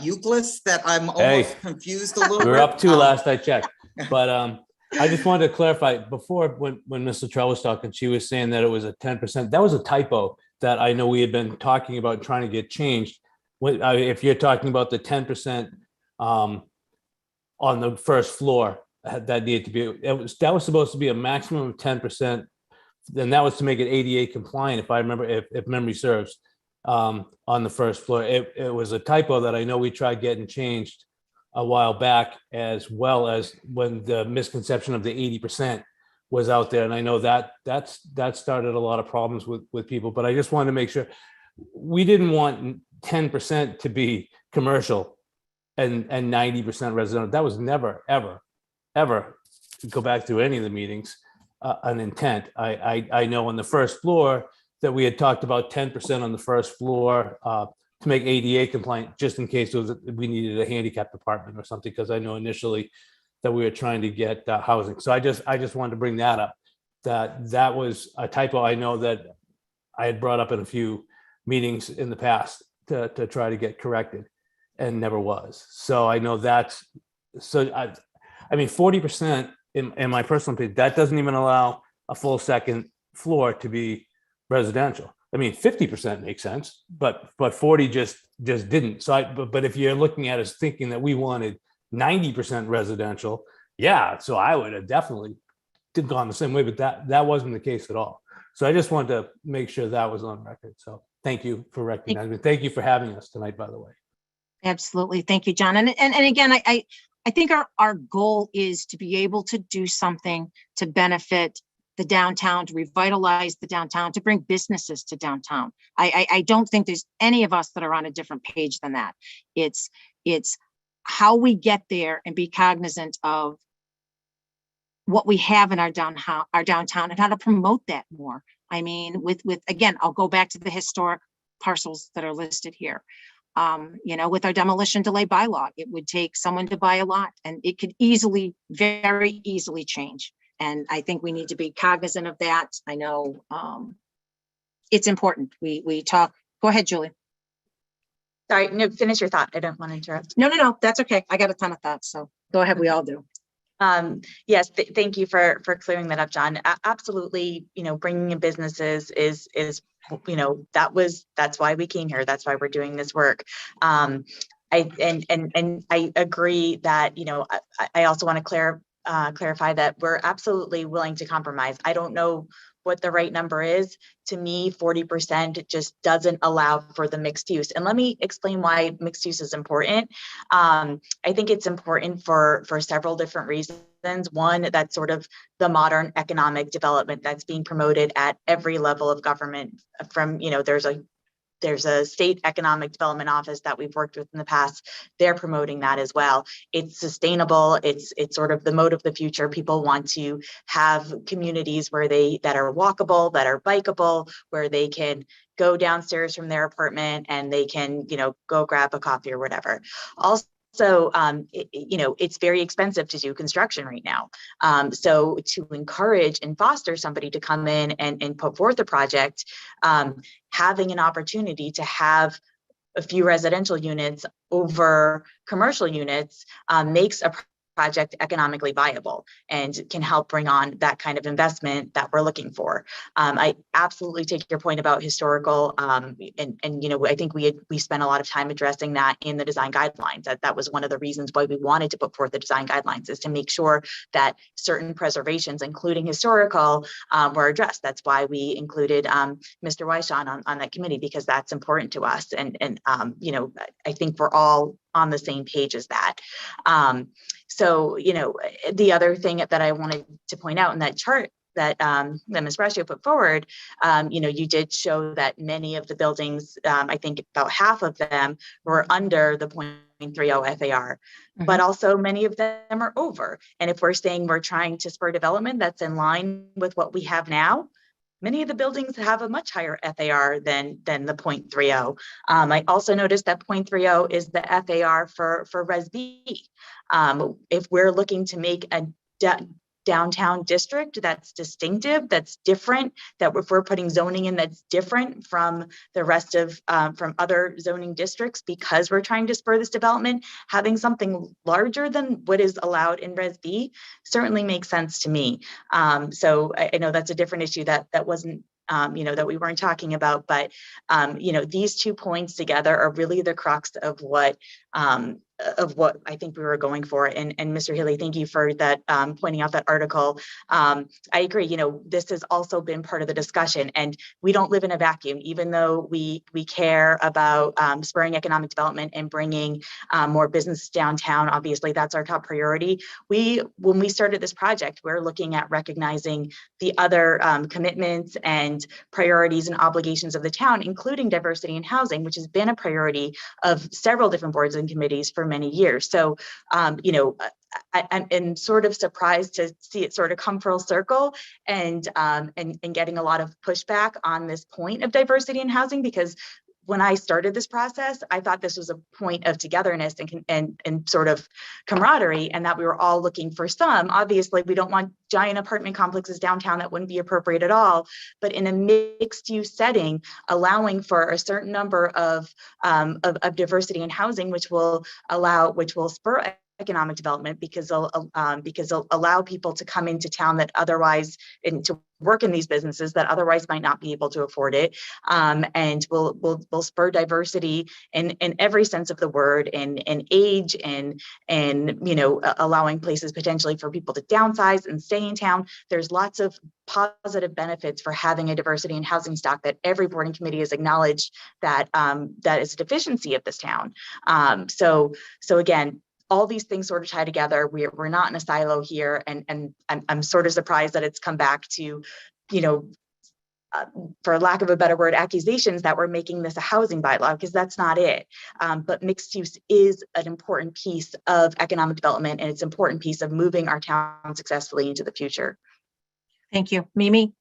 Euclid that I'm almost confused a little bit. We were up 2 last I checked, but I just wanted to clarify before when Mr. Trell was talking, she was saying that it was a 10%. That was a typo that I know we had been talking about trying to get changed. If you're talking about the 10% on the first floor, that needed to be, that was supposed to be a maximum of 10%. Then that was to make it ADA compliant, if I remember, if memory serves, on the first floor. It was a typo that I know we tried getting changed a while back, as well as when the misconception of the 80% was out there. And I know that started a lot of problems with people, but I just wanted to make sure we didn't want 10% to be commercial and 90% residential. That was never, ever go back through any of the meetings, an intent. I know on the first floor that we had talked about 10% on the first floor to make ADA compliant, just in case we needed a handicap department or something, because I know initially that we were trying to get housing. So I just wanted to bring that up, that was a typo. I know that I had brought up in a few meetings in the past to try to get corrected, and never was. So I know that's, so I mean, 40% in my personal opinion, that doesn't even allow a full second floor to be residential. I mean, 50% makes sense, but 40 just didn't. So but if you're looking at us thinking that we wanted 90% residential, yeah, so I would have definitely gone the same way, but that wasn't the case at all. So I just wanted to make sure that was on record. So thank you for recognizing me. Thank you for having us tonight, by the way. Absolutely. Thank you, John. And again, I think our goal is to be able to do something to benefit the downtown, to revitalize the downtown, to bring businesses to downtown. I don't think there's any of us that are on a different page than that. It's how we get there and be cognizant of what we have in our downtown and how to promote that more. I mean, with again, I'll go back to the historic parcels that are listed here. You know, with our demolition delay bylaw, it would take someone to buy a lot, and it could easily, very easily change. And I think we need to be cognizant of that. I know it's important. We talk. Go ahead, Julie. Sorry, no, finish your thought. I don't want to interrupt. No, that's okay. I got a ton of thoughts, so go ahead. We all do. Yes, thank you for clearing that up, John. Absolutely, you know, bringing in businesses is you know, that's why we came here. That's why we're doing this work. I agree that, you know, I also want to clarify that we're absolutely willing to compromise. I don't know what the right number is. To me, 40% just doesn't allow for the mixed use. And let me explain why mixed use is important. I think it's important for several different reasons. One, that's sort of the modern economic development that's being promoted at every level of government. From, you know, there's a state economic development office that we've worked with in the past. They're promoting that as well. It's sustainable. It's sort of the mode of the future. People want to have communities that are walkable, that are bikeable, where they can go downstairs from their apartment and they can, you know, go grab a coffee or whatever. Also, you know, it's very expensive to do construction right now. So to encourage and foster somebody to come in and put forth a project, having an opportunity to have a few residential units over commercial units makes a project economically viable and can help bring on that kind of investment that we're looking for. I absolutely take your point about historical, and you know, I think we spent a lot of time addressing that in the design guidelines. That was one of the reasons why we wanted to put forth the design guidelines, is to make sure that certain preservations, including historical, were addressed. That's why we included Mr. Weishan on that committee, because that's important to us. And you know, I think we're all on the same page as that. So, you know, the other thing that I wanted to point out in that chart that Ms. Brascio put forward, you know, you did show that many of the buildings, I think about half of them were under the 0.30 FAR, but also many of them are over. And if we're saying we're trying to spur development that's in line with what we have now, many of the buildings have a much higher FAR than the 0.30. I also noticed that 0.30 is the FAR for Res B. If we're looking to make a downtown district that's distinctive, that's different, that if we're putting zoning in that's different from the rest of from other zoning districts, because we're trying to spur this development, having something larger than what is allowed in Res B certainly makes sense to me. So I know that's a different issue that wasn't you know, that we weren't talking about, but you know, these 2 points together are really the crux of what I think we were going for. And Mr. Healy, thank you for that, pointing out that article. I agree, you know, this has also been part of the discussion, and we don't live in a vacuum. Even though we care about spurring economic development and bringing more business downtown, obviously that's our top priority. When we started this project, we're looking at recognizing the other commitments and priorities and obligations of the town, including diversity in housing, which has been a priority of several different boards and committees for many years. So, you know, I'm sort of surprised to see it sort of come full circle and getting a lot of pushback on this point of diversity in housing, because when I started this process, I thought this was a point of togetherness and sort of camaraderie, and that we were all looking for some. Obviously, we don't want giant apartment complexes downtown. That wouldn't be appropriate at all. But in a mixed use setting, allowing for a certain number of diversity in housing, which will spur economic development because they'll allow people to come into town that otherwise, and to work in these businesses that otherwise might not be able to afford it, and will spur diversity in every sense of the word, in age, and allowing places potentially for people to downsize and stay in town. There's lots of positive benefits for having a diversity in housing stock that every boarding committee has acknowledged that that is a deficiency of this town. So again, all these things sort of tie together. We're not in a silo here, and I'm sort of surprised that it's come back to, for lack of a better word, accusations that we're making this a housing bylaw, because that's not it. But mixed use is an important piece of economic development, and it's an important piece of moving our town successfully into the future. Thank you. Mimi?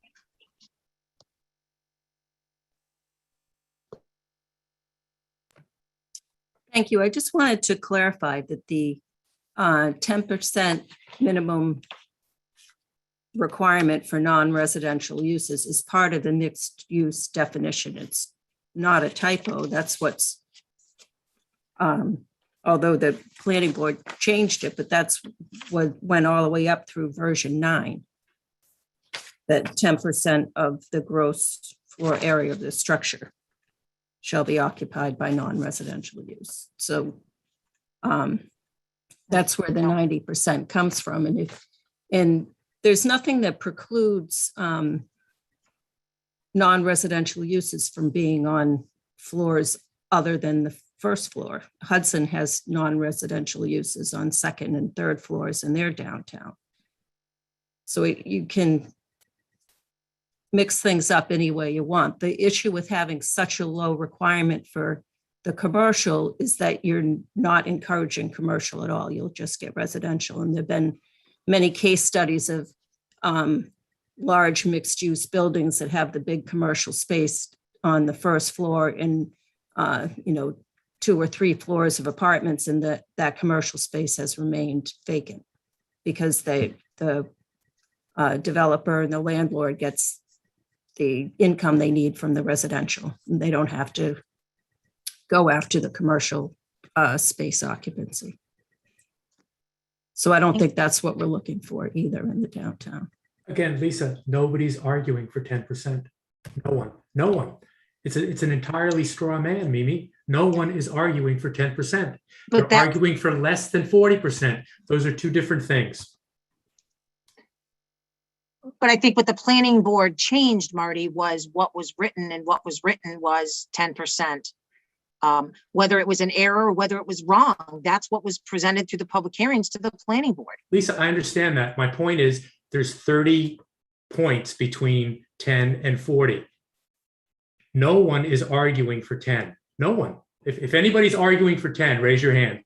Thank you. I just wanted to clarify that the 10% minimum requirement for non-residential uses is part of the mixed use definition. It's not a typo. That's what's, although the planning board changed it, but that's what went all the way up through version 9. That 10% of the gross floor area of the structure shall be occupied by non-residential use. So that's where the 90% comes from. And there's nothing that precludes non-residential uses from being on floors other than the first floor. Hudson has non-residential uses on second and third floors in their downtown. So you can mix things up any way you want. The issue with having such a low requirement for the commercial is that you're not encouraging commercial at all. You'll just get residential. And there've been many case studies of large mixed use buildings that have the big commercial space on the first floor and 2 or 3 floors of apartments, and that commercial space has remained vacant because the developer and the landlord gets the income they need from the residential. And they don't have to go after the commercial space occupancy. So I don't think that's what we're looking for either in the downtown. Again, Lisa, nobody's arguing for 10%. No one. It's an entirely straw man, Mimi. No one is arguing for 10%. They're arguing for less than 40%. Those are 2 different things. But I think what the planning board changed, Marty, was what was written, and what was written was 10%. Whether it was an error or whether it was wrong, that's what was presented through the public hearings to the planning board. Lisa, I understand that. My point is there's 30 points between 10 and 40. No one is arguing for 10. No one. If anybody's arguing for 10, raise your hand.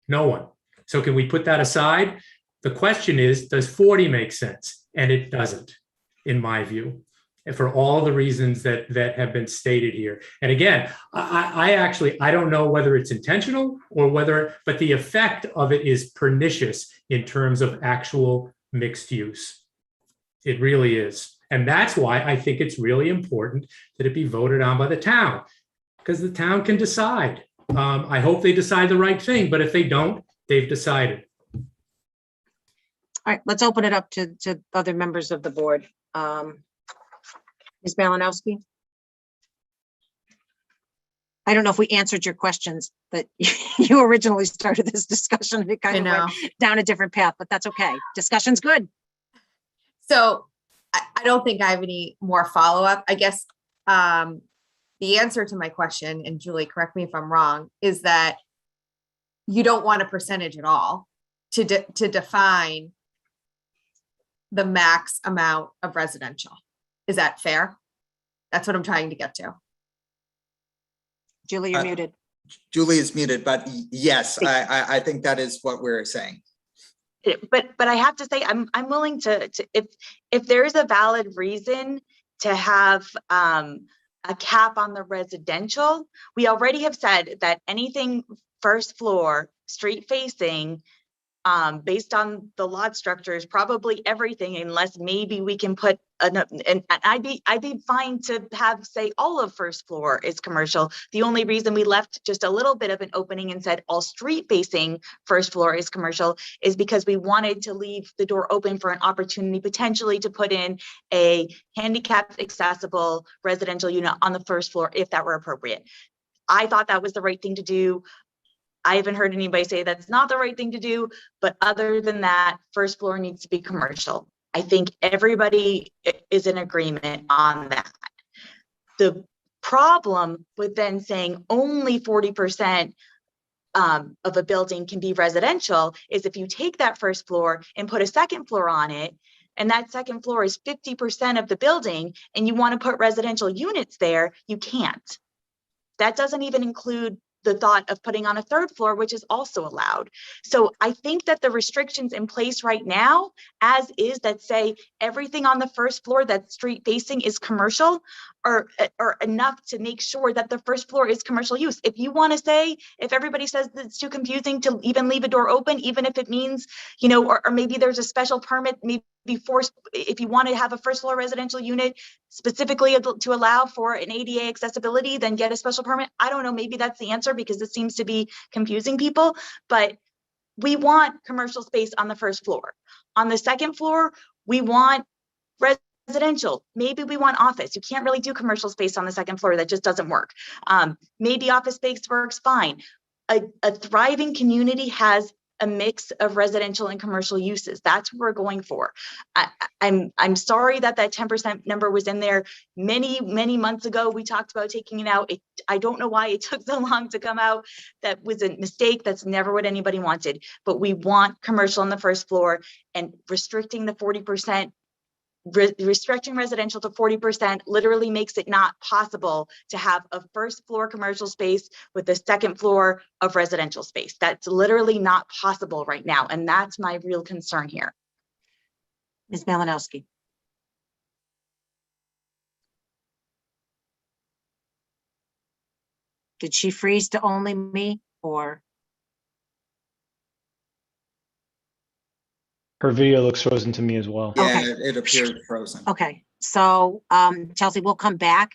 No one. So can we put that aside? The question is, does 40 make sense? And it doesn't, in my view, and for all the reasons that have been stated here. And again, I don't know whether it's intentional or but the effect of it is pernicious in terms of actual mixed use. It really is. And that's why I think it's really important that it be voted on by the town, because the town can decide. I hope they decide the right thing, but if they don't, they've decided. All right, let's open it up to other members of the board. Ms. Malinowski? I don't know if we answered your questions, but you originally started this discussion. It kind of went down a different path, but that's okay. Discussion's good. So I don't think I have any more follow-up. I guess the answer to my question, and Julie, correct me if I'm wrong, is that you don't want a percentage at all to define the max amount of residential. Is that fair? That's what I'm trying to get to. Julie, you're muted. Julie is muted, but yes, I think that is what we're saying. But I have to say, I'm willing to if there is a valid reason to have a cap on the residential, we already have said that anything first floor, street facing, based on the lot structures, probably everything, unless maybe we can put and I'd be fine to have, say, all of first floor is commercial. The only reason we left just a little bit of an opening and said all street facing first floor is commercial is because we wanted to leave the door open for an opportunity potentially to put in a handicapped accessible residential unit on the first floor if that were appropriate. I thought that was the right thing to do. I haven't heard anybody say that's not the right thing to do, but other than that, first floor needs to be commercial. I think everybody is in agreement on that. The problem with then saying only 40% of a building can be residential is if you take that first floor and put a second floor on it, and that second floor is 50% of the building, and you want to put residential units there, you can't. That doesn't even include the thought of putting on a third floor, which is also allowed. So I think that the restrictions in place right now, as is, that say everything on the first floor that's street facing is commercial, are enough to make sure that the first floor is commercial use. If you want to say, if everybody says that it's too confusing to even leave a door open, even if it means, you know, or maybe there's a special permit, maybe forced, if you want to have a first floor residential unit specifically to allow for an ADA accessibility, then get a special permit. I don't know, maybe that's the answer because it seems to be confusing people, but we want commercial space on the first floor. On the second floor, we want residential. Maybe we want office. You can't really do commercial space on the second floor. That just doesn't work. Maybe office space works fine. A thriving community has a mix of residential and commercial uses. That's what we're going for. I'm sorry that 10% number was in there many months ago. We talked about taking it out. I don't know why it took so long to come out. That was a mistake. That's never what anybody wanted. But we want commercial on the first floor, and restricting the 40%. Restricting residential to 40% literally makes it not possible to have a first floor commercial space with the second floor of residential space. That's literally not possible right now. And that's my real concern here. Ms. Malinowski. Did she freeze to only me, or? Her video looks frozen to me as well. Yeah, Okay. it appeared frozen. Okay, so Chelsea, we'll come back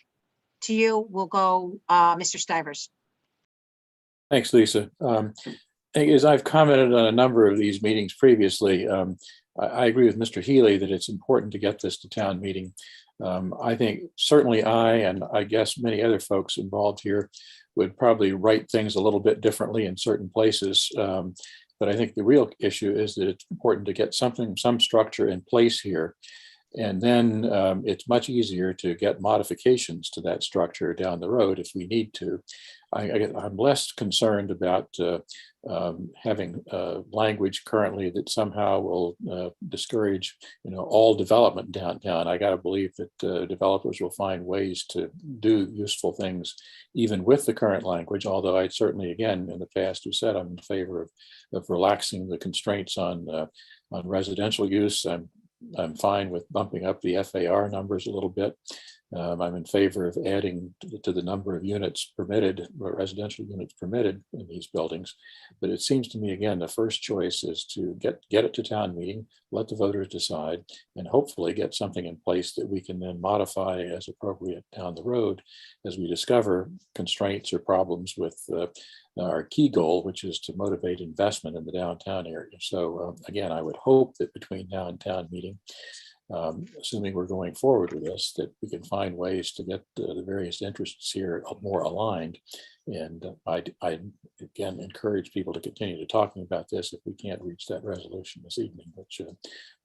to you. We'll go, Mr. Stivers. Thanks, Lisa. As I've commented on a number of these meetings previously, I agree with Mr. Healy that it's important to get this to town meeting. I think certainly and I guess many other folks involved here would probably write things a little bit differently in certain places. But I think the real issue is that it's important to get some structure in place here. And then it's much easier to get modifications to that structure down the road if we need to. I'm less concerned about having language currently that somehow will discourage, all development downtown. I got to believe that developers will find ways to do useful things even with the current language. Although I certainly, again, in the past have said I'm in favor of relaxing the constraints on residential use. I'm fine with bumping up the FAR numbers a little bit. I'm in favor of adding to the number of units permitted, residential units permitted in these buildings. But it seems to me, again, the first choice is to get it to town meeting, let the voters decide, and hopefully get something in place that we can then modify as appropriate down the road as we discover constraints or problems with our key goal, which is to motivate investment in the downtown area. So again, I would hope that between now and town meeting, assuming we're going forward with this, that we can find ways to get the various interests here more aligned. And I again encourage people to continue to talking about this if we can't reach that resolution this evening, which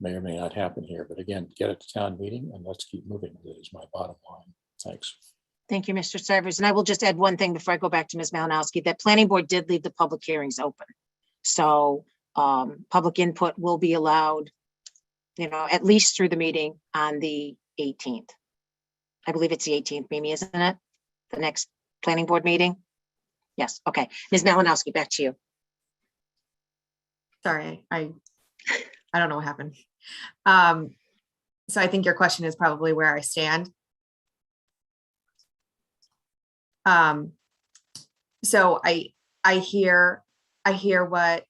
may or may not happen here. But again, get it to town meeting and let's keep moving with it is my bottom line. Thanks. Thank you, Mr. Stivers. And I will just add one thing before I go back to Ms. Malinowski, that planning board did leave the public hearings open. So public input will be allowed, at least through the meeting on the 18th. I believe it's the 18th, Mimi, isn't it? The next planning board meeting? Yes, okay. Ms. Malinowski, back to you. Sorry, I don't know what happened. So I think your question is probably where I stand. So I hear what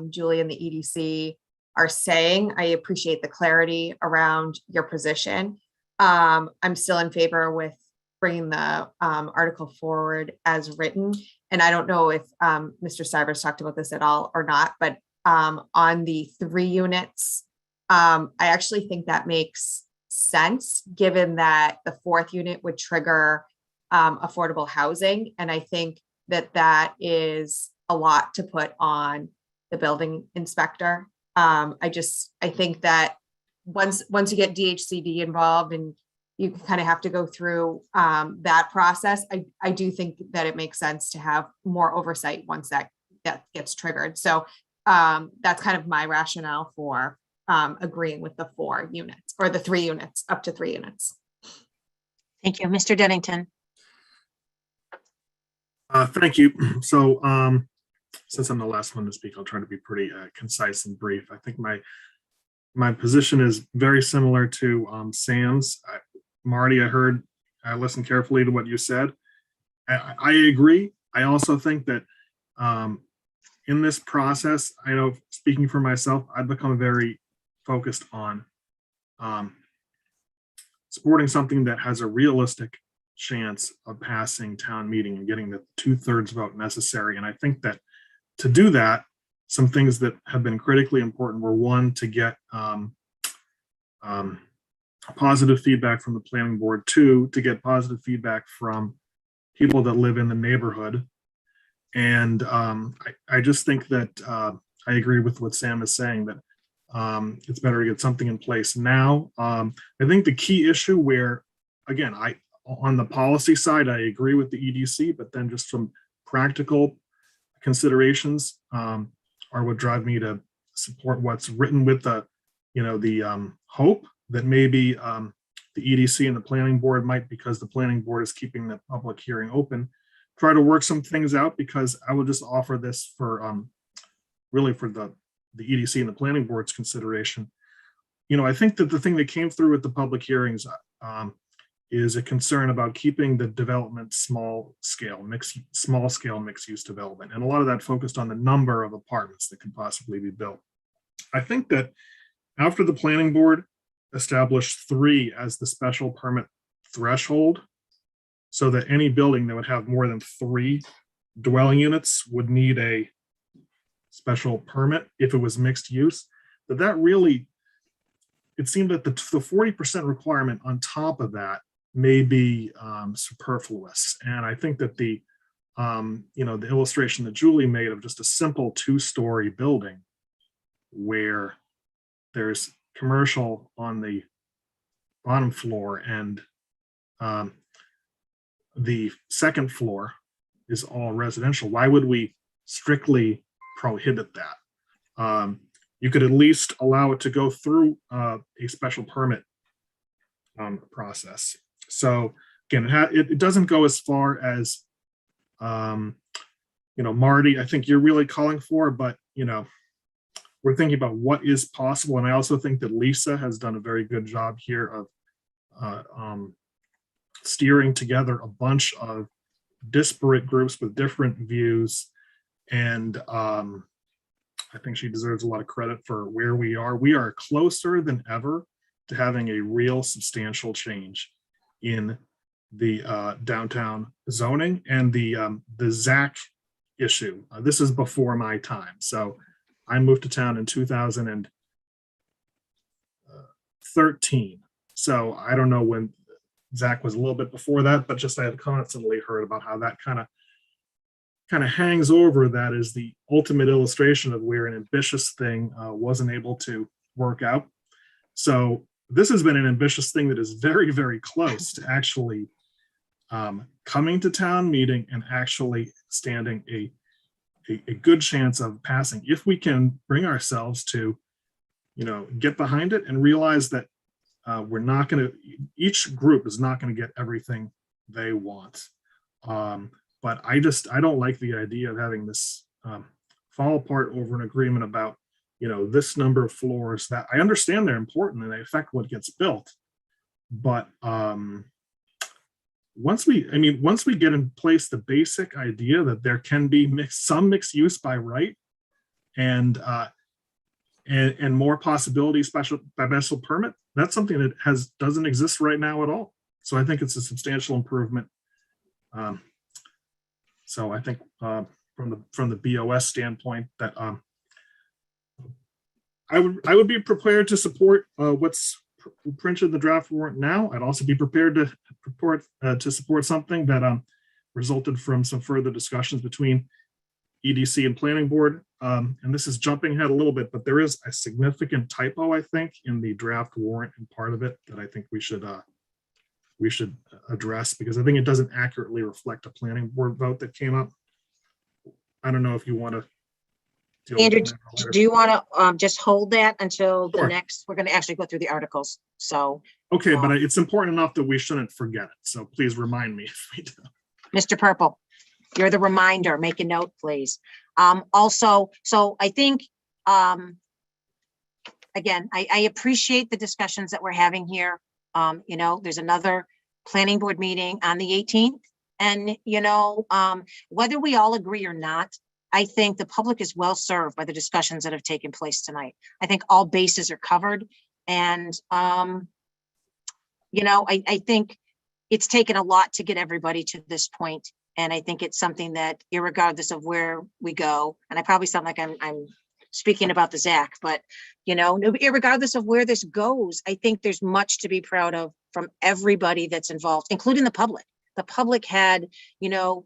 Julie and the EDC are saying. I appreciate the clarity around your position. I'm still in favor with bringing the article forward as written. And I don't know if Mr. Stivers talked about this at all or not, but on the 3 units, I actually think that makes sense, given that the 4th unit would trigger affordable housing. And I think that that is a lot to put on the building inspector. I think that once you get DHCD involved and you kind of have to go through that process, I do think that it makes sense to have more oversight once that gets triggered. So that's kind of my rationale for agreeing with the 4 units or the 3 units, up to 3 units. Thank you. Mr. Dennington. Thank you. So since I'm the last one to speak, I'll try to be pretty concise and brief. I think my position is very similar to Sam's. Marty, I listened carefully to what you said. I agree. I also think that in this process, I know, speaking for myself, I've become very focused on supporting something that has a realistic chance of passing town meeting and getting the 2/3 vote necessary. And I think that to do that, some things that have been critically important were, 1, to get positive feedback from the planning board, 2, to get positive feedback from people that live in the neighborhood. And I just think that I agree with what Sam is saying, that it's better to get something in place now. I think the key issue where, again, on the policy side, I agree with the EDC, but then just from practical considerations are what drive me to support what's written, with the hope that maybe the EDC and the planning board might, because the planning board is keeping the public hearing open, try to work some things out. Because I will just offer this for really for the EDC and the planning board's consideration. I think that the thing that came through with the public hearings is a concern about keeping the development small scale mixed use development, and a lot of that focused on the number of apartments that could possibly be built. I think that after the planning board established 3 as the special permit threshold, so that any building that would have more than 3 dwelling units would need a special permit if it was mixed use, that really, it seemed that the 40% requirement on top of that may be superfluous. And I think that the illustration that Julie made of just a simple 2-story building where there's commercial on the bottom floor and the second floor is all residential, why would we strictly prohibit that? You could at least allow it to go through a special permit process. So again, it doesn't go as far as Marty, I think you're really calling for, but we're thinking about what is possible. And I also think that Lisa has done a very good job here of steering together a bunch of disparate groups with different views. And I think she deserves a lot of credit for where we are. We are closer than ever to having a real substantial change in the downtown zoning and the ZAC issue. This is before my time. So I moved to town in 2013. So I don't know when ZAC was, a little bit before that, but just I have constantly heard about how that kind of hangs over. That is the ultimate illustration of where an ambitious thing wasn't able to work out. So this has been an ambitious thing that is very, very close to actually coming to town meeting and actually standing a good chance of passing, if we can bring ourselves to, get behind it and realize that we're not going to, each group is not going to get everything they want. But I don't like the idea of having this fall apart over an agreement about, this number of floors. That I understand they're important and they affect what gets built. But once we get in place the basic idea that there can be some mixed use by right, and more possibility special permit. That's something that doesn't exist right now at all. So I think it's a substantial improvement. So I think from the BOS standpoint, that I would be prepared to support what's printed in the draft warrant now. I'd also be prepared to support something that resulted from some further discussions between EDC and Planning Board. And this is jumping ahead a little bit, but there is a significant typo, I think, in the draft warrant and part of it that I think we should address, because I think it doesn't accurately reflect a Planning Board vote that came up. I don't know if you want to. Andrew, do you want to just hold that until the Sure. next, we're going to actually go through the articles. So, Okay, but it's important enough that we shouldn't forget it. So please remind me if we do. Mr. Purple, you're the reminder. Make a note, please. Also, so I think, again, I appreciate the discussions that we're having here. You know, there's another planning board meeting on the 18th. And, you know, whether we all agree or not, I think the public is well served by the discussions that have taken place tonight. I think all bases are covered. And, you know, I think it's taken a lot to get everybody to this point. And I think it's something that, irregardless of where we go, and I probably sound like I'm speaking about the Zach, but, you know, irregardless of where this goes, I think there's much to be proud of from everybody that's involved, including the public. The public had, you know,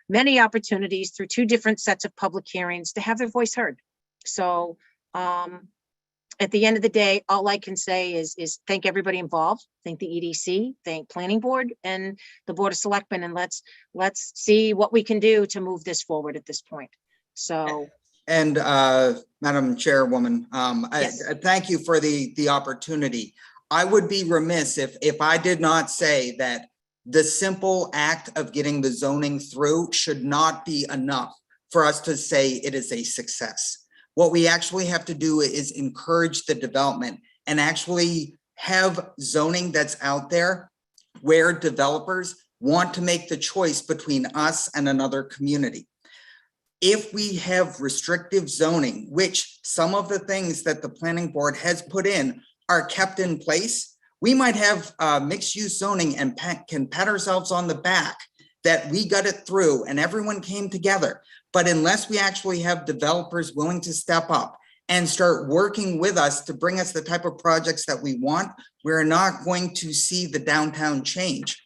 many opportunities through 2 different sets of public hearings to have their voice heard. So at the end of the day, all I can say is thank everybody involved, thank the EDC, thank Planning Board and the Board of Selectmen, and let's see what we can do to move this forward at this point. So. And Madam Chairwoman, Yes. I thank you for the opportunity. I would be remiss if I did not say that the simple act of getting the zoning through should not be enough for us to say it is a success. What we actually have to do is encourage the development and actually have zoning that's out there where developers want to make the choice between us and another community. If we have restrictive zoning, which some of the things that the Planning Board has put in are kept in place, we might have mixed use zoning and can pat ourselves on the back that we got it through and everyone came together. But unless we actually have developers willing to step up and start working with us to bring us the type of projects that we want, we're not going to see the downtown change.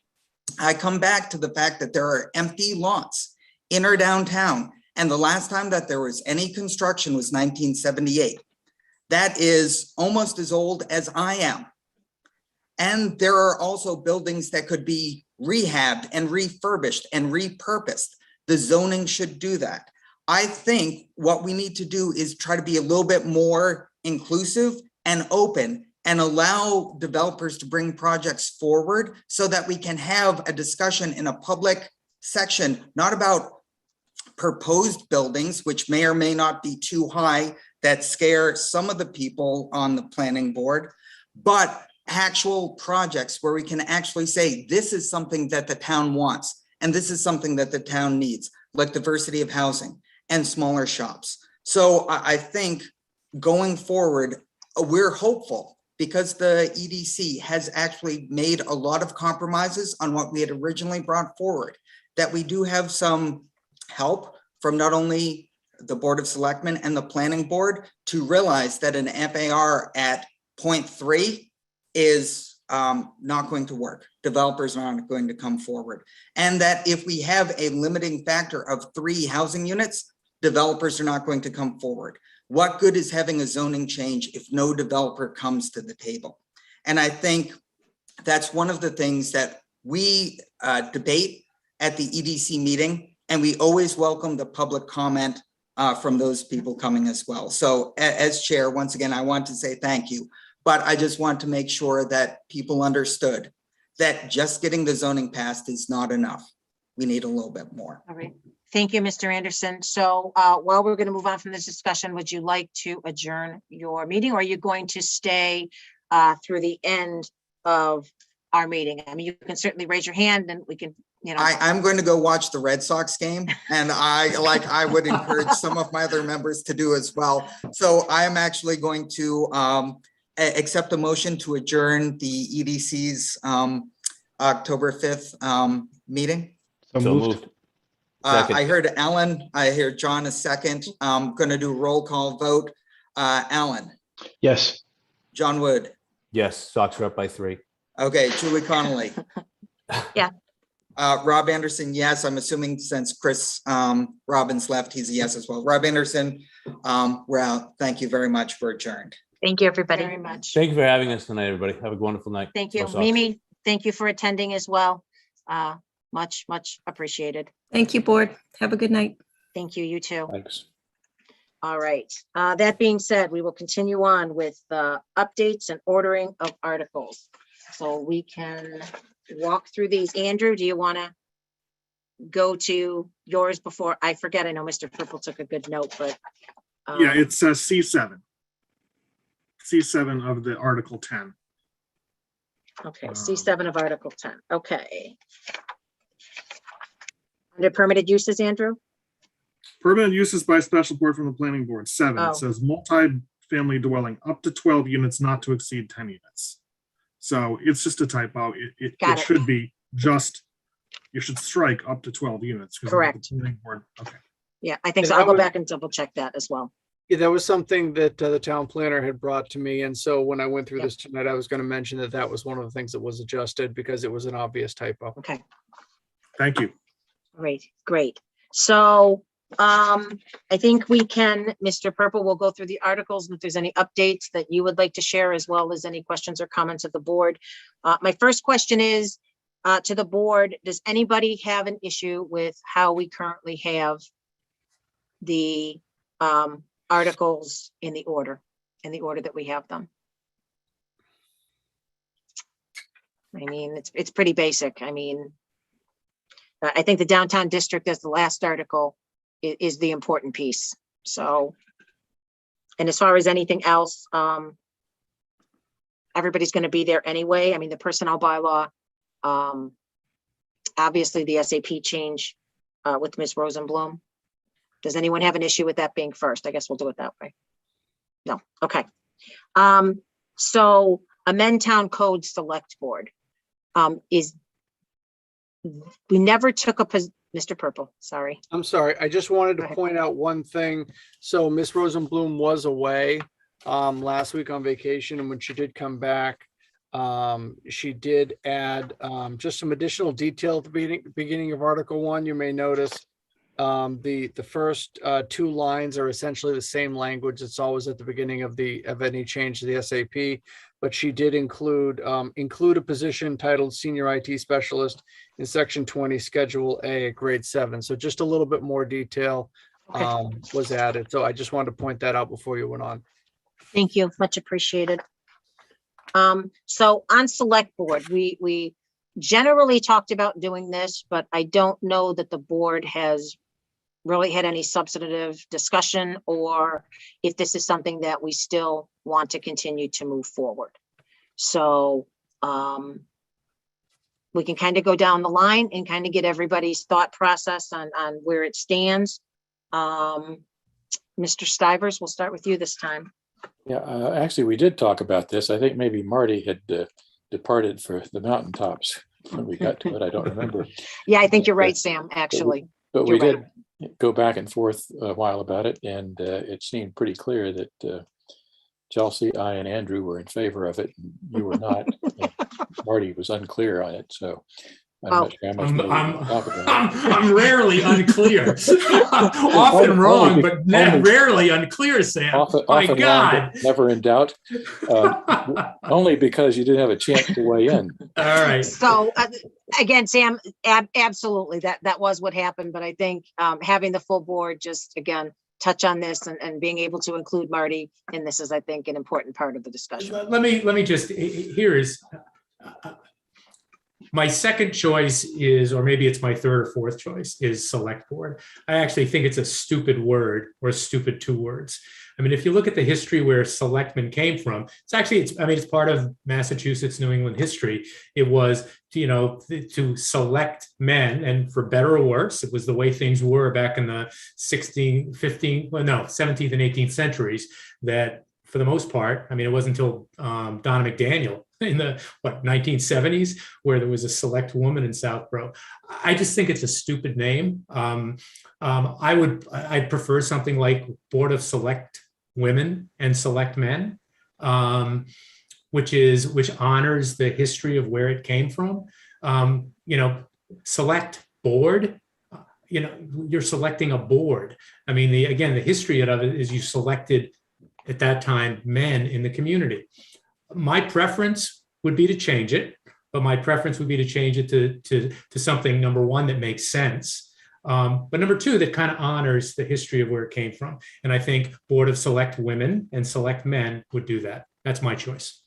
I come back to the fact that there are empty lots in our downtown. And the last time that there was any construction was 1978. That is almost as old as I am. And there are also buildings that could be rehabbed and refurbished and repurposed. The zoning should do that. I think what we need to do is try to be a little bit more inclusive and open and allow developers to bring projects forward so that we can have a discussion in a public section, not about proposed buildings, which may or may not be too high that scare some of the people on the planning board, but actual projects where we can actually say, this is something that the town wants, and this is something that the town needs, like diversity of housing and smaller shops. So I think going forward, we're hopeful because the EDC has actually made a lot of compromises on what we had originally brought forward, that we do have some help from not only the Board of Selectmen and the Planning Board to realize that an FAR at 0.3 is not going to work. Developers are not going to come forward. And that if we have a limiting factor of 3 housing units, developers are not going to come forward. What good is having a zoning change if no developer comes to the table? And I think that's one of the things that we debate at the EDC meeting, and we always welcome the public comment from those people coming as well. So as chair, once again, I want to say thank you. But I just want to make sure that people understood that just getting the zoning passed is not enough. We need a little bit more. All right. Thank you, Mr. Anderson. So while we're going to move on from this discussion, would you like to adjourn your meeting, or are you going to stay through the end of our meeting? I mean, you can certainly raise your hand and we can you know. I'm going to go watch the Red Sox game, and I would encourage some of my other members to do as well. So I am actually going to accept a motion to adjourn the EDC's October 5th meeting. So moved. Second. I heard Alan, I hear John a second. I'm going to do roll call vote. Alan, Yes. John Wood. Yes, Sox are up by 3. Okay, Julie Connolly. Yeah. Rob Anderson, yes. I'm assuming since Chris Robbins left, he's a yes as well. Rob Anderson, we're out. Thank you very much for adjourned. Thank you, everybody. Very much. Thank you for having us tonight, everybody. Have a wonderful night. Thank you. Go Sox. Mimi, thank you for attending as well. Much appreciated. Thank you, board. Have a good night. Thank you, you too. Thanks. All right. That being said, we will continue on with updates and ordering of articles. So we can walk through these. Andrew, do you want to go to yours before I forget? I know Mr. Purple took a good note, but. Yeah, it's C7. C7 of the Article 10. Okay, C7 of Article 10. Okay. Under permitted uses, Andrew? Permanent uses by special board from the planning board. 7, Oh. it says multi-family dwelling up to 12 units, not to exceed 10 units. So it's just a typo. It Got it. should be just, you should strike up to 12 units. 'cause Correct. the planning board- Okay. Yeah, I think And so. that I'll go was- back and double check that as well. Yeah, that was something that the town planner had brought to me. And so when I went through Yep. this tonight, I was going to mention that that was one of the things that was adjusted because it was an obvious typo. Okay, Thank you. great. So I think we can, Mr. Purple, will go through the articles. And if there's any updates that you would like to share, as well as any questions or comments of the board. My first question is to the board, does anybody have an issue with how we currently have the articles in the order that we have them? I mean, it's pretty basic. I mean, I think the downtown district as the last article is the important piece. So, and as far as anything else, everybody's going to be there anyway. I mean, the personnel bylaw, obviously the SAP change with Ms. Rosenblum. Does anyone have an issue with that being first? I guess we'll do it that way. No, okay. So amend town code select board we never took a Mr. Purple, sorry. I'm sorry. I just wanted to point out one thing. So Miss Rosenblum was away last week on vacation, and when she did come back, she did add just some additional detail at the beginning of Article 1. You may notice the first 2 lines are essentially the same language. It's always at the beginning of any change to the SAP, but she did include a position titled Senior IT Specialist in Section 20, Schedule A at grade 7. So just a little bit more detail was added. So I just wanted to point that out before you went on. Thank you, much appreciated. So on select board, we generally talked about doing this, but I don't know that the board has really had any substantive discussion, or if this is something that we still want to continue to move forward. So we can kind of go down the line and kind of get everybody's thought process on where it stands. Mr. Stivers, we'll start with you this time. Yeah, actually, we did talk about this. I think maybe Marty had departed for the mountaintops when we got to it. I don't remember. Yeah, I think you're right, Sam, actually. But we You're did go back and forth a while about it, and it seemed pretty clear that Chelsea, I, and Andrew were in favor of it. And you were not. Marty was unclear on it, so I'm not sure how much more we can talk about it. I'm rarely unclear. Often wrong, but rarely unclear, Sam. My Often God. wrong, but never in doubt. Only because you didn't have a chance to weigh in. All right. So again, Sam, absolutely, that was what happened. But I think having the full board just, again, touch on this and being able to include Marty in this is, I think, an important part of the discussion. Let me just, here is, My second choice is, or maybe it's my third or fourth choice, is select board. I actually think it's a stupid word, or a stupid two words. I mean, if you look at the history where selectmen came from, it's part of Massachusetts, New England history. It was, to select men, and for better or worse, it was the way things were back in the 17th and 18th centuries, that for the most part, I mean, it wasn't until Donna McDaniel in the 1970s where there was a select woman in Southborough. I just think it's a stupid name. I'd prefer something like Board of Select Women and Select Men, which honors the history of where it came from. Select board, you're selecting a board. I mean, the history of it is you selected at that time men in the community. My preference would be to change it, but my preference would be to change it to something, number one, that makes sense. But number two, that kind of honors the history of where it came from. And I think Board of Select Women and Select Men would do that. That's my choice.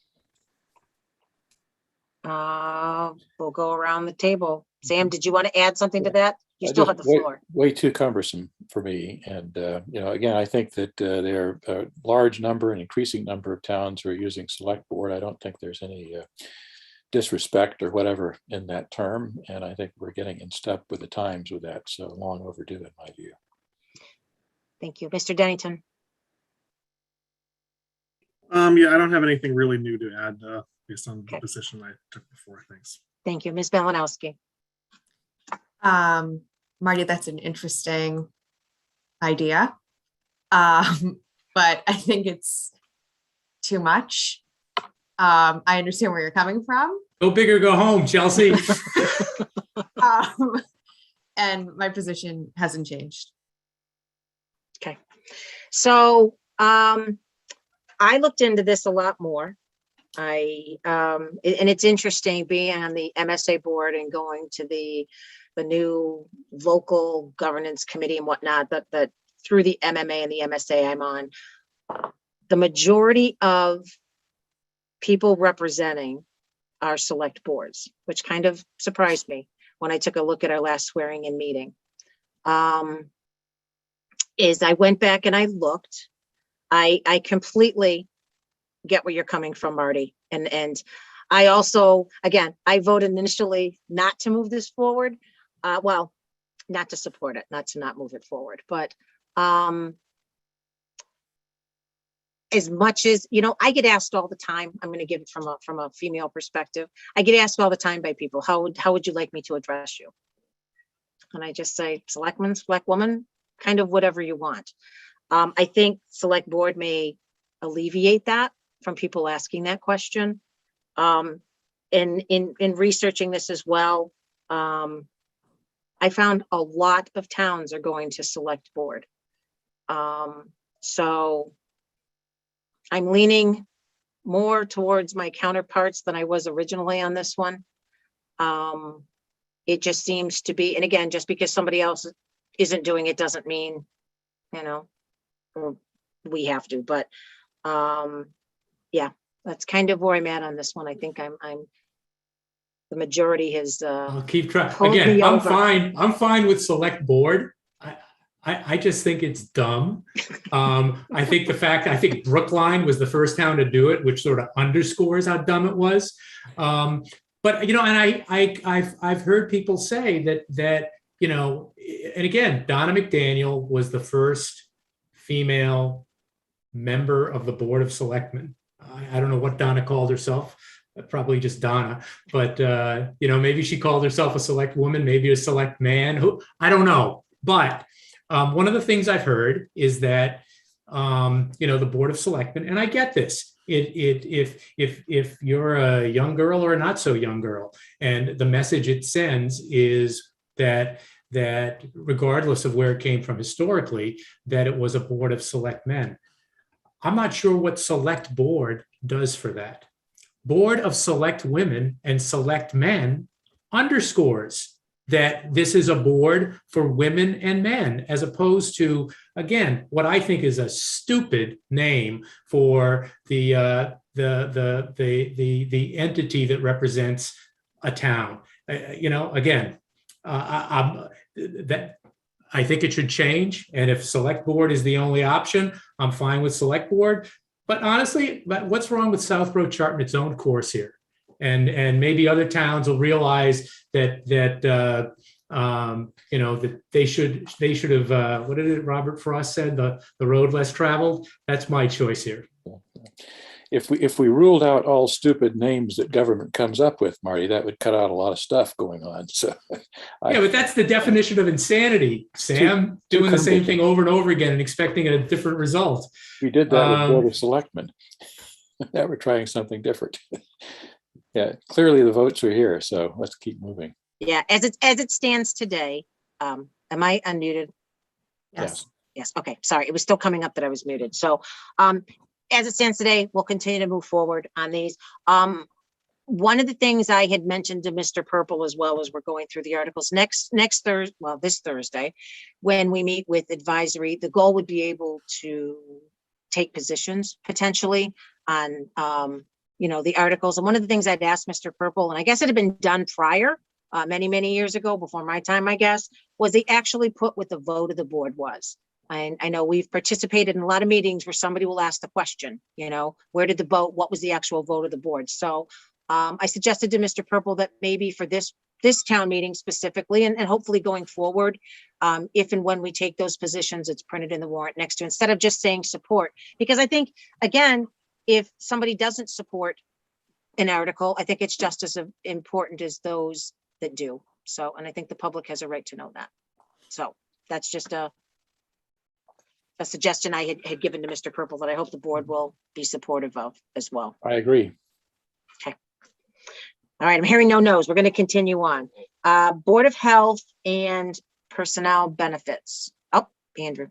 We'll go around the table. Sam, did you want to add something to that? You still have the floor. Way too cumbersome for me. And, again, I think that there are a large number, an increasing number of towns who are using select board. I don't think there's any disrespect or whatever in that term. And I think we're getting in step with the times with that. So long overdue, in my view. Thank you. Mr. Dennington. I don't have anything really new to add based on the position I took before. Thanks. Thank you. Ms. Malinowski. Marty, that's an interesting idea. But I think it's too much. I understand where you're coming from. Go big or go home, Chelsea. And my position hasn't changed. Okay. So I looked into this a lot more. And it's interesting being on the MSA board and going to the new local governance committee and whatnot, that through the MMA and the MSA I'm on, the majority of people representing our select boards, which kind of surprised me when I took a look at our last swearing in meeting, is I went back and I looked. I completely get where you're coming from, Marty. And I also, again, I voted initially not to move this forward. Well, not to support it, not to not move it forward, but as much as, I get asked all the time, I'm going to give it from a female perspective. I get asked all the time by people, how would you like me to address you? And I just say, selectman, select woman, kind of whatever you want. I think select board may alleviate that from people asking that question. And in researching this as well, I found a lot of towns are going to select board. So I'm leaning more towards my counterparts than I was originally on this one. It just seems to be, and again, just because somebody else isn't doing it doesn't mean, we have to, but yeah, that's kind of where I'm at on this one. I think I'm the majority has I'll keep trying. Again, I'm fine with select board. I just think it's dumb. I think Brookline was the first town to do it, which sort of underscores how dumb it was. But and I've heard people say that and again, Donna McDaniel was the first female member of the Board of Selectmen. I don't know what Donna called herself. Probably just Donna, but maybe she called herself a select woman, maybe a select man. I don't know. But one of the things I've heard is that the Board of Selectmen, and I get this. If you're a young girl or a not so young girl, and the message it sends is that regardless of where it came from historically, that it was a Board of Select Men. I'm not sure what select board does for that. Board of Select Women and Select Men underscores that this is a board for women and men, as opposed to, again, what I think is a stupid name for the entity that represents a town. again, that I think it should change. And if select board is the only option, I'm fine with select board. But honestly, what's wrong with Southborough charting its own course here? And maybe other towns will realize that that they should have what did it Robert Frost said, the road less traveled. That's my choice here. If we ruled out all stupid names that government comes up with, Marty, that would cut out a lot of stuff going on. So Yeah, but that's the definition of insanity, Sam. Doing the same thing over and over again and expecting a different result. We did that with Board of Selectmen. Now we're trying something different. Yeah, clearly the votes are here, so let's keep moving. Yeah, as it stands today, am I unmuted? Yes. Yes, okay, sorry, it was still coming up that I was muted. So, as it stands today, we'll continue to move forward on these. One of the things I had mentioned to Mr. Purple as well as we're going through the articles next Thursday, well, this Thursday, when we meet with advisory, the goal would be able to take positions potentially on, the articles. And one of the things I'd asked Mr. Purple, and I guess it had been done prior, many years ago, before my time, I guess, was they actually put what the vote of the board was. And I know we've participated in a lot of meetings where somebody will ask the question, where did the vote, what was the actual vote of the board? So I suggested to Mr. Purple that maybe for this town meeting specifically, and hopefully going forward, if and when we take those positions, it's printed in the warrant next to, instead of just saying support. Because I think, again, if somebody doesn't support an article, I think it's just as important as those that do. So, and I think the public has a right to know that. So that's just a suggestion I had given to Mr. Purple that I hope the board will be supportive of as well. I agree. Okay. All right, I'm hearing no no's. We're going to continue on. Board of Health and Personnel Benefits. Oh, Andrew.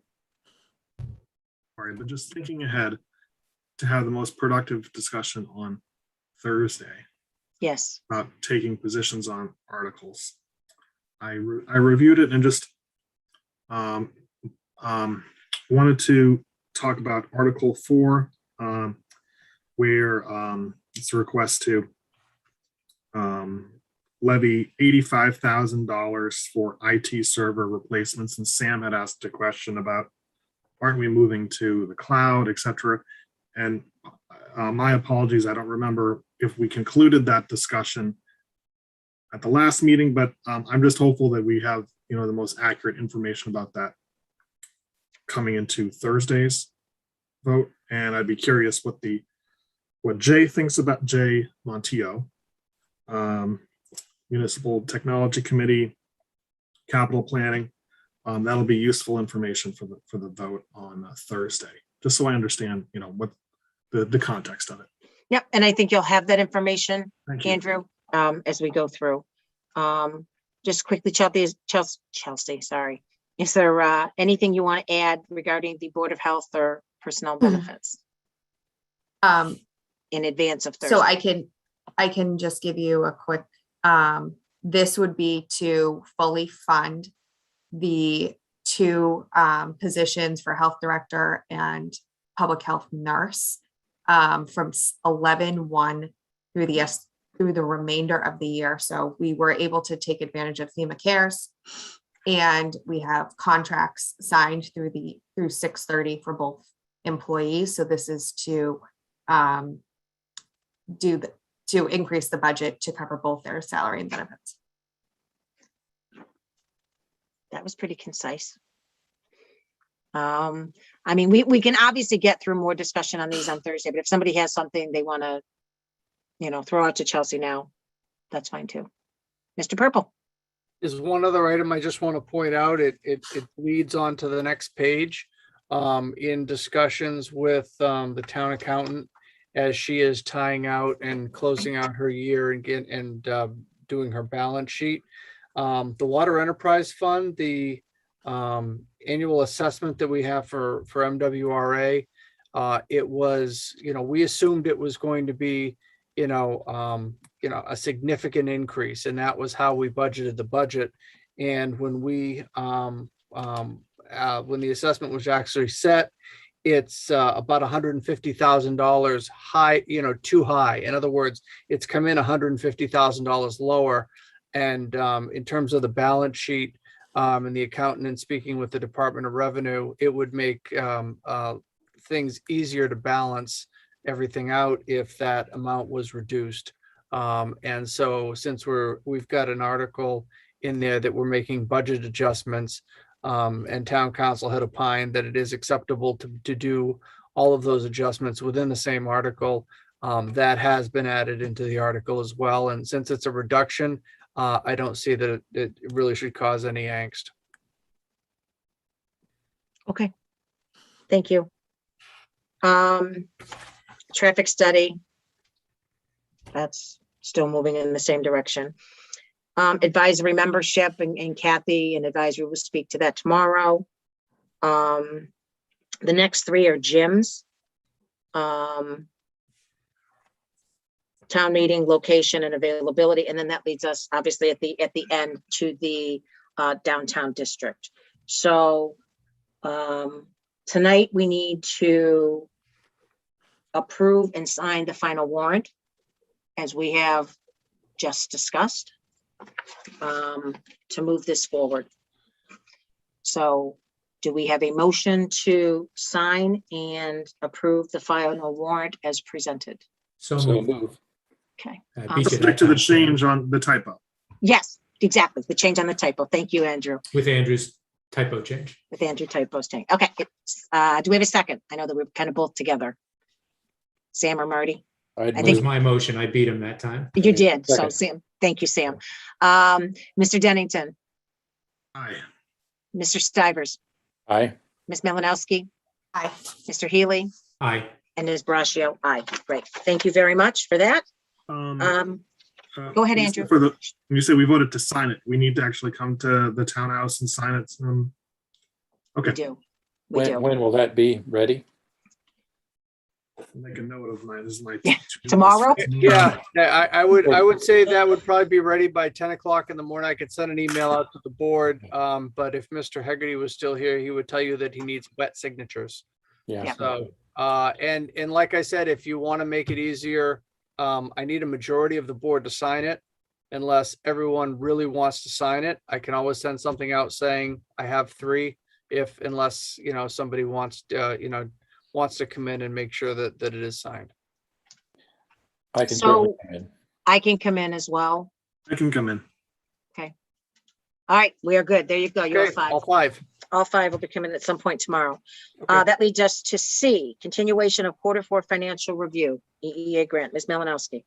All right, but just thinking ahead to have the most productive discussion on Thursday. Yes. About taking positions on articles. I reviewed it and just wanted to talk about Article 4, where it's a request to levy $85,000 for IT server replacements. And Sam had asked a question about, aren't we moving to the cloud, et cetera? And my apologies, I don't remember if we concluded that discussion at the last meeting, but I'm just hopeful that we have, the most accurate information about that coming into Thursday's vote. And I'd be curious what Jay thinks about Jay Montijo, Municipal Technology Committee, Capital Planning. That'll be useful information for the vote on Thursday, just so I understand, what the context of it. Yep, and I think you'll have that information, Thank you. Andrew, as we go through. Just quickly, Chelsea, sorry. Is there anything you want to add regarding the Board of Health or personnel benefits? In advance of Thursday. So I can just give you a quick, this would be to fully fund the two positions for health director and public health nurse from 11/1 through the remainder of the year. So we were able to take advantage of FEMA Cares, and we have contracts signed through 6/30 for both employees. So this is to increase the budget to cover both their salary and benefits. That was pretty concise. I mean, we can obviously get through more discussion on these on Thursday, but if somebody has something they want to, throw out to Chelsea now, that's fine too. Mr. Purple. Is one other item I just want to point out. It leads on to the next page in discussions with the town accountant as she is tying out and closing out her year and doing her balance sheet. The Water Enterprise Fund, the annual assessment that we have for MWRA, it was, we assumed it was going to be, a significant increase, and that was how we budgeted the budget. And when when the assessment was actually set, it's about $150,000 high, too high. In other words, it's come in $150,000 lower. And in terms of the balance sheet and the accountant and speaking with the Department of Revenue, it would make things easier to balance everything out if that amount was reduced. And so since we've got an article in there that we're making budget adjustments, and town council had opined that it is acceptable to do all of those adjustments within the same article, that has been added into the article as well. And since it's a reduction, I don't see that it really should cause any angst. Okay, thank you. Traffic study. That's still moving in the same direction. Advisory membership, and Kathy and advisory will speak to that tomorrow. The next three are gyms. Town meeting, location and availability, and then that leads us obviously at the end to the downtown district. So tonight we need to approve and sign the final warrant as we have just discussed, to move this forward. So do we have a motion to sign and approve the final warrant as presented? So move. Okay. Stick to the change on the typo. Yes, exactly. The change on the typo. Thank you, Andrew. With Andrew's typo change. With Andrew typo's change. Okay. Do we have a second? I know that we're kind of both together. Sam or Marty? It was my motion. I beat him that time. You did. So Second. Sam, thank you, Sam. Mr. Dennington, Aye. Mr. Stivers, Aye. Ms. Melanowski, Aye. Mr. Healy, Aye. and Ms. Braccio. Aye. Great. Thank you very much for that. Go ahead, Andrew. When you say we voted to sign it, we need to actually come to the townhouse and sign it. Okay. We do. We do. When will that be ready? Make a note of mine. This is my Tomorrow? Yeah, I would say that would probably be ready by 10 o'clock in the morning. I could send an email out to the board. But if Mr. Hegarty was still here, he would tell you that he needs wet signatures. Yeah. So, and like I said, if you want to make it easier, I need a majority of the board to sign it. Unless everyone really wants to sign it, I can always send something out saying I have three. Unless, somebody wants to come in and make sure that it is signed. I can So come in. I can come in as well. I can come in. Okay. All right, we are good. There you go. You're Okay, five. all five. All five will be coming at some point tomorrow. Okay. That leads us to C, continuation of Q4 financial review, EEA grant. Ms. Melanowski.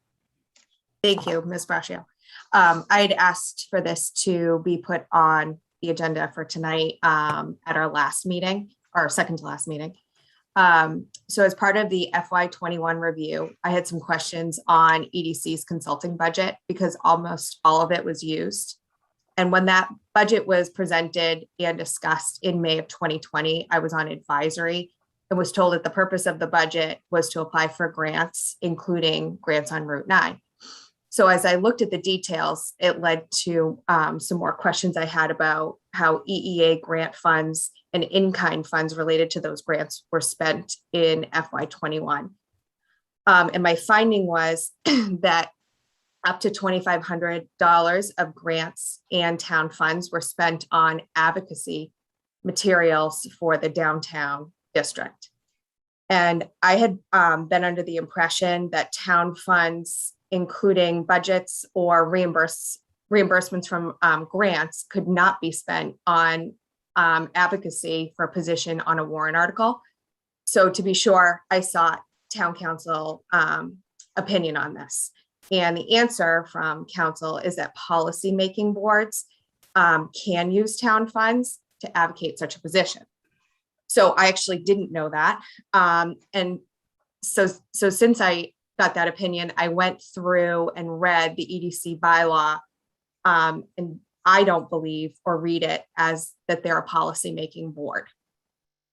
Thank you, Ms. Braccio. I'd asked for this to be put on the agenda for tonight at our last meeting, or second to last meeting. So as part of the FY21 review, I had some questions on EDC's consulting budget because almost all of it was used. And when that budget was presented and discussed in May of 2020, I was on advisory and was told that the purpose of the budget was to apply for grants, including grants on Route 9. So as I looked at the details, it led to some more questions I had about how EEA grant funds and in-kind funds related to those grants were spent in FY21. And my finding was that up to $2,500 of grants and town funds were spent on advocacy materials for the downtown district. And I had been under the impression that town funds, including budgets or reimbursements from grants, could not be spent on advocacy for a position on a warrant article. So to be sure, I sought town council opinion on this. And the answer from council is that policymaking boards can use town funds to advocate such a position. So I actually didn't know that. And so since I got that opinion, I went through and read the EDC bylaw, and I don't believe or read it as that they're a policymaking board.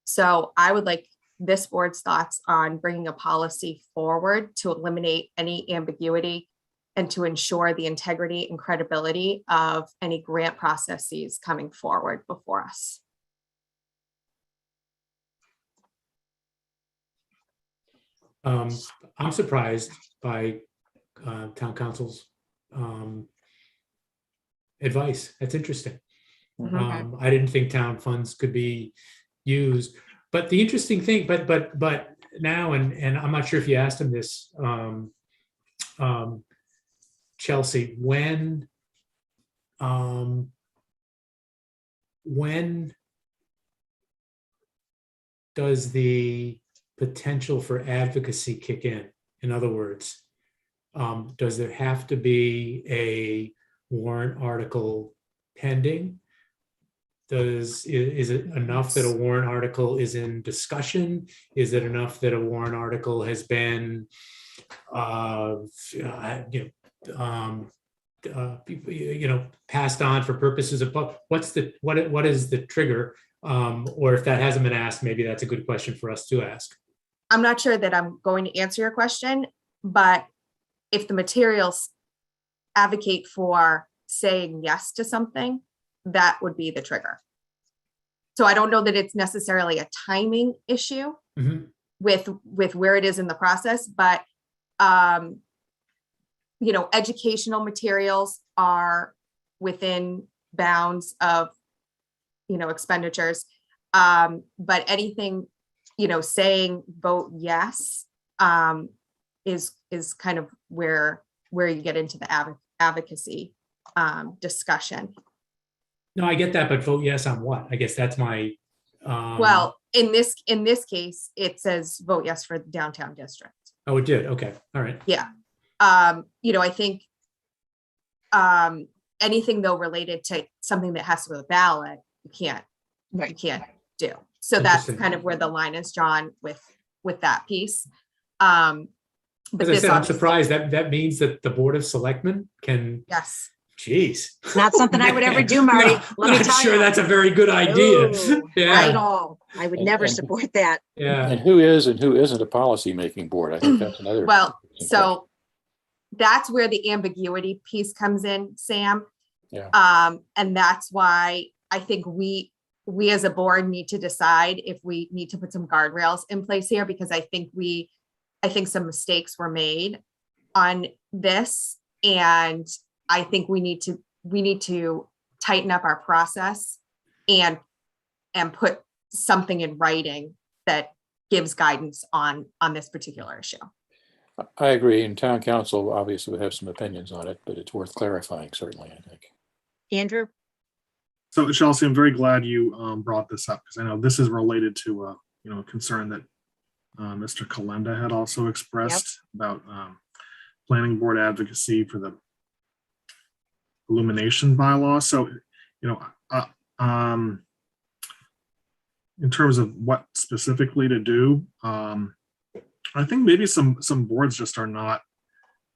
So I would like this board's thoughts on bringing a policy forward to eliminate any ambiguity and to ensure the integrity and credibility of any grant processes coming forward before us. I'm surprised by town council's advice. That's interesting. Mhm. I didn't think town funds could be used, but the interesting thing, but now, and I'm not sure if you asked him this, Chelsea, when does the potential for advocacy kick in? In other words, does there have to be a warrant article pending? Is it enough that a warrant article is in discussion? Is it enough that a warrant article has been, passed on for purposes of what is the trigger? Or if that hasn't been asked, maybe that's a good question for us to ask. I'm not sure that I'm going to answer your question, but if the materials advocate for saying yes to something, that would be the trigger. So I don't know that it's necessarily a timing issue Mhm. with where it is in the process, but educational materials are within bounds of expenditures. But anything, saying vote yes is kind of where you get into the advocacy discussion. No, I get that, but vote yes on what? I guess that's my. Well, in this case, it says vote yes for the downtown district. Oh, it did. Okay. All right. Yeah. I think anything though related to something that has to go to the ballot, you can't do. So that's Interesting. kind of where the line is drawn with that piece. But As I said, I'm surprised that means that the Board of Selectmen can. Yes. Geez. Not something I would ever do, Marty. Let me Not tell sure you. that's a very good idea. No, Yeah. not at all. I would never And- support that. Yeah. And who is and who isn't a policy-making board? I think that's another. Well, interesting so that's where the ambiguity piece comes in, Sam. Yeah. And that's why I think we as a board need to decide if we need to put some guardrails in place here, because I think some mistakes were made on this. And I think we need to tighten up our process and put something in writing that gives guidance on this particular issue. I agree. And town council obviously would have some opinions on it, but it's worth clarifying, certainly, I think. Andrew? So Chelsea, I'm very glad you brought this up, because I know this is related to a concern that Mr. Kalenda had also expressed about planning board advocacy for the illumination bylaw. So, in terms of what specifically to do, I think maybe some boards just are not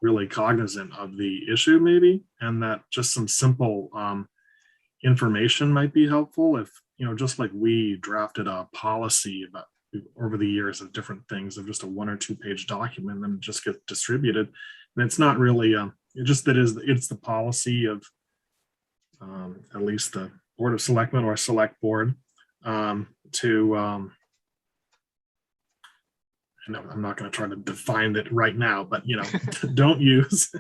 really cognizant of the issue, maybe, and that just some simple information might be helpful. If just like we drafted a policy about over the years of different things, of just a 1 or 2 page document, and just get distributed, and it's not really it's the policy of at least the Board of Selectmen or Select Board to I'm not going to try to define it right now, but don't use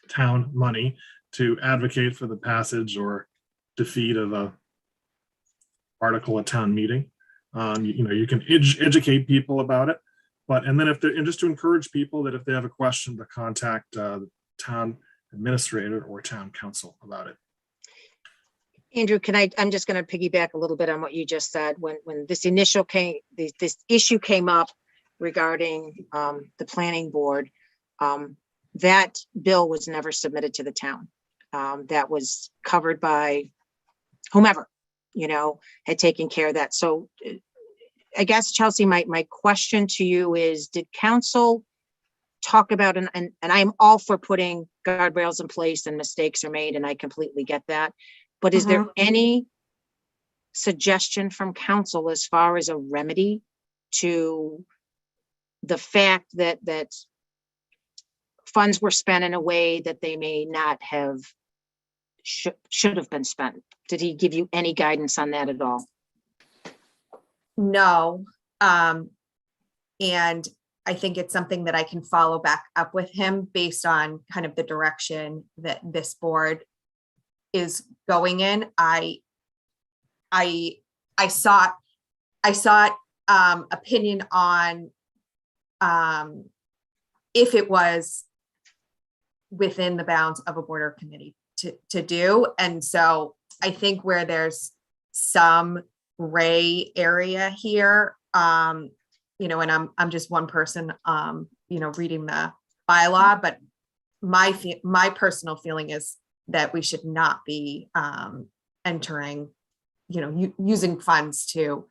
town money to advocate for the passage or defeat of a article at town meeting. You can educate people about it, and just to encourage people that if they have a question, to contact the town administrator or town council about it. Andrew, I'm just going to piggyback a little bit on what you just said. When this issue came up regarding the planning board, that bill was never submitted to the town. That was covered by whomever, had taken care of that. So I guess, Chelsea, my question to you is, did council talk about, and I'm all for putting guardrails in place, and mistakes are made, and I completely get that. But is there any suggestion from council as far as a remedy to the fact that funds were spent in a way that they may not have should have been spent? Did he give you any guidance on that at all? No. And I think it's something that I can follow back up with him based on kind of the direction that this board is going in. I sought opinion on if it was within the bounds of a board or committee to do. And so I think where there's some gray area here, you know, and I'm just one person, you know, reading the bylaw, but my personal feeling is that we should not be entering, you know, using funds to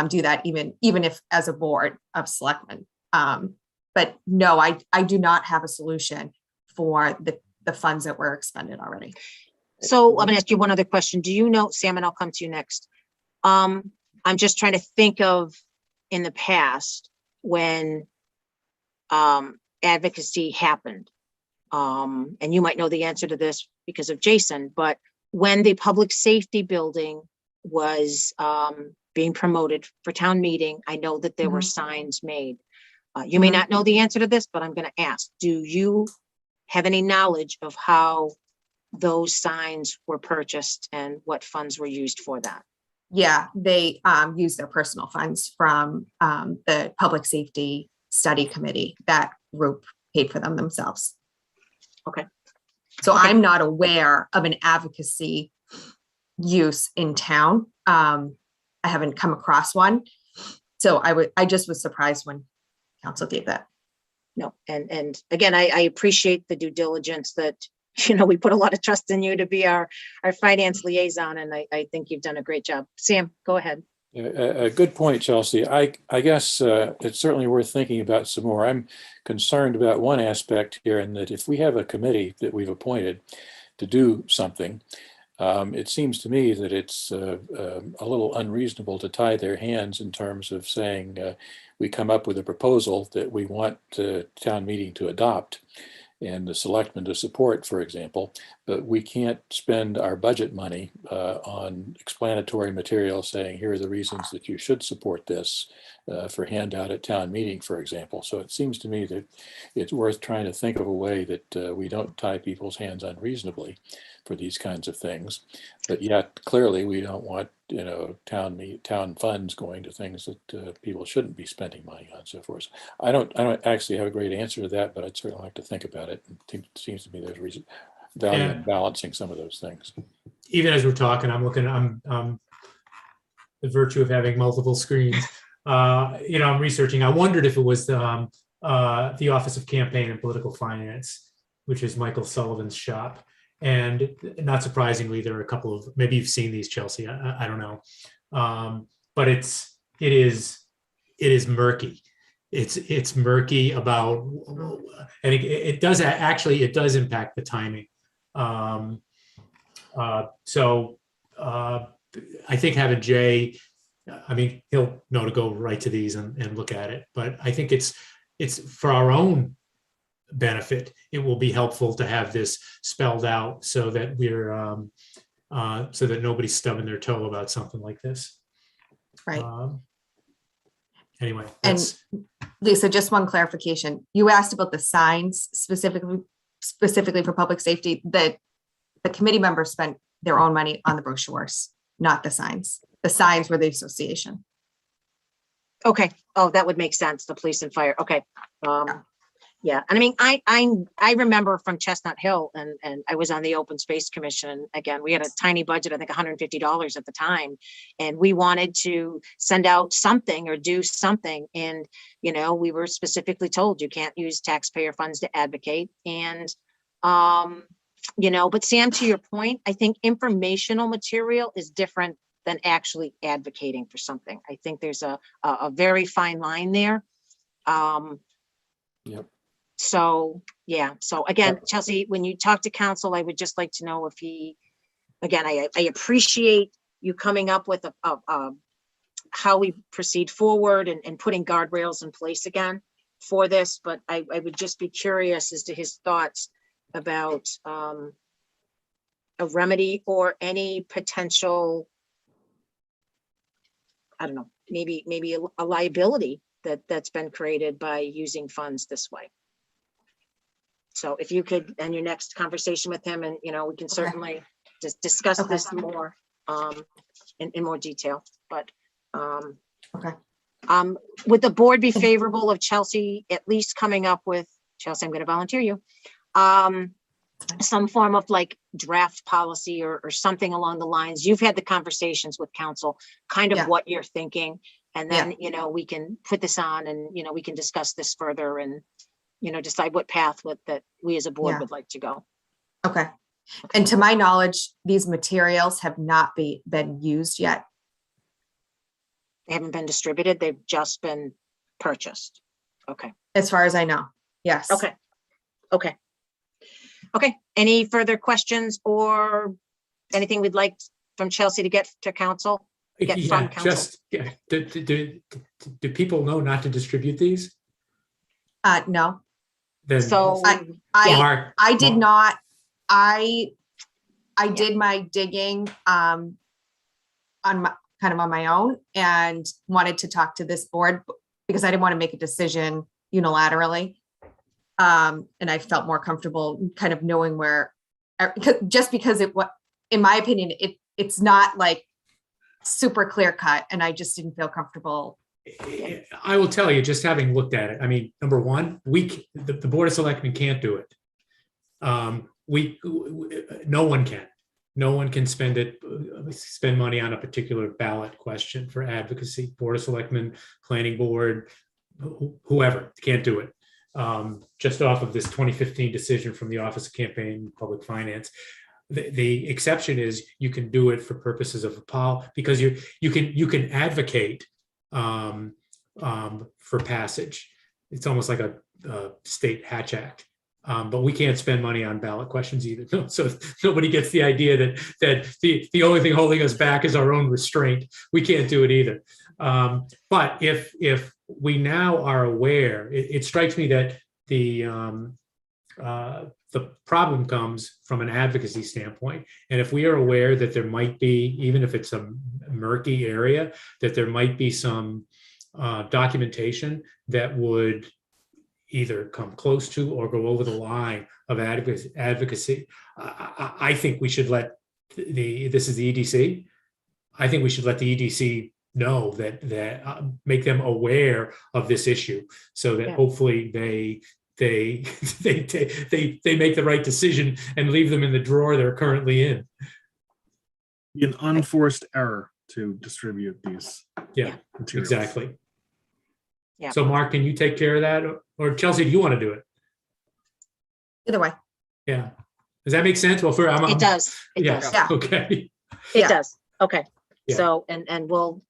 do that, even if as a board of selectmen. But no, I do not have a solution for the funds that were expended already. So I'm gonna ask you one other question. Do you know, Sam, and I'll come to you next. I'm just trying to think of in the past when advocacy happened. And you might know the answer to this because of Jason, but when the public safety building was being promoted for town meeting, I know that there were signs made. You may not know the answer to this, but I'm going to ask, do you have any knowledge of how those signs were purchased and what funds were used for that? Yeah, they use their personal funds from the Public Safety Study Committee. That group paid for them themselves. Okay. So I'm not aware of an advocacy use in town. I haven't come across one. So I just was surprised when council gave that. No, and again, I appreciate the due diligence that, you know, we put a lot of trust in you to be our finance liaison, and I think you've done a great job. Sam, go ahead. A good point, Chelsea. I guess it's certainly worth thinking about some more. I'm concerned about one aspect here, in that if we have a committee that we've appointed to do something, it seems to me that it's a little unreasonable to tie their hands in terms of saying we come up with a proposal that we want town meeting to adopt and the selectmen to support, for example, but we can't spend our budget money on explanatory material saying, here are the reasons that you should support this for handout at town meeting, for example. So it seems to me that it's worth trying to think of a way that we don't tie people's hands unreasonably for these kinds of things, but yet clearly we don't want, you know, town funds going to things that people shouldn't be spending money on, so forth. I don't actually have a great answer to that, but I'd certainly like to think about it. It seems to me there's value in balancing some of those things. Even as we're talking, I'm looking, the virtue of having multiple screens. You know, I'm researching. I wondered if it was the Office of Campaign and Political Finance, which is Michael Sullivan's shop. And not surprisingly, there are a couple of, maybe you've seen these, Chelsea, I don't know. But it is murky. It's murky about, and it does impact the timing. So I think having Jay, I mean, he'll know to go right to these and look at it, but I think it's for our own benefit. It will be helpful to have this spelled out so that we're so that nobody's stubbing their toe about something like this. Right. Anyway, and Lisa, just one clarification. You asked about the signs specifically for public safety. The committee members spent their own money on the brochures, not the signs. The signs were the association. Okay. Oh, that would make sense. The police and fire. Okay. Yeah. And I mean, I remember from Chestnut Hill, and I was on the Open Space Commission. Again, we had a tiny budget, I think $150 at the time. And we wanted to send out something or do something. And, you know, we were specifically told you can't use taxpayer funds to advocate. And, you know, but Sam, to your point, I think informational material is different than actually advocating for something. I think there's a very fine line there. Yep. So, yeah. So again, Chelsea, when you talk to council, I would just like to know if he, again, I appreciate you coming up with how we proceed forward and putting guardrails in place again for this, but I would just be curious as to his thoughts about a remedy or any potential, I don't know, maybe a liability that's been created by using funds this way. So if you could, in your next conversation with him, and, you know, we can certainly discuss this more in more detail, but Okay. would the board be favorable of Chelsea at least coming up with, Chelsea, I'm going to volunteer you, some form of like draft policy or something along the lines? You've had the conversations with council, kind of what you're thinking, and then, you know, we can put this on and, you know, we can discuss this further and, you know, decide what path that we as a board would like to go. Okay. And to my knowledge, these materials have not been used yet. They haven't been distributed. They've just been purchased. Okay. As far as I know. Yes. Okay. Okay. Okay. Any further questions or anything we'd like from Chelsea to get to council? Get from council? Do people know not to distribute these? No. Then So I did not. I did my digging on my own and wanted to talk to this board because I didn't want to make a decision unilaterally. And I felt more comfortable kind of knowing where, just because in my opinion, it's not like super clear cut, and I just didn't feel comfortable. I will tell you, just having looked at it, I mean, number one, the Board of Selectmen can't do it. No one can spend money on a particular ballot question for advocacy. Board of Selectmen, Planning Board, whoever can't do it. Just off of this 2015 decision from the Office of Campaign and Public Finance. The exception is you can do it for purposes of a poll, because you can advocate for passage. It's almost like a state Hatch Act. But we can't spend money on ballot questions either. So nobody gets the idea that the only thing holding us back is our own restraint. We can't do it either. But if we now are aware, it strikes me that the problem comes from an advocacy standpoint. And if we are aware that there might be, even if it's a murky area, that there might be some documentation that would either come close to or go over the line of advocacy. I think we should let this is the EDC. I think we should let the EDC know that make them aware of this issue, so that hopefully they make the right decision and leave them in the drawer they're currently in. Be an unforced error to distribute these. Yeah, materials. exactly. Yeah. So Mark, can you take care of that? Or Chelsea, do you want to do it? Either way. Yeah. Does that make sense? Well, it does. It does. Yeah. Okay. It does. Okay. Yeah. So, and we'll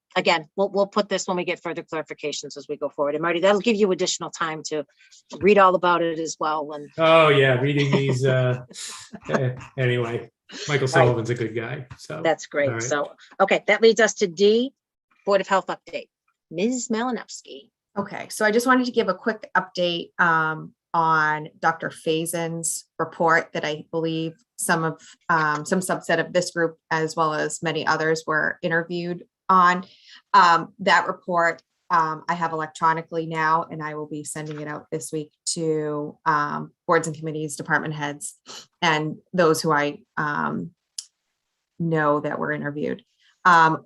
put this when we get further clarifications as we go forward. And Marty, that'll give you additional time to read all about it as well. And oh yeah, reading these. Anyway, Michael Sullivan's a good guy. So that's great. Right. So, okay, that leads us to D, Board of Health update. Ms. Malinowski. Okay, so I just wanted to give a quick update on Dr. Fazen's report that I believe some subset of this group, as well as many others, were interviewed on. That report I have electronically now, and I will be sending it out this week to boards and committees, department heads, and those who I know that were interviewed.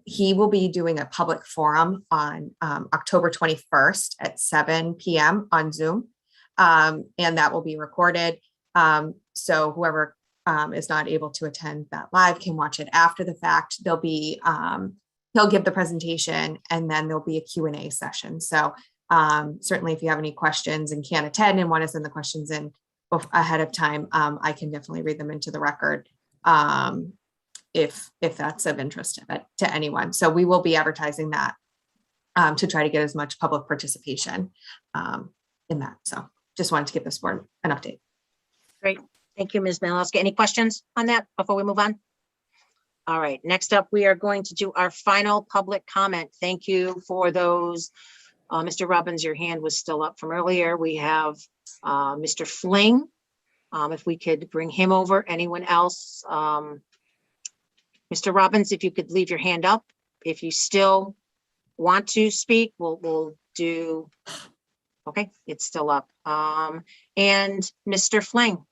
He will be doing a public forum on October 21st at 7 p.m. on Zoom, and that will be recorded. So whoever is not able to attend that live can watch it after the fact. There'll be he'll give the presentation, and then there'll be a Q&A session. So certainly if you have any questions and can't attend and want to send the questions in ahead of time, I can definitely read them into the record. If that's of interest to anyone. So we will be advertising that to try to get as much public participation in that. So just wanted to give this board an update. Great. Thank you, Ms. Malinowski. Any questions on that before we move on? All right, next up, we are going to do our final public comment. Thank you for those. Mr. Robbins, your hand was still up from earlier. We have Mr. Fling. If we could bring him over. Anyone else? Mr. Robbins, if you could leave your hand up. If you still want to speak, we'll do, okay, it's still up. And Mr. Fling.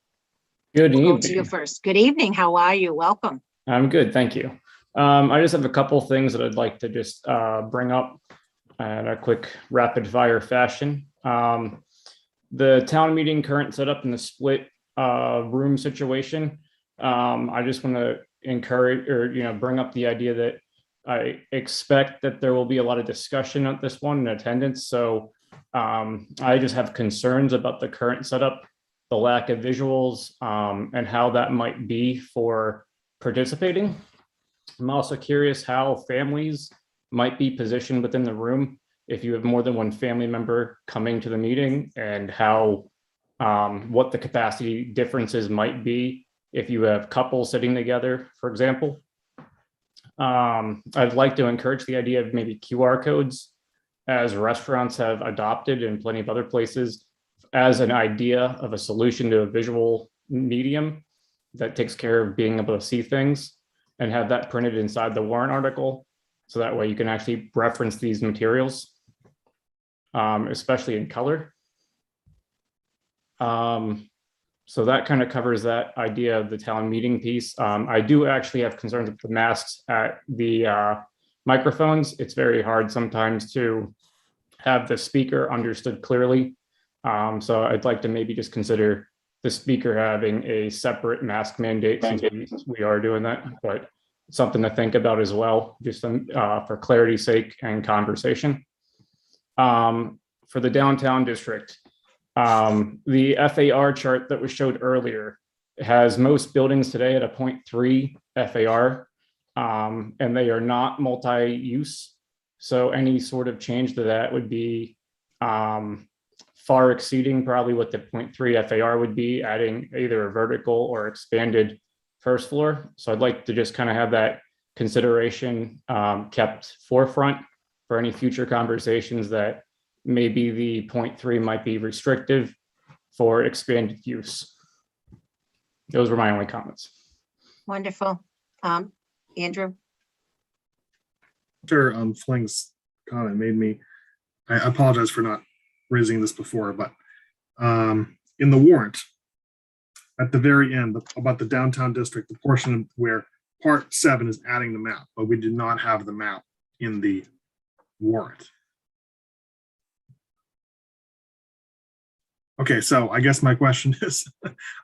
Good we'll go to you evening. first. Good evening, how are you? Welcome. I'm good, thank you. I just have a couple things that I'd like to just bring up in a quick rapid fire fashion. The town meeting current setup in the split room situation. I just want to encourage or bring up the idea that I expect that there will be a lot of discussion at this one in attendance. So I just have concerns about the current setup, the lack of visuals, and how that might be for participating. I'm also curious how families might be positioned within the room if you have more than one family member coming to the meeting, and how what the capacity differences might be if you have couples sitting together, for example. I'd like to encourage the idea of maybe QR codes, as restaurants have adopted in plenty of other places, as an idea of a solution to a visual medium that takes care of being able to see things, and have that printed inside the warrant article. So that way you can actually reference these materials, especially in color. So that kind of covers that idea of the town meeting piece. I do actually have concerns with the masks at the microphones. It's very hard sometimes to have the speaker understood clearly. So I'd like to maybe just consider the speaker having a separate mask mandate, since we are doing that, but something to think about as well, just for clarity's sake and conversation. For the downtown district, the FAR chart that was showed earlier has most buildings today at a 0.3 FAR, and they are not multi-use. So any sort of change to that would be far exceeding probably what the 0.3 FAR would be, adding either a vertical or expanded first floor. So I'd like to just kind of have that consideration kept forefront for any future conversations, that maybe the 0.3 might be restrictive for expanded use. Those were my only comments. Wonderful. Andrew? After Fling's comment made me, I apologize for not raising this before, but in the warrant, at the very end about the downtown district, the portion where part 7 is adding the map, but we did not have the map in the warrant. Okay, so I guess my question is,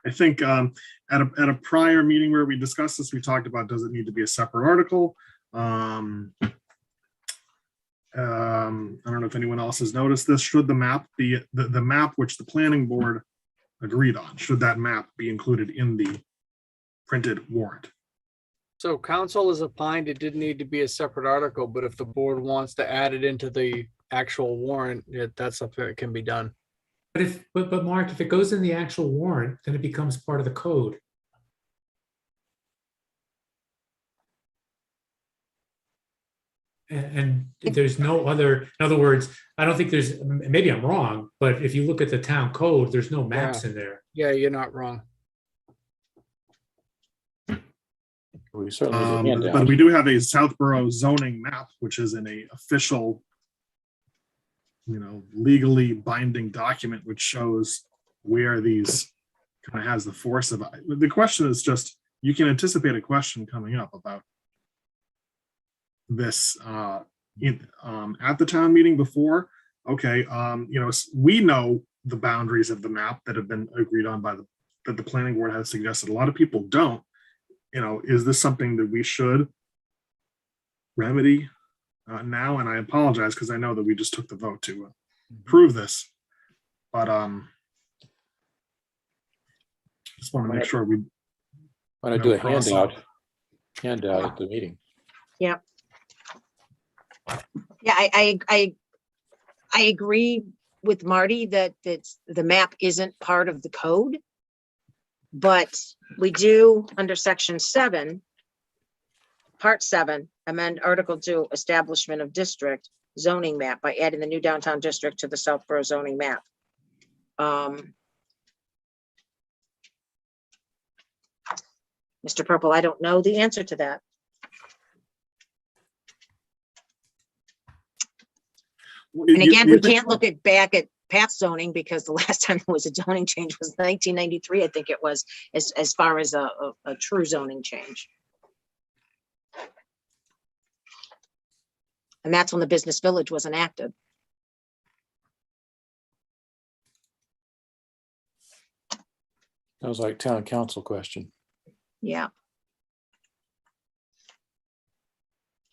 I think at a prior meeting where we discussed this, we talked about, does it need to be a separate article? I don't know if anyone else has noticed this. Should the map be the map which the planning board agreed on? Should that map be included in the printed warrant? So council has opined it didn't need to be a separate article, but if the board wants to add it into the actual warrant, that's something that can be done. But Mark, if it goes in the actual warrant, then it becomes part of the code. And there's no other, in other words, I don't think there's, maybe I'm wrong, but if you look at the town code, there's no maps in there. Yeah, you're not wrong. We certainly but we do have a Southborough zoning map, which is in a official, legally binding document, which shows where these kind of has the force of it. The question is just, you can anticipate a question coming up about this at the town meeting before. Okay, we know the boundaries of the map that have been agreed on by that the planning board has suggested. A lot of people don't. Is this something that we should remedy now? And I apologize because I know that we just took the vote to approve this, but just want to make sure we want to do a handout at the meeting. Yeah. Yeah, I agree with Marty that the map isn't part of the code, but we do, under section 7, part 7, amend article 2, establishment of district zoning map by adding the new downtown district to the Southborough zoning map. Mr. Purple, I don't know the answer to that. And again, we can't look back at past zoning, because the last time there was a zoning change was 1993, I think it was, as far as a true zoning change. And that's when the business village was enacted. Sounds like town council question. Yeah.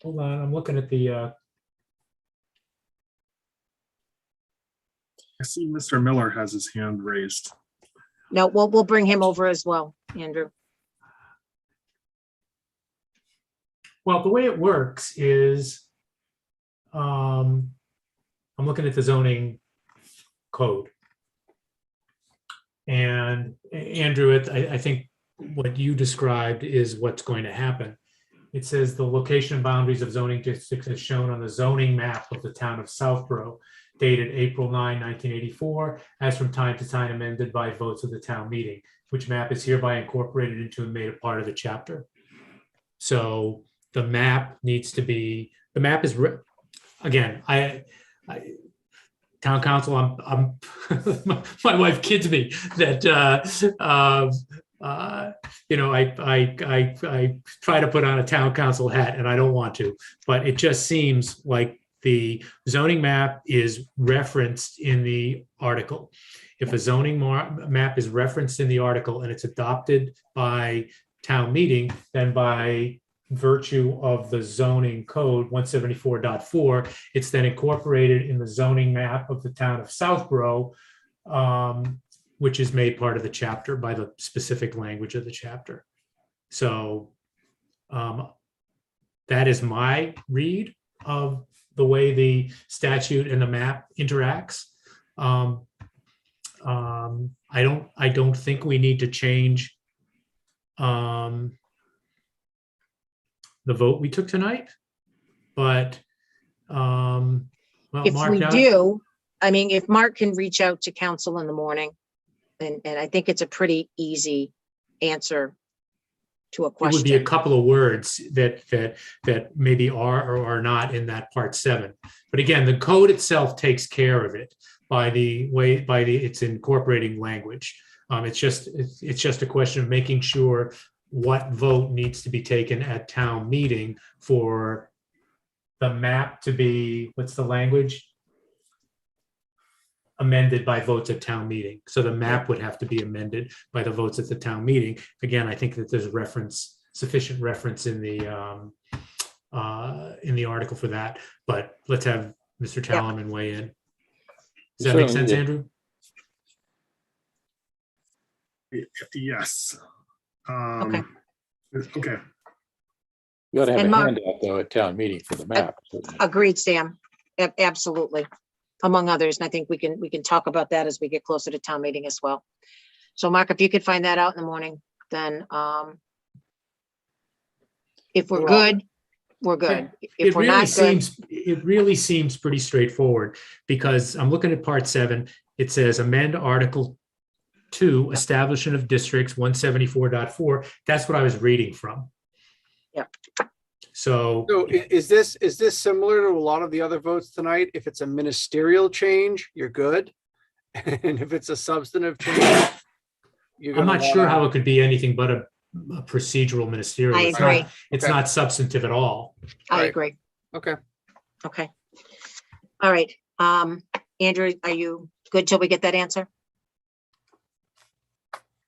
Hold on, I'm looking at the, I see Mr. Miller has his hand raised. No, we'll bring him over as well, Andrew. well, the way it works is, I'm looking at the zoning code. And Andrew, I think what you described is what's going to happen. It says the location and boundaries of zoning districts as shown on the zoning map of the town of Southborough, dated April 9, 1984, as from time to time amended by votes of the town meeting, which map is hereby incorporated into and made a part of the chapter. So the map needs to be, the map is, again, town council, I'm my wife kids me that I try to put on a town council hat and I don't want to, but it just seems like the zoning map is referenced in the article. If a zoning map is referenced in the article and it's adopted by town meeting, then by virtue of the zoning code 174.4, it's then incorporated in the zoning map of the town of Southborough, which is made part of the chapter by the specific language of the chapter. So that is my read of the way the statute and the map interacts. I don't think we need to change the vote we took tonight, but well, If Mark, we now- do, I mean, if Mark can reach out to council in the morning, and I think it's a pretty easy answer to a it would be a question. couple of words that maybe are or are not in that part 7. But again, the code itself takes care of it by its incorporating language. It's just a question of making sure what vote needs to be taken at town meeting for the map to be, what's the language? Amended by votes at town meeting. So the map would have to be amended by the votes at the town meeting. Again, I think that there's sufficient reference in the article for that, but let's have Mr. Talaman weigh in. Does that make sense, Andrew? Yes. Okay. Okay. You ought to have And a Mark- handout though at town meeting for the map. Agreed, Sam. Absolutely. Among others, and I think we can talk about that as we get closer to town meeting as well. So Mark, if you could find that out in the morning, then if we're good, we're good. If we're not good, It really seems pretty straightforward, because I'm looking at part 7. It says amend Article 2, establishment of districts 174.4. That's what I was reading from. Yep. So is this similar to a lot of the other votes tonight? If it's a ministerial change, you're good. And if it's a substantive change, I'm not sure how it could be anything but a procedural ministerial. I agree. It's not substantive at all. I agree. Okay. Okay. All right. Andrew, are you good till we get that answer?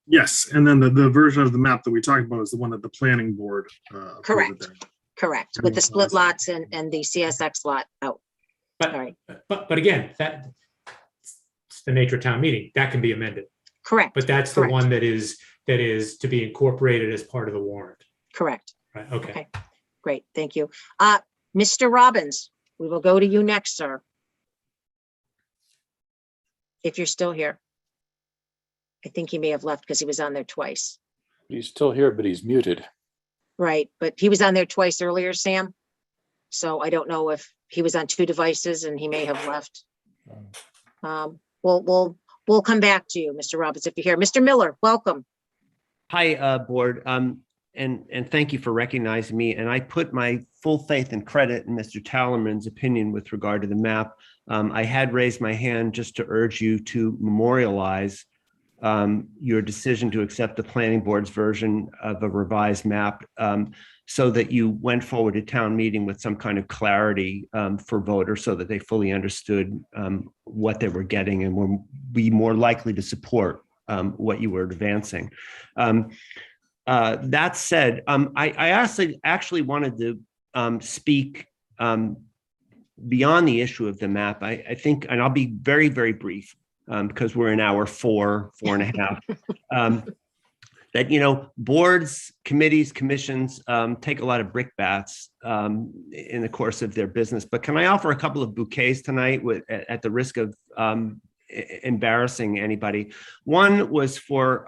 Yes, and then the version of the map that we talked about is the one that the planning board. approved Correct. there. Correct. With the split lots and the CSX lot out. All right. But again, that's the nature of town meeting. That can be amended. Correct. But that's the Correct. one that is to be incorporated as part of the warrant. Correct. Right. Okay. Okay. Great. Thank you. Mr. Robbins, we will go to you next, sir. If you're still here. I think he may have left because he was on there twice. He's still here, but he's muted. Right, but he was on there twice earlier, Sam. So I don't know if he was on 2 devices and he may have left. We'll come back to you, Mr. Robbins, if you're here. Mr. Miller, welcome. Hi, board, and thank you for recognizing me. And I put my full faith and credit in Mr. Tallerman's opinion with regard to the map. I had raised my hand just to urge you to memorialize your decision to accept the planning board's version of a revised map, so that you went forward to town meeting with some kind of clarity for voters so that they fully understood what they were getting and would be more likely to support what you were advancing. That said, I actually wanted to speak beyond the issue of the map. I think, and I'll be very, very brief because we're in hour four and a half. That, you know, boards, committees, commissions take a lot of brickbats in the course of their business. But can I offer a couple of bouquets tonight at the risk of embarrassing anybody? One was for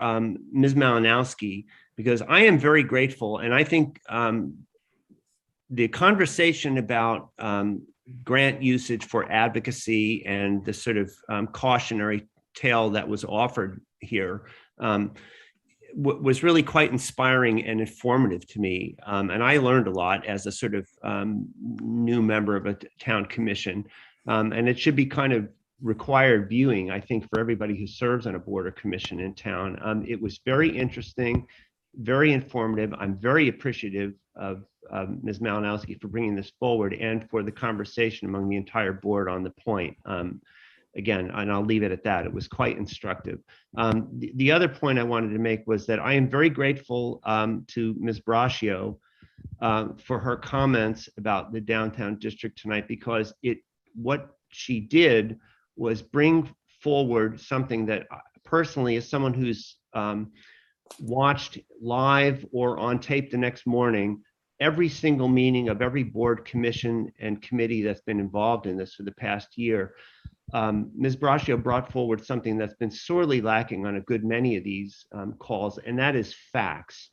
Ms. Malinowski, because I am very grateful. And I think the conversation about grant usage for advocacy and the sort of cautionary tale that was offered here was really quite inspiring and informative to me. And I learned a lot as a sort of new member of a town commission. And it should be kind of required viewing, I think, for everybody who serves on a board or commission in town. It was very interesting, very informative. I'm very appreciative of Ms. Malinowski for bringing this forward and for the conversation among the entire board on the point. Again, and I'll leave it at that. It was quite instructive. The other point I wanted to make was that I am very grateful to Ms. Braccio for her comments about the downtown district tonight, because what she did was bring forward something that personally, as someone who's watched live or on tape the next morning, every single meeting of every board, commission, and committee that's been involved in this for the past year, Ms. Braccio brought forward something that's been sorely lacking on a good many of these calls, and that is facts,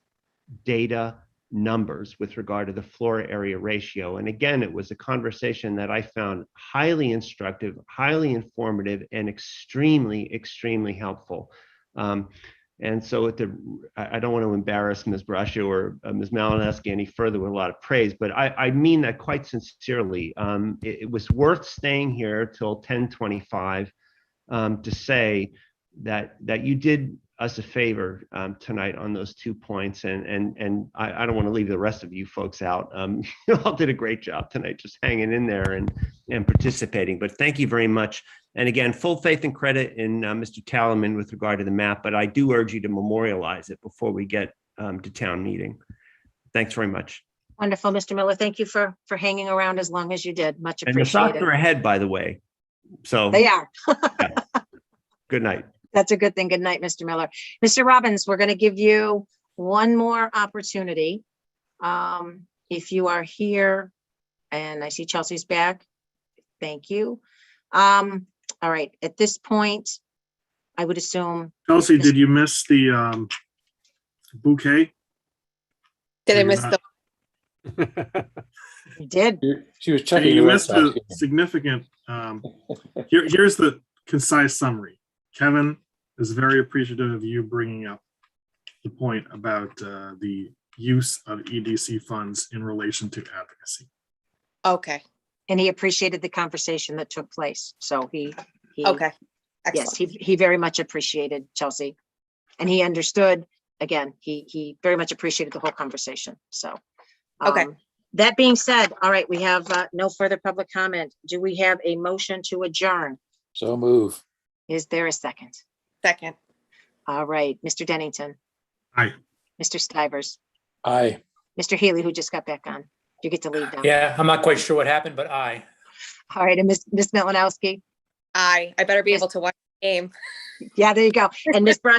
data, numbers with regard to the floor area ratio. And again, it was a conversation that I found highly instructive, highly informative, and extremely, extremely helpful. And so I don't want to embarrass Ms. Braccio or Ms. Malinowski any further with a lot of praise, but I mean that quite sincerely. It was worth staying here till 10:25 to say that you did us a favor tonight on those 2 points. And I don't want to leave the rest of you folks out. You all did a great job tonight, just hanging in there and participating. But thank you very much. And again, full faith and credit in Mr. Talman with regard to the map, but I do urge you to memorialize it before we get to town meeting. Thanks very much. Wonderful, Mr. Miller. Thank you for hanging around as long as you did. Much And the Sox appreciated. are ahead, by the way. So They are. yeah. Good night. That's a good thing. Good night, Mr. Miller. Mr. Robbins, we're going to give you one more opportunity. If you are here, and I see Chelsea's back. Thank you. All right, at this point, I would assume. Chelsea, did you miss the bouquet? Did I miss the? You did. She was checking. You missed a significant. Here's the concise summary. Kevin is very appreciative of you bringing up the point about the use of EDC funds in relation to advocacy. Okay. And he appreciated the conversation that took place. So he Okay. Yes, Excellent. he very much appreciated, Chelsea. And he understood, again, he very much appreciated the whole conversation. So. Okay. That being said, all right, we have no further public comment. Do we have a motion to adjourn? So move. Is there a second? Second. All right, Mr. Dennington, Aye. Mr. Stivers, Aye. Mr. Healy, who just got back on. You get to lead them. Yeah, I'm not quite sure what happened, but aye. All right, and Ms. Malinowski. I better be able to watch the game. Yeah, there you go. And Ms. Brush.